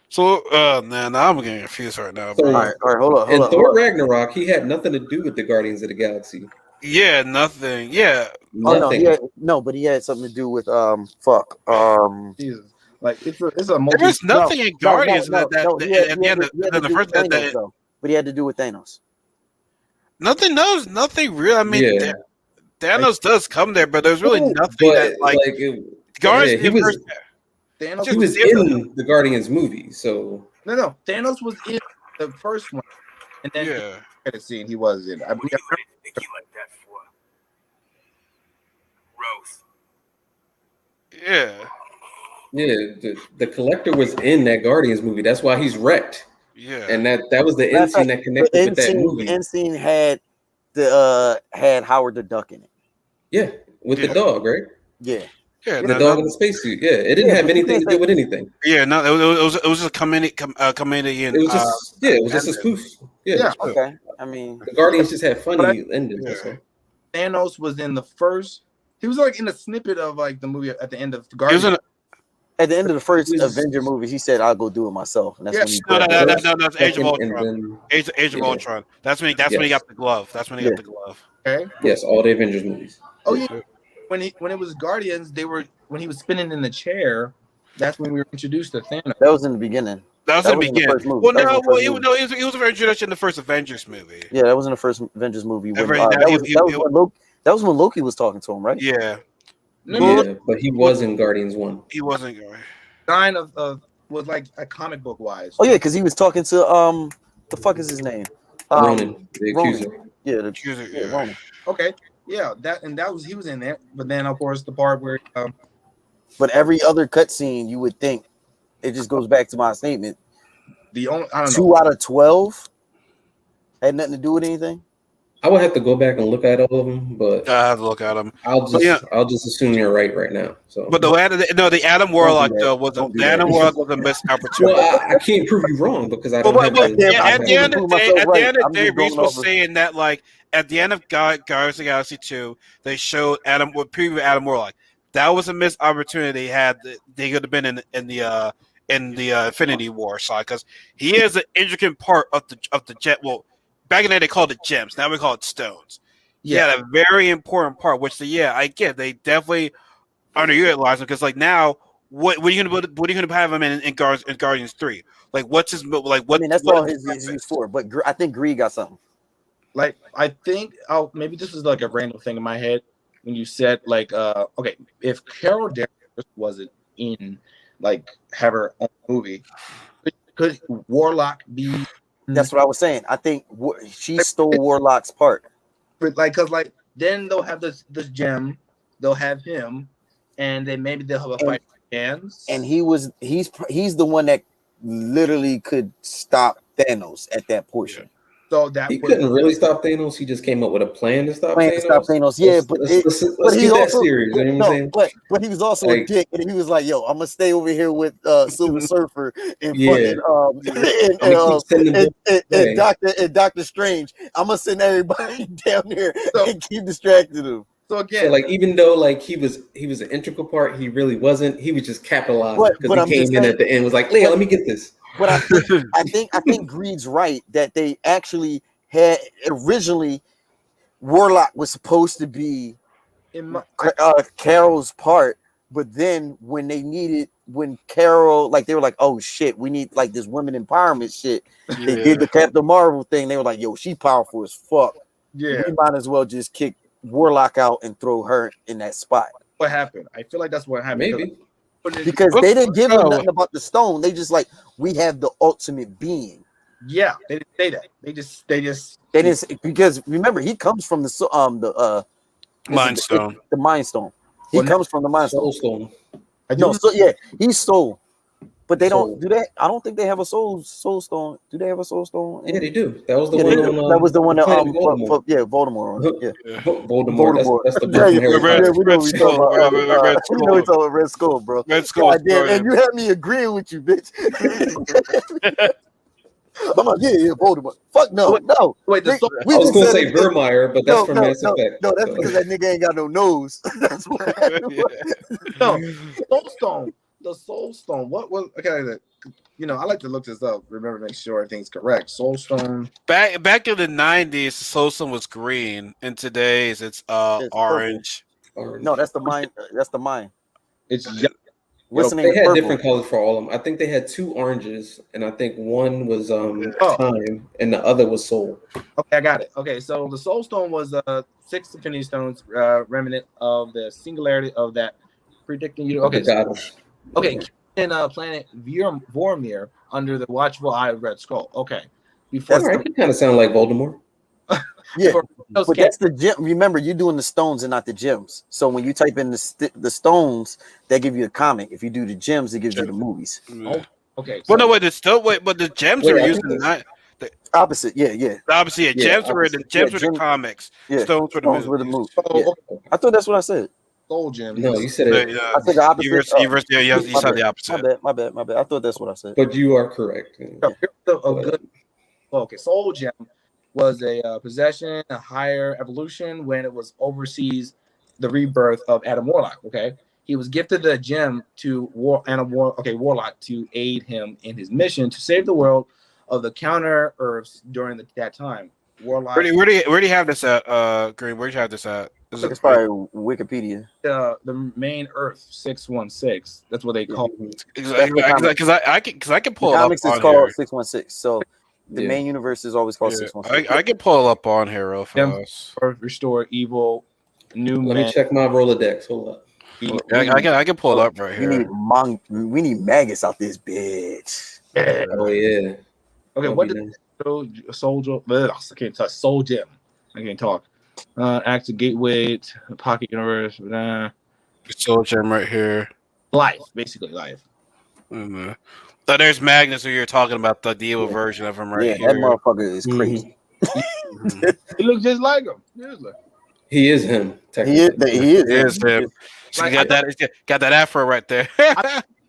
So, man, I'm getting confused right now, So- bro. All right, hold on. In Thor Ragnarok, he had nothing to do with the Guardians of the Galaxy. Yeah, nothing. Yeah, Oh no, Nothing. but he had something to do with Jesus, like it's a multi. there's nothing in Guardians no, at the end of the first. Thanos, though. But he had to do with Thanos. Nothing real. I mean, Yeah. Thanos does come there, but there's really nothing But that like Guardians. he was Thanos he was in the Guardians movie, so no. Thanos was in the first one, and then Yeah. credit scene he was in. I believe. Yeah. the Collector was in that Guardians movie. That's why he's wrecked. Yeah. And that was the end scene that connected with that movie. The end scene had had Howard the Duck in it. Yeah, with the dog, right? Yeah. Yeah, The dog in the spacesuit. Yeah, it didn't have anything to do with anything. Yeah, no, it was just a comedian. It was just it was just a spoof. Yeah. Okay. I mean, The Guardians just had funny endings. Yeah. That's all. Thanos was in the first. He was like in a snippet of like the movie at the end of He was Guardians. in at the end of the first It was- Avenger movie, he said, "I'll go do it myself." And that's when he no, grabbed it. that's Age of And Ultron. then, Age of Yeah. Ultron. That's when he got the glove. That's when he got the glove. Okay. yes, all the Avengers movies. Oh yeah. When it was Guardians, when he was spinning in the chair. That's when we were introduced to Thanos. That was in the beginning. That was That in the was in the beginning. first movie. Well, That no, was in the first well, he was a very introduction in the first Avengers movie. Yeah, that was in the first Avengers movie. When, That was when Loki was talking to him, right? Yeah, Yeah, but he was in Guardians 1. he wasn't going. Sign of was like a comic book wise. Oh yeah, because he was talking to the fuck is his name? Ronan, the Ronan. accuser. Yeah, Yeah. Ronan. Okay. Yeah, he was in there. But then of course the part where But every other cutscene, you would think it just goes back to my statement. the only I don't know. 2 out of 12 had nothing to do with anything. I would have to go back and look at all of them, but I have to look at him. I'll just assume you're right now. So, But the Adam Warlock do that. though was Don't do the Adam that. Warlock was a missed opportunity. well, I can't prove you wrong because I don't But have at the end prove of the day, myself right. I'm Reese just going was off of- saying that like at the end of Guardians of the Galaxy 2, they showed preview Adam Warlock. That was a missed opportunity. They could have been in the Infinity War side because he is an intricate part of the jet. Well, back in the day they called it gems. Now we call it stones. Yeah, a very important part. Which I get. They definitely underutilized him because like now, what are you gonna have him in Guardians 3? Like what's his like? What? I mean, that's what all is his used for. But I think Greed got something. Like I think maybe this is like a random thing in my head when you said like okay, if Carol Danvers wasn't in like have her own movie, could Warlock be? That's what I was saying. I think she stole Warlock's part. But like, cause like then they'll have this gem, they'll have him, and then maybe they'll have a fight hands. And he's the one that literally could stop Thanos at that portion. So that He couldn't really stop Thanos. He just came up with a plan to stop Thanos. Yeah, let's but keep he's that also serious. You know what I'm saying? but he was also a dick, and he was like, "Yo, I'm gonna stay over here with Silver Surfer and fucking Doctor Strange. I'm gonna send everybody down there and keep distracting them." So again, So like even though like he was an integral part, he really wasn't. He was just capitalizing because he came in at the end was like, "Leah, let me get this." But I think Greed's right that they actually had originally Warlock was supposed to be Carol's part, but then when Carol they were like, "Oh shit, we need like this women empowerment shit." They did the Captain Marvel thing. They were like, "Yo, she powerful as fuck. Yeah, we might as well just kick Warlock out and throw her in that spot." What happened? I feel like that's what happened. Maybe. Because they didn't give him nothing about the stone. They just like, we have the ultimate being. Yeah, they didn't say that. They just because remember he comes from the Mind Stone. The Mind Stone. He comes from the Mind Stone. Soul Stone. He's Soul. But they don't do that. I don't think they have a soul stone. Do they have a soul stone? Yeah, they do. That was the one. That was the one that Voldemort. Voldemort. Yeah. Voldemort. That's the book from Harry Potter. We know we talking about Red Skull, bro. Red Skull. And you had me agreeing with you, bitch. I'm like, yeah, Voldemort. Fuck no. Wait, I was gonna say Vermeer, but that's from Mass Effect. No, that's because that nigga ain't got no nose. That's why. No, Soul Stone the Soul Stone. What was okay? I like to look this up. Remember, make sure everything's correct. Soul Stone. Back in the 90s, Soul Stone was green. In today's, it's It's orange. No, that's the mine. That's the mine. It's What's the name? They had Purple. different colors for all of them. I think they had 2 oranges, and I think one was time, and the other was soul. Okay, I got it. Okay, so the Soul Stone was 6 Infinity Stones, remnant of the singularity of that predicting you. Okay, okay, in planet Vormir under the watchful eye of Red Skull. Okay, before That kind of sound like Voldemort. Yeah, but that's the gem. Remember, you're doing the stones and not the gems. So when you type in the stones, they give you a comic. If you do the gems, it gives you the movies. Oh, okay. Well, no, wait, but the gems are used in the opposite. Yeah. Obviously, gems were the comics. Yeah. Stones were the movies. I thought that's what I said. Soul Gem. No, you said it. I said the opposite. You said the opposite. My bad. I thought that's what I said. But you are correct. Okay, Soul Gem was a possession, a higher evolution when it was oversees the rebirth of Adam Warlock. Okay, he was gifted the gem to Warlock to aid him in his mission to save the world of the counter Earths during that time. Warlock. Where do you have this at? Green. Where do you have this at? It's probably Wikipedia. The main Earth 616. That's what they call it. Because I can pull it up. Comics is called 616. So. The main universe is always called 616. I can pull it up on Hero for us. Restore evil, new. Let me check my Rolodex. Hold up. I can pull it up right here. We need maggots out this bitch. Oh yeah. Okay, what did Soldier? I can't touch Soul Gem. I can't talk. Active gateway, pocket universe. Soul Gem right here. Life, basically life. Mm-hmm. So there's Magnus, who you're talking about, the evil version of him right here. That motherfucker is crazy. He looks just like him. He is him. He is him. She got that afro right there.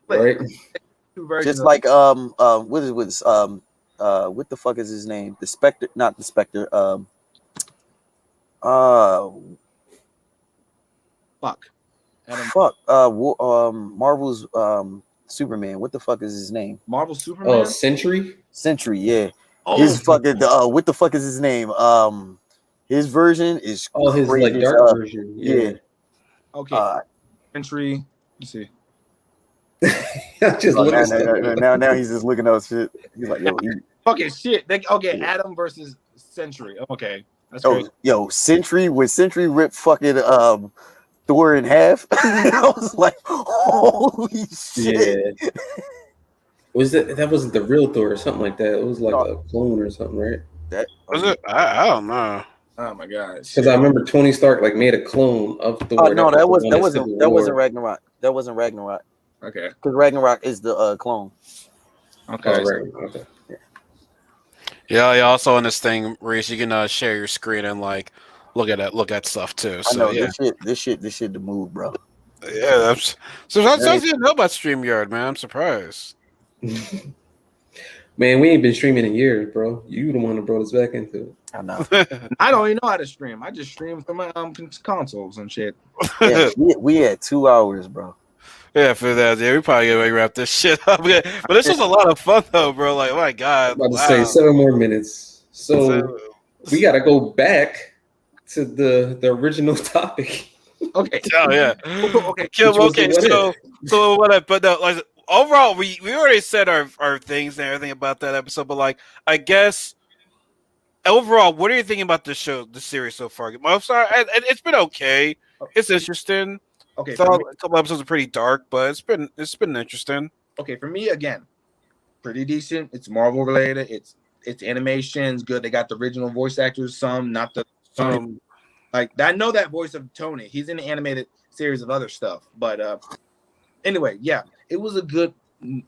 Right. Just like what the fuck is his name? The Spectre, not the Spectre. Marvel's Superman. What the fuck is his name? Marvel Superman. Oh, Sentry, yeah. His fucking what the fuck is his name? His version is his like dark version. Yeah. Okay. Sentry. Let's see. Now he's just looking up shit. He's like, fucking shit. Adam versus Sentry. Okay. That's great. Sentry when Sentry ripped fucking Thor in half. I was like, holy shit. Yeah. That wasn't the real Thor or something like that. It was like a clone or something, right? Was it? I don't know. Oh my god! Because I remember Tony Stark made a clone of Thor. No, that wasn't Ragnarok. That wasn't Ragnarok. Okay. Because Ragnarok is the clone. Okay. Okay. Yeah. Also on this thing, Reese, you can share your screen and look at stuff too. So this shit the move, bro. Yeah, I didn't know about StreamYard, man. I'm surprised. Man, we ain't been streaming in years, bro. You the one that brought us back into it. I know. I don't even know how to stream. I just stream from my consoles and shit. Yeah, we had 2 hours, bro. Yeah, for that. Yeah, we probably gonna wrap this shit up. But this was a lot of fun though, bro. Like, my God. I'm about to say 7 more minutes. So we gotta go back to the original topic. Okay. Oh yeah. Okay. So what? But no, overall, we already said our things and everything about that episode. But I guess overall, what are you thinking about the series so far? I'm sorry, it's been okay. It's interesting. Okay, so a couple episodes are pretty dark, but it's been interesting. Okay, for me again, pretty decent. It's Marvel related. It's animation's good. They got the original voice actors. Some not the I know that voice of Tony. He's in the animated series of other stuff. But anyway, yeah, it was a good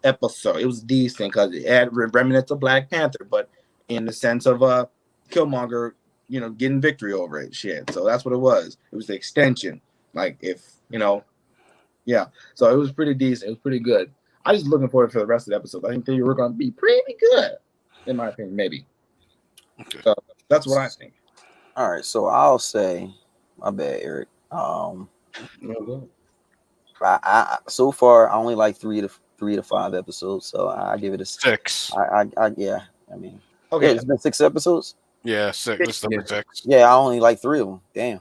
episode. It was decent because it had remnants of Black Panther, but in the sense of Killmonger, getting victory over it. Shit. So that's what it was. It was the extension. Yeah. So it was pretty decent. It was pretty good. I just looking forward for the rest of the episode. I think they were going to be pretty good, in my opinion, maybe. Okay. So that's what I think. All right, so I'll say, my bad, Eric. So far I only like 3 to 5 episodes, so I give it a 6. yeah. I mean, Okay. yeah, it's been 6 episodes. Yeah, 6. This is number 6. Yeah, I only like 3 of them. Damn.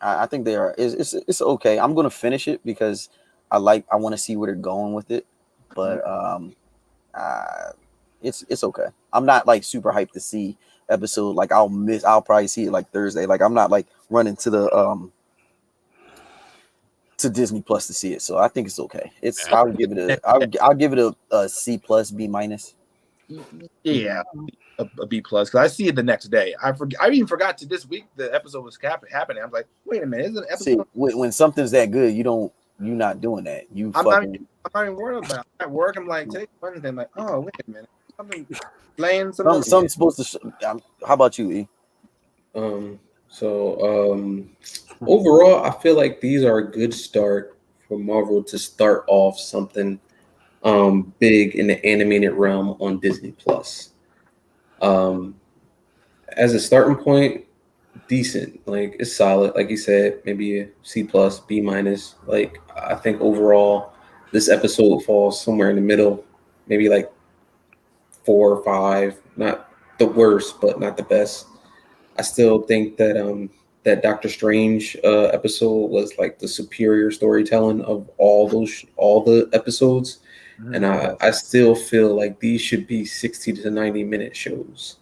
I think they are. It's okay. I'm gonna finish it because I want to see where they're going with it, but it's okay. I'm not like super hyped to see episode. Like I'll probably see it like Thursday. Like I'm not like running to the to Disney Plus to see it. So I think it's okay. I'll give it a C plus B minus. Yeah, a B plus because I see it the next day. I even forgot to this week the episode was happening. I'm like, wait a minute, isn't an episode? See, when something's that good, you're not doing that. I'm not even worried about it. At work, I'm like, today's Wednesday. I'm like, oh wait a minute, something playing something's supposed to. How about you, E? Overall, I feel like these are a good start for Marvel to start off something big in the animated realm on Disney Plus. As a starting point, decent. Like it's solid. Like you said, maybe a C plus, B minus. Like I think overall, this episode falls somewhere in the middle, maybe like 4 or 5. Not the worst, but not the best. I still think that that Doctor Strange episode was like the superior storytelling of all the episodes. And I still feel like these should be 60 to 90-minute shows.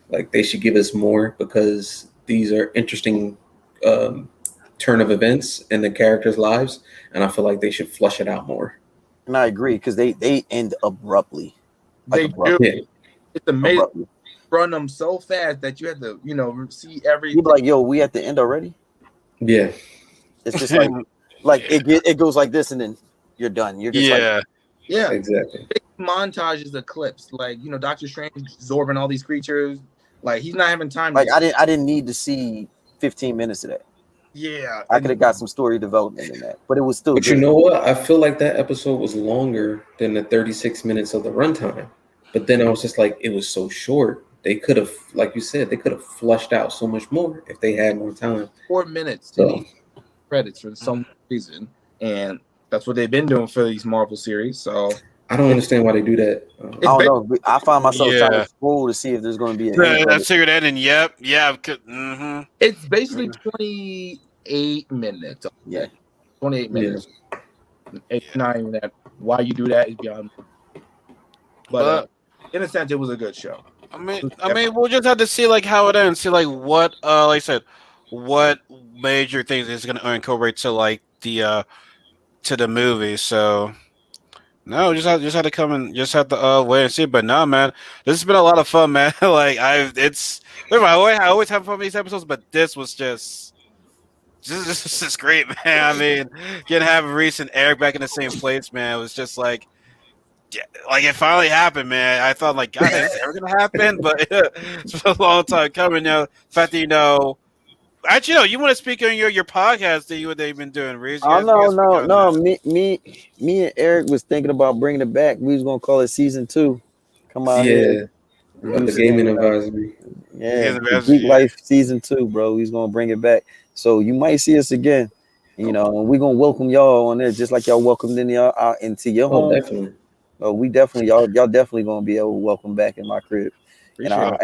Like they should give us more because these are interesting turn of events in the characters' lives, and I feel like they should flush it out more. And I agree because they end abruptly. They do. Yeah. It's amazing. Abruptly. Run them so fast that you have to, see everything. You be like, yo, we at the end already? Yeah. It's just like it goes like this, and then you're done. You're just like, yeah, exactly. Big montages of clips, like Doctor Strange absorbing all these creatures. Like he's not having time. Like I didn't need to see 15 minutes of that. Yeah, I could have got some story development in that, but it was still. But good. you know what? I feel like that episode was longer than the 36 minutes of the runtime. But then I was just like, it was so short. They could have, like you said, they could have flushed out so much more if they had more time. 4 minutes So, credits for some reason, and that's what they've been doing for these Marvel series. So I don't understand why they do that. I don't know. I find myself trying to scroll to see if there's going to be I figured that, and mm-hmm. It's basically 28 minutes. Yeah, 28 minutes. It's not even that. Why you do that is beyond. But in a sense, it was a good show. I mean, we'll just have to see like how it ends. See like what, like I said, what major things is going to incorporate to like the to the movie. So no, just had to come and just have to wait and see. But no, man, this has been a lot of fun, man. Like I always have fun with these episodes, but this was just great, man. I mean, having Reese and Eric back in the same place, man, it was just like. Yeah, like it finally happened, man. I thought, like, God, is this ever gonna happen? But it's been a long time coming. The fact that actually, you want to speak on your podcast that they've been doing, Reese? Oh no. Me and Eric was thinking about bringing it back. We was gonna call it season 2. Come on, the gaming advisory. Yeah, Geek Life season 2, bro. He's gonna bring it back, so you might see us again. And we're gonna welcome y'all on there, just like y'all welcomed into your home. Definitely. Oh, we definitely y'all definitely gonna be able to welcome back in my crib in our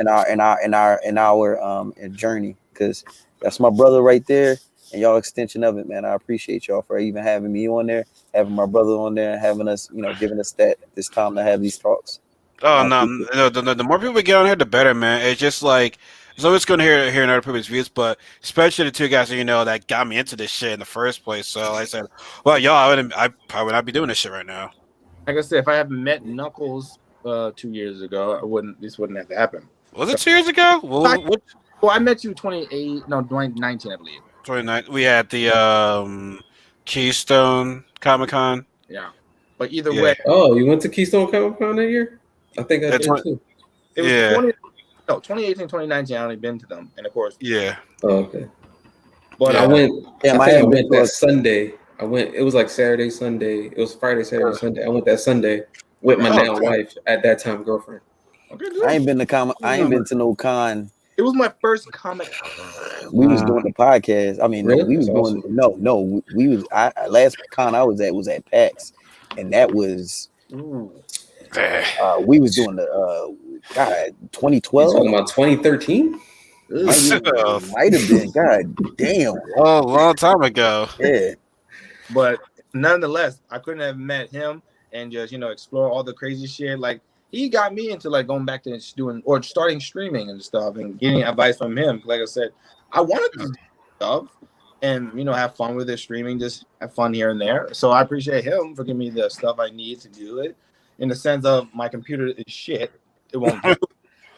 journey, because that's my brother right there and y'all extension of it, man. I appreciate y'all for even having me on there, having my brother on there, and having us, giving us this time to have these talks. Oh no, the more people we get on here, the better, man. It's just like it's always going to hear other people's views, but especially the two guys that got me into this shit in the first place. So I said, well, y'all, I probably would not be doing this shit right now. Like I said, if I hadn't met Knuckles 2 years ago, this wouldn't have to happen. Was it 2 years ago? Well, I met you 2019, I believe. 29. We had the Keystone Comic-Con. Yeah, but either way. Oh, you went to Keystone Comic-Con that year? I think I did too. It was 2018, 2019. I only been to them, and of course. Yeah. Oh, okay. But I went. I went that Sunday. It was like Saturday, Sunday. It was Friday, Saturday, Sunday. I went that Sunday with my now wife, at that time girlfriend. I ain't been to no con It was my first comic. We was doing the podcast. I mean, no, Really? we was That's doing awesome. no. We was last con I was at PAX, and that was we was doing the God You 2012. talking about 2013? Might have been. God damn. Oh, a long time ago. Yeah. But nonetheless, I couldn't have met him and just explore all the crazy shit. Like he got me into like going back to doing or starting streaming and stuff and getting advice from him. Like I said, I wanted to do stuff and have fun with it, streaming, just have fun here and there. So I appreciate him for giving me the stuff I need to do it. In the sense of my computer is shit, it won't do.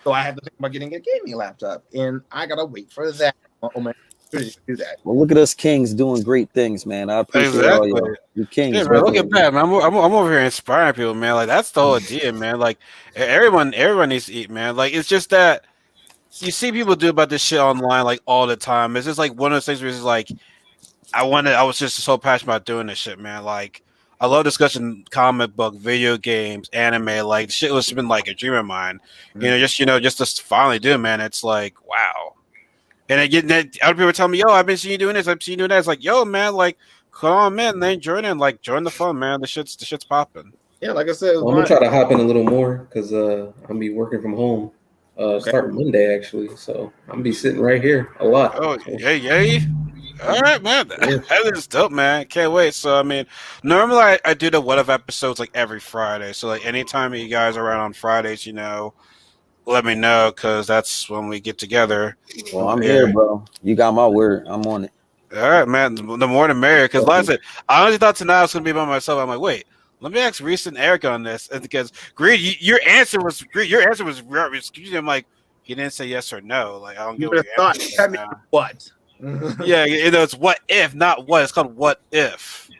So I have to think about getting a gaming laptop, and I gotta wait for that. Oh man, to do that. Well, look at us kings doing great things, man. I appreciate all y'all. You kings. Yeah, man, look at that, man. I'm over here inspiring people, man. Like that's the whole idea, man. Like everyone needs to eat, man. Like it's just that you see people do about this shit online like all the time. It's just like one of those things where it's like I was just so passionate about doing this shit, man. Like I love discussing comic book, video games, anime. Like shit was been like a dream of mine. Just to finally do, man. It's like wow. And again, other people tell me, "Yo, I've been seeing you doing this. I've seen you doing that." It's like, "Yo, man, like, come on, man, then join in, like, join the fun, man. The shit's popping." Yeah, like I said, Well, I'm gonna try to hop in a little more because I'm be working from home. Starting Monday actually, so I'm gonna be sitting right here a lot. Oh, yay! All right, man. That is dope, man. Can't wait. So, I mean, normally I do the What If episodes like every Friday. So, like, anytime you guys are around on Fridays, let me know because that's when we get together. Well, I'm here, bro. You got my word. I'm on it. All right, man. The more the merrier. Because, like I said, I honestly thought tonight I was going to be by myself. I'm like, wait, let me ask Reese and Eric on this. And because, Greed, your answer was great. Your answer was I'm like, he didn't say yes or no. Like, I don't get what your answer is. Tell me what? Yeah, it's what if, not what. It's called what if.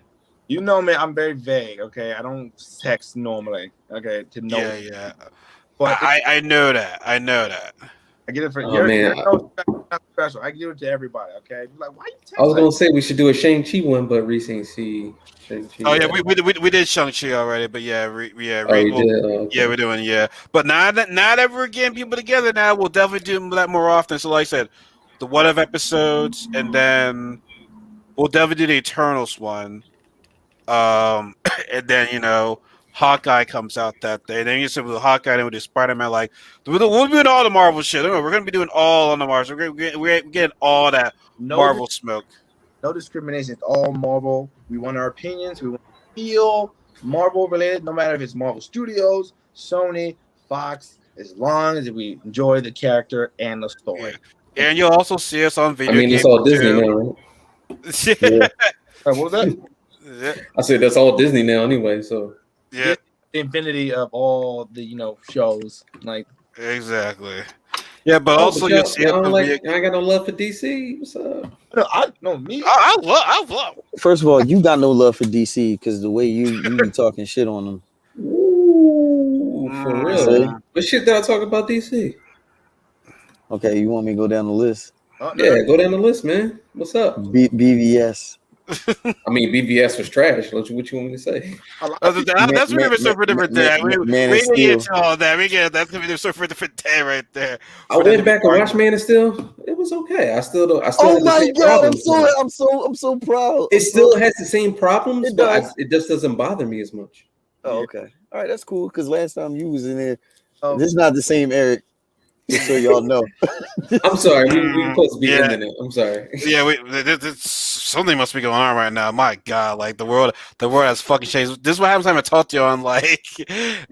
Man, I'm very vague. Okay, I don't text normally. Okay, to know. Yeah. But I know that. I get it for man. you're not special. I give it to everybody. Okay, like why you text? I was gonna say we should do a Shang-Chi one, but Reese ain't see Shang-Chi. Oh yeah, we did Shang-Chi already, but yeah, did. Okay. Yeah, we're doing but not ever getting people together now. We'll definitely do that more often. So like I said, the What If episodes, and then we'll definitely do the Eternals one. And then Hawkeye comes out that day. Then you said with Hawkeye, then we'll do Spider-Man. Like we'll be doing all the Marvel shit. We're gonna be doing all on the Marvel. We're getting all that Marvel smoke. No discrimination. It's all Marvel. We want our opinions. We want to feel Marvel related, no matter if it's Marvel Studios, Sony, Fox, as long as we enjoy the character and the story. Yeah. And you'll also see us on video. I mean, it's all Disney now, right? Yeah. What was that? Yeah. I said that's all Disney now, anyway. So Yeah. The infinity of all the shows, like exactly. Yeah, but also you see, I ain't got no love for DC. What's up? I love. First of all, you got no love for DC because the way you be talking shit on them. Ooh, for real. What shit did I talk about DC? Okay, you want me to go down the list? Yeah, go down the list, man. What's up? BVS. I mean, BVS was trash. What you want me to say? That's gonna be for a different day. We get into all that. That's gonna be for a different day right there. I went back and watched Man of Steel. It was okay. I still don't. Oh my god! I'm so proud. It still has the same problems, but it it just doesn't bother me as much. Oh, okay. All right, that's cool. Because last time you was in there, this is not the same Eric. Just so y'all know. I'm sorry. We supposed to be ending it. I'm sorry. Yeah, something must be going on right now. My God, like the world has fucking changed. This is what happens when I talk to you on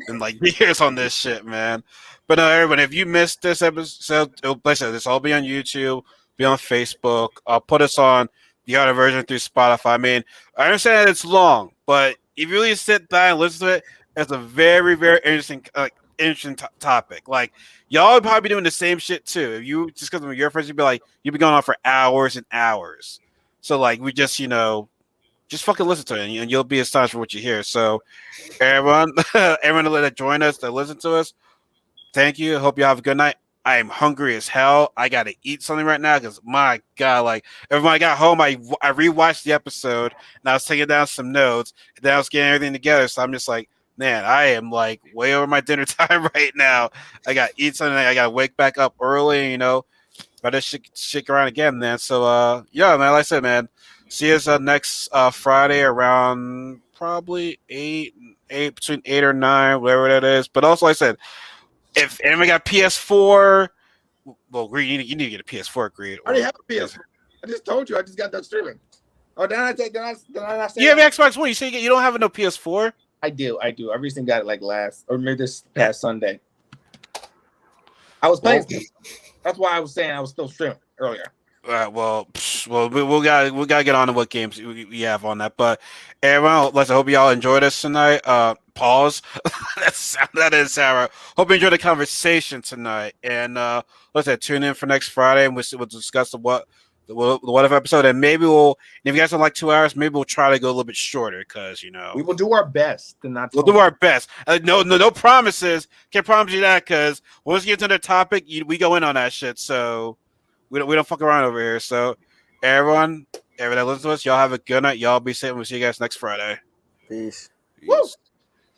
in years on this shit, man. But no, everyone, if you missed this episode, this all be on YouTube, be on Facebook. I'll put us on the audio version through Spotify. I mean, I understand that it's long, but if you really sit down and listen to it, it's a very, very interesting topic. Like y'all would probably be doing the same shit too. If you just because of your friends, you'd be going on for hours and hours. So like we just just fucking listen to it and you'll be astonished for what you hear. So everyone that join us, that listen to us, thank you. I hope you have a good night. I am hungry as hell. I gotta eat something right now because my God, like every time I got home, I rewatched the episode and I was taking down some notes and then I was getting everything together. So I'm just like, man, I am like way over my dinner time right now. I got to eat something. I got to wake back up early, better stick around again, man. So yeah, man. Like I said, man. See us next Friday around probably eight between 8 or 9, whatever that is. But also, like I said, if anyone got PS4, well, Greed, you need to get a PS4, Greed. I already have a PS4. I just told you I just got done streaming. Oh, did I not say You have an Xbox One. You say you don't have no PS4? I do. I recently got it like last or maybe this past Sunday. I was playing. That's why I was saying I was still streaming earlier. Well, we gotta get on to what games we have on that. But everyone, I hope y'all enjoyed this tonight. Pause. that is Sarah. Hope you enjoyed the conversation tonight. And let's say tune in for next Friday, and we'll discuss the what if episode. And maybe if you guys don't like 2 hours, maybe we'll try to go a little bit shorter because we will do our best to not. We'll do our best. No promises. Can't promise you that because once you get to the topic, we go in on that shit. So. We don't fuck around over here. So, everyone that listens to us, y'all have a good night. Y'all be safe. We'll see you guys next Friday. Peace. Woo!